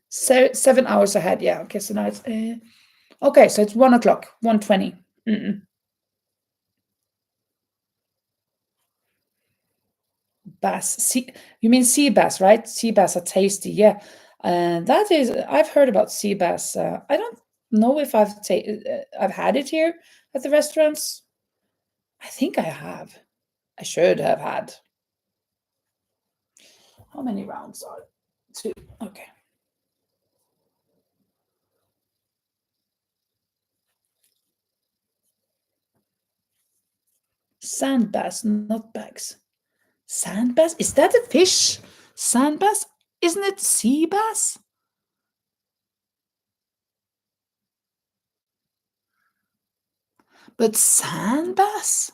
7 hours ahead. Yeah. Okay. So now it's okay. So it's 1 o'clock. 1:20. Bass. You mean sea bass, right? Sea bass are tasty. Yeah. And that is. I've heard about sea bass. I don't know if I've had it here at the restaurants. I think I have. I should have had. How many rounds are it? 2. Okay. Sand bass, not bags. Sand bass? Is that a fish? Sand bass? Isn't it sea bass? But sand bass?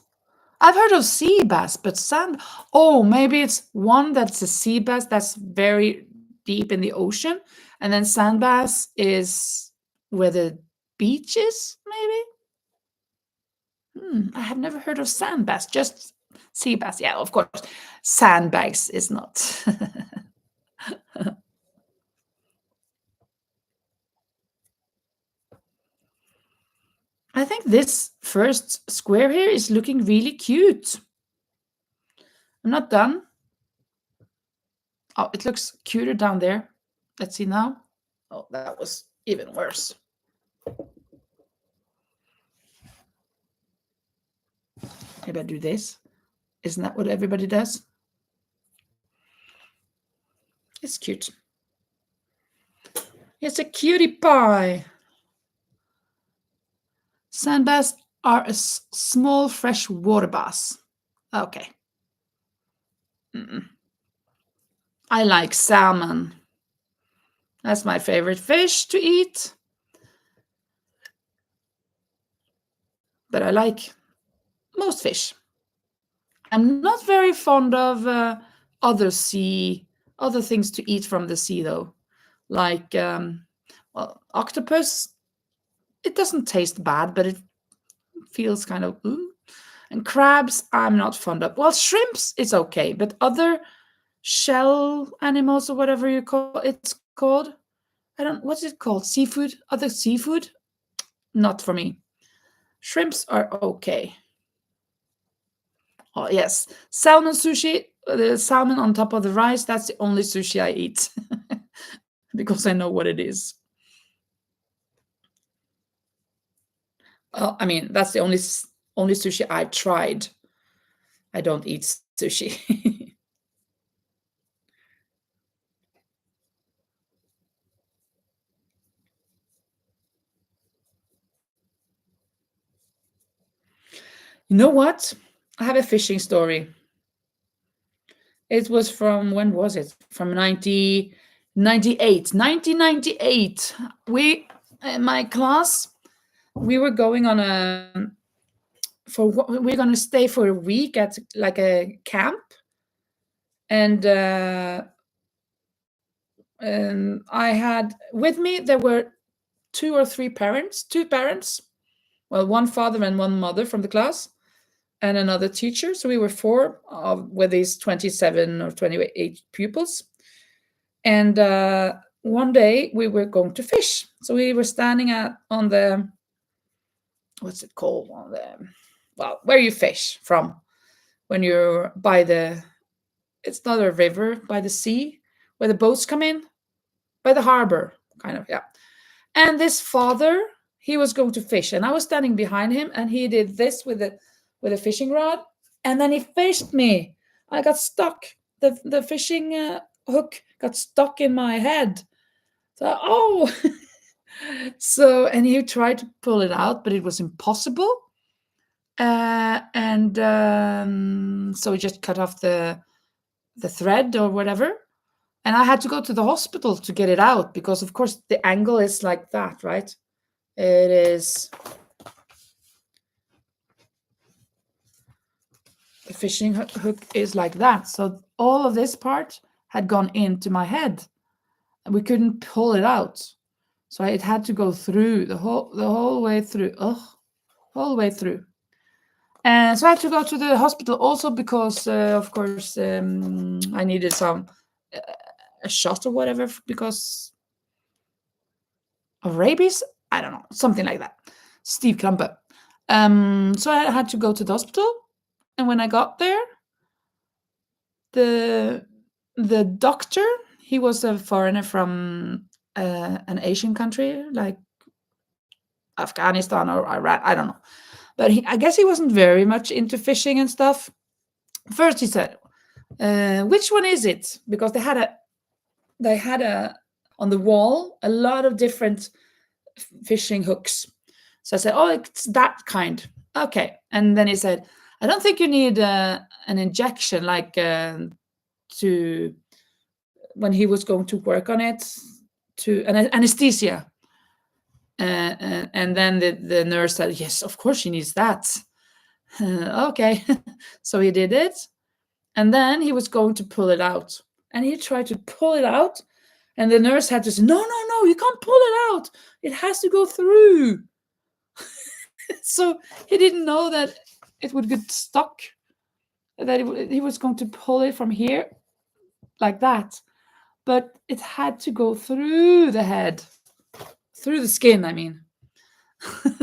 I've heard of sea bass, but sand. Oh, maybe it's one that's a sea bass that's very deep in the ocean, and then sand bass is where the beach is, maybe? I have never heard of sand bass, just sea bass. Yeah, of course. Sandbags is not. I think this first square here is looking really cute. I'm not done. Oh, it looks cuter down there. Let's see now. Oh, that was even worse. Maybe I do this. Isn't that what everybody does? It's cute. It's a cutie pie. Sand bass are a small fresh water bass. Okay. I like salmon. That's my favorite fish to eat. But I like most fish. I'm not very fond of other things to eat from the sea, though. Like, well, octopus. It doesn't taste bad, but it feels kind of ooh. And crabs, I'm not fond of. Well, shrimps is okay, but other shell animals or whatever you call it's called, I don't. What's it called? Seafood. Other seafood, not for me. Shrimps are okay. Oh yes, salmon sushi. The salmon on top of the rice. That's the only sushi I eat because I know what it is. Well, I mean that's the only sushi I've tried. I don't eat sushi. You know what? I have a fishing story. It was from when was it? From 1998. 1998. We in my class we were going on a we're going to stay for a week at like a camp, and I had with me there were two parents, well, one father and one mother from the class, and another teacher. So we were four with these 27 or 28 pupils. And one day we were going to fish. So we were standing on the, what's it called? On the, well, where you fish from when you're by the, it's not a river, by the sea, where the boats come in, by the harbor, kind of, yeah. And this father, he was going to fish, and I was standing behind him, and he did this with a fishing rod, and then he fished me. I got stuck. The fishing hook got stuck in my head. So oh, so and he tried to pull it out, but it was impossible. And so we just cut off the thread or whatever, and I had to go to the hospital to get it out because, of course, the angle is like that, right? It is. The fishing hook is like that. So all of this part had gone into my head and we couldn't pull it out. So it had to go through the whole way through. Oh, whole way through. And so I had to go to the hospital also because, of course, I needed some uh, a shot or whatever because of rabies. I don't know, something like that. Steve Krampe. So I had to go to the hospital, and when I got there, the doctor, he was a foreigner from an Asian country like Afghanistan or Iran, I don't know, but I guess he wasn't very much into fishing and stuff. First he said, which one is it? Because they had a on the wall a lot of different fishing hooks. So I said, oh, it's that kind. Okay. And then he said, I don't think you need an injection like to when he was going to work on it, to an anesthesia. And then the nurse said, yes, of course she needs that. Okay. So he did it. And then he was going to pull it out. And he tried to pull it out. And the nurse had to say, no, no, no, you can't pull it out. It has to go through. So he didn't know that it would get stuck, that he was going to pull it from here like that. but it had to go through the head, through the skin, I mean.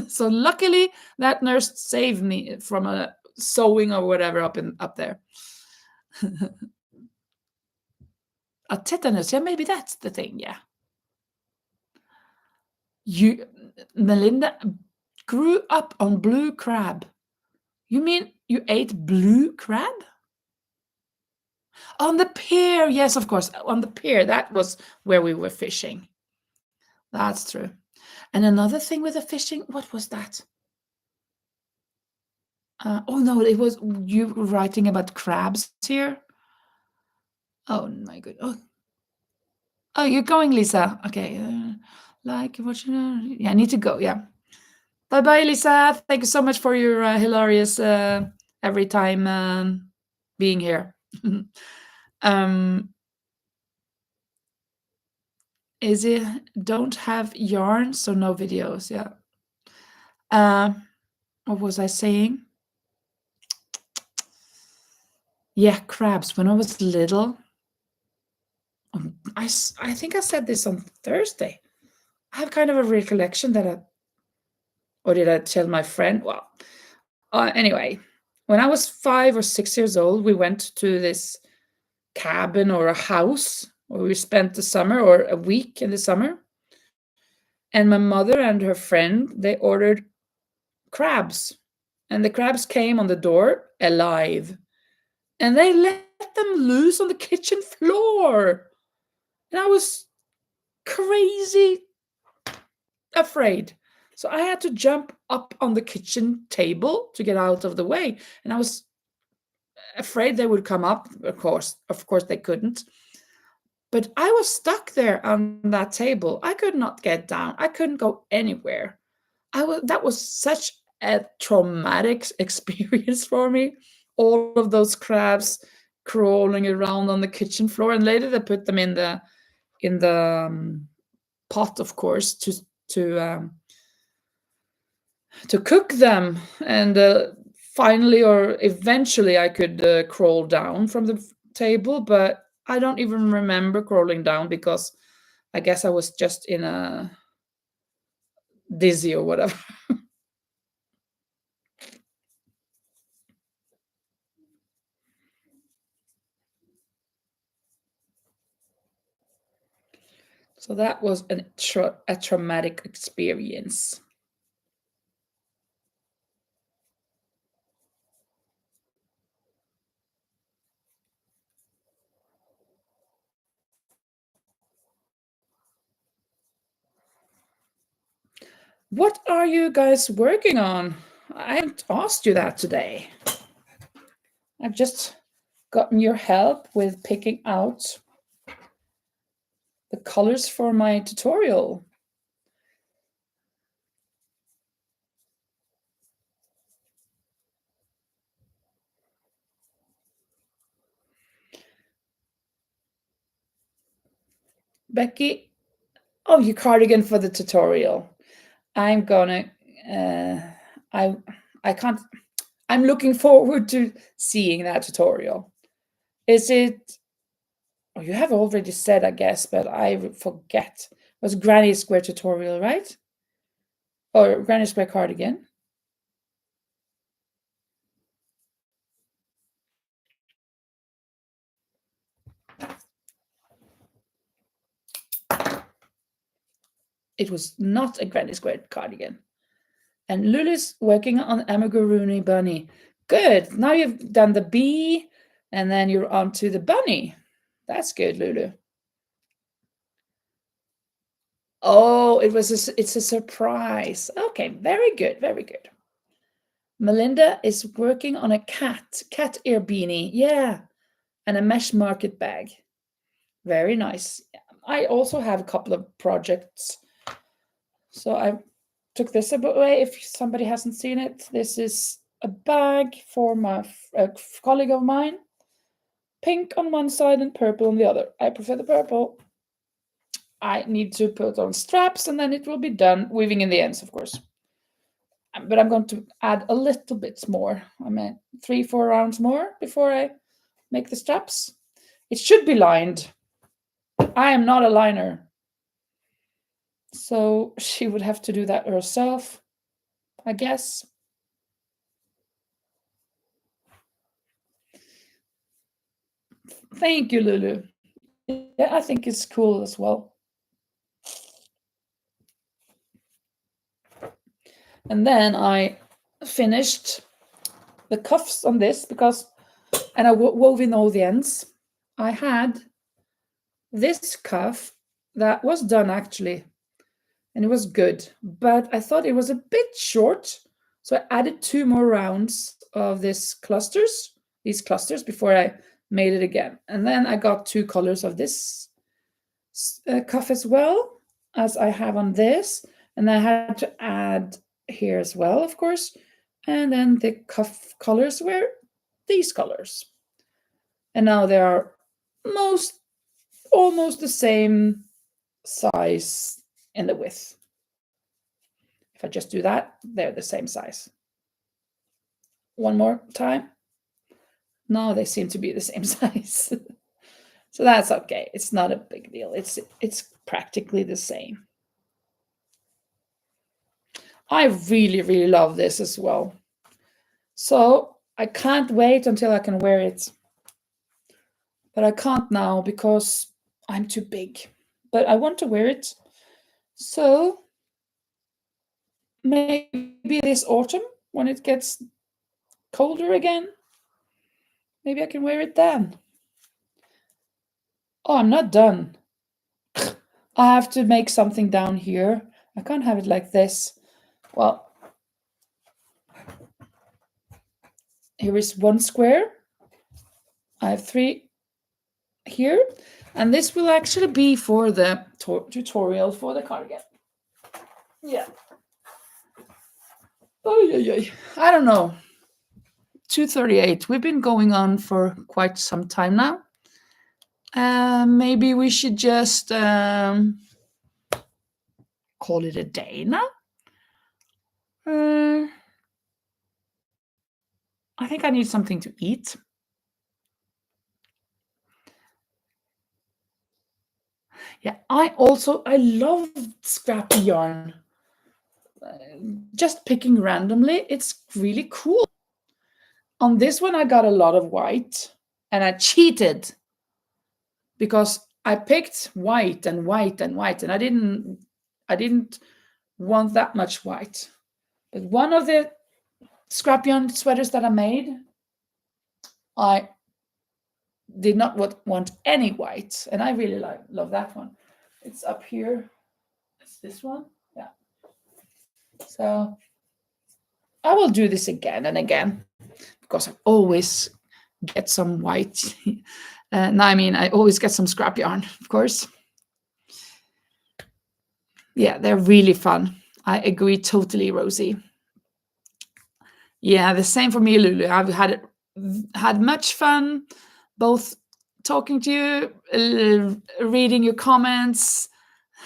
So luckily that nurse saved me from a sewing or whatever up there. A tetanus, yeah, maybe that's the thing, yeah. You, Melinda, grew up on blue crab. You mean you ate blue crab? On the pier, yes, of course, on the pier. That was where we were fishing. That's true. And another thing with the fishing, what was that? Oh no, it was you writing about crabs here. Oh my good. Oh, you're going, Lisa. Okay. Like what you know? Yeah, I need to go. Yeah. Bye bye, Lisa. Thank you so much for your hilarious every time being here. um, is it don't have yarn, so no videos? Yeah. What was I saying? Yeah, crabs. When I was little, I think I said this on Thursday. I have kind of a recollection that or did I tell my friend? Well, anyway, when I was 5 or 6 years old, we went to this cabin or a house where we spent the summer or a week in the summer. And my mother and her friend, they ordered crabs. And the crabs came on the door alive. And they let them loose on the kitchen floor. And I was crazy afraid. So I had to jump up on the kitchen table to get out of the way. And I was afraid they would come up. Of course they couldn't. But I was stuck there on that table. I could not get down. I couldn't go anywhere. That was such a traumatic experience for me. All of those crabs crawling around on the kitchen floor, and later they put them in the pot, of course, to cook them. And finally, or eventually, I could crawl down from the table, but I don't even remember crawling down because I guess I was just in a dizzy or whatever. So that was a traumatic experience. What are you guys working on? I haven't asked you that today. I've just gotten your help with picking out the colors for my tutorial. Becky, oh, your cardigan for the tutorial. I'm gonna, I can't, I'm looking forward to seeing that tutorial. Is it, oh, you have already said, I guess, but I forget. It was Granny Square tutorial, right? Or Granny Square cardigan? It was not a Granny Square cardigan. And Lulu's working on Amigurumi Bunny. Good. Now you've done the bee, and then you're on to the bunny. That's good, Lulu. Oh, it's a surprise. Okay, very good, very good. Melinda is working on a cat ear beanie. Yeah, and a mesh market bag. Very nice. I also have a couple of projects. So I took this away if somebody hasn't seen it. This is a bag for a colleague of mine. Pink on one side and purple on the other. I prefer the purple. I need to put on straps and then it will be done. Weaving in the ends, of course. But I'm going to add a little bit more. I mean, 3-4 rounds more before I make the straps. It should be lined. I am not a liner. So she would have to do that herself, I guess. Thank you, Lulu. Yeah, I think it's cool as well. And then I finished the cuffs on this because, and I wove in all the ends. I had this cuff that was done actually, and it was good, but I thought it was a bit short. So I added 2 more rounds of these clusters before I made it again. And then I got 2 colors of this cuff as well as I have on this. And I had to add here as well, of course. And then the cuff colors were these colors. And now they are almost the same size in the width. If I just do that, they're the same size. One more time. Now they seem to be the same size. So that's okay. It's not a big deal. It's practically the same. I really, really love this as well. So I can't wait until I can wear it. But I can't now because I'm too big. But I want to wear it. So maybe this autumn when it gets colder again, maybe I can wear it then. Oh, I'm not done. I have to make something down here. I can't have it like this. Well, here is 1 square. I have 3 here. And this will actually be for the tutorial for the cardigan. Yeah. Oh, I don't know. 2:38. We've been going on for quite some time now. Maybe we should just call it a day now. I think I need something to eat. Yeah, I love scrappy yarn. Just picking randomly, it's really cool. On this one, I got a lot of white, and I cheated because I picked white and white and white, and I didn't want that much white. But one of the scrap yarn sweaters that I made, I did not want any white, and I really love that one. It's up here. It's this one. Yeah. So I will do this again and again because I always get some white. No, I mean, I always get some scrap yarn, of course. Yeah, they're really fun. I agree totally, Rosie. Yeah, the same for me, Lulu. I've had much fun, both talking to you, reading your comments,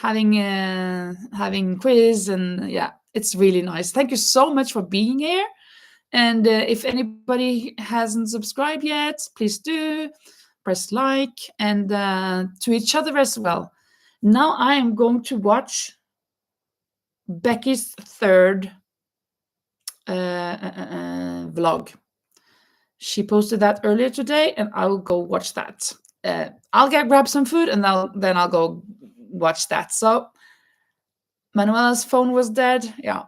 having quiz, and yeah, it's really nice. Thank you so much for being here. And if anybody hasn't subscribed yet, please do press like, and to each other as well. Now I am going to watch Becky's third vlog. She posted that earlier today, and I will go watch that. I'll grab some food, and then I'll go watch that. So Manuela's phone was dead. Yeah.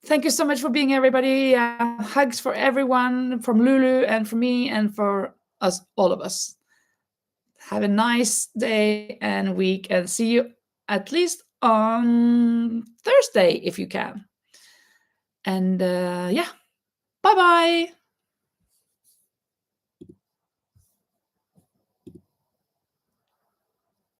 Thank you so much for being here, everybody. Hugs for everyone, from Lulu and for me and for us, all of us. Have a nice day and week, and see you at least on Thursday if you can. And yeah, bye-bye.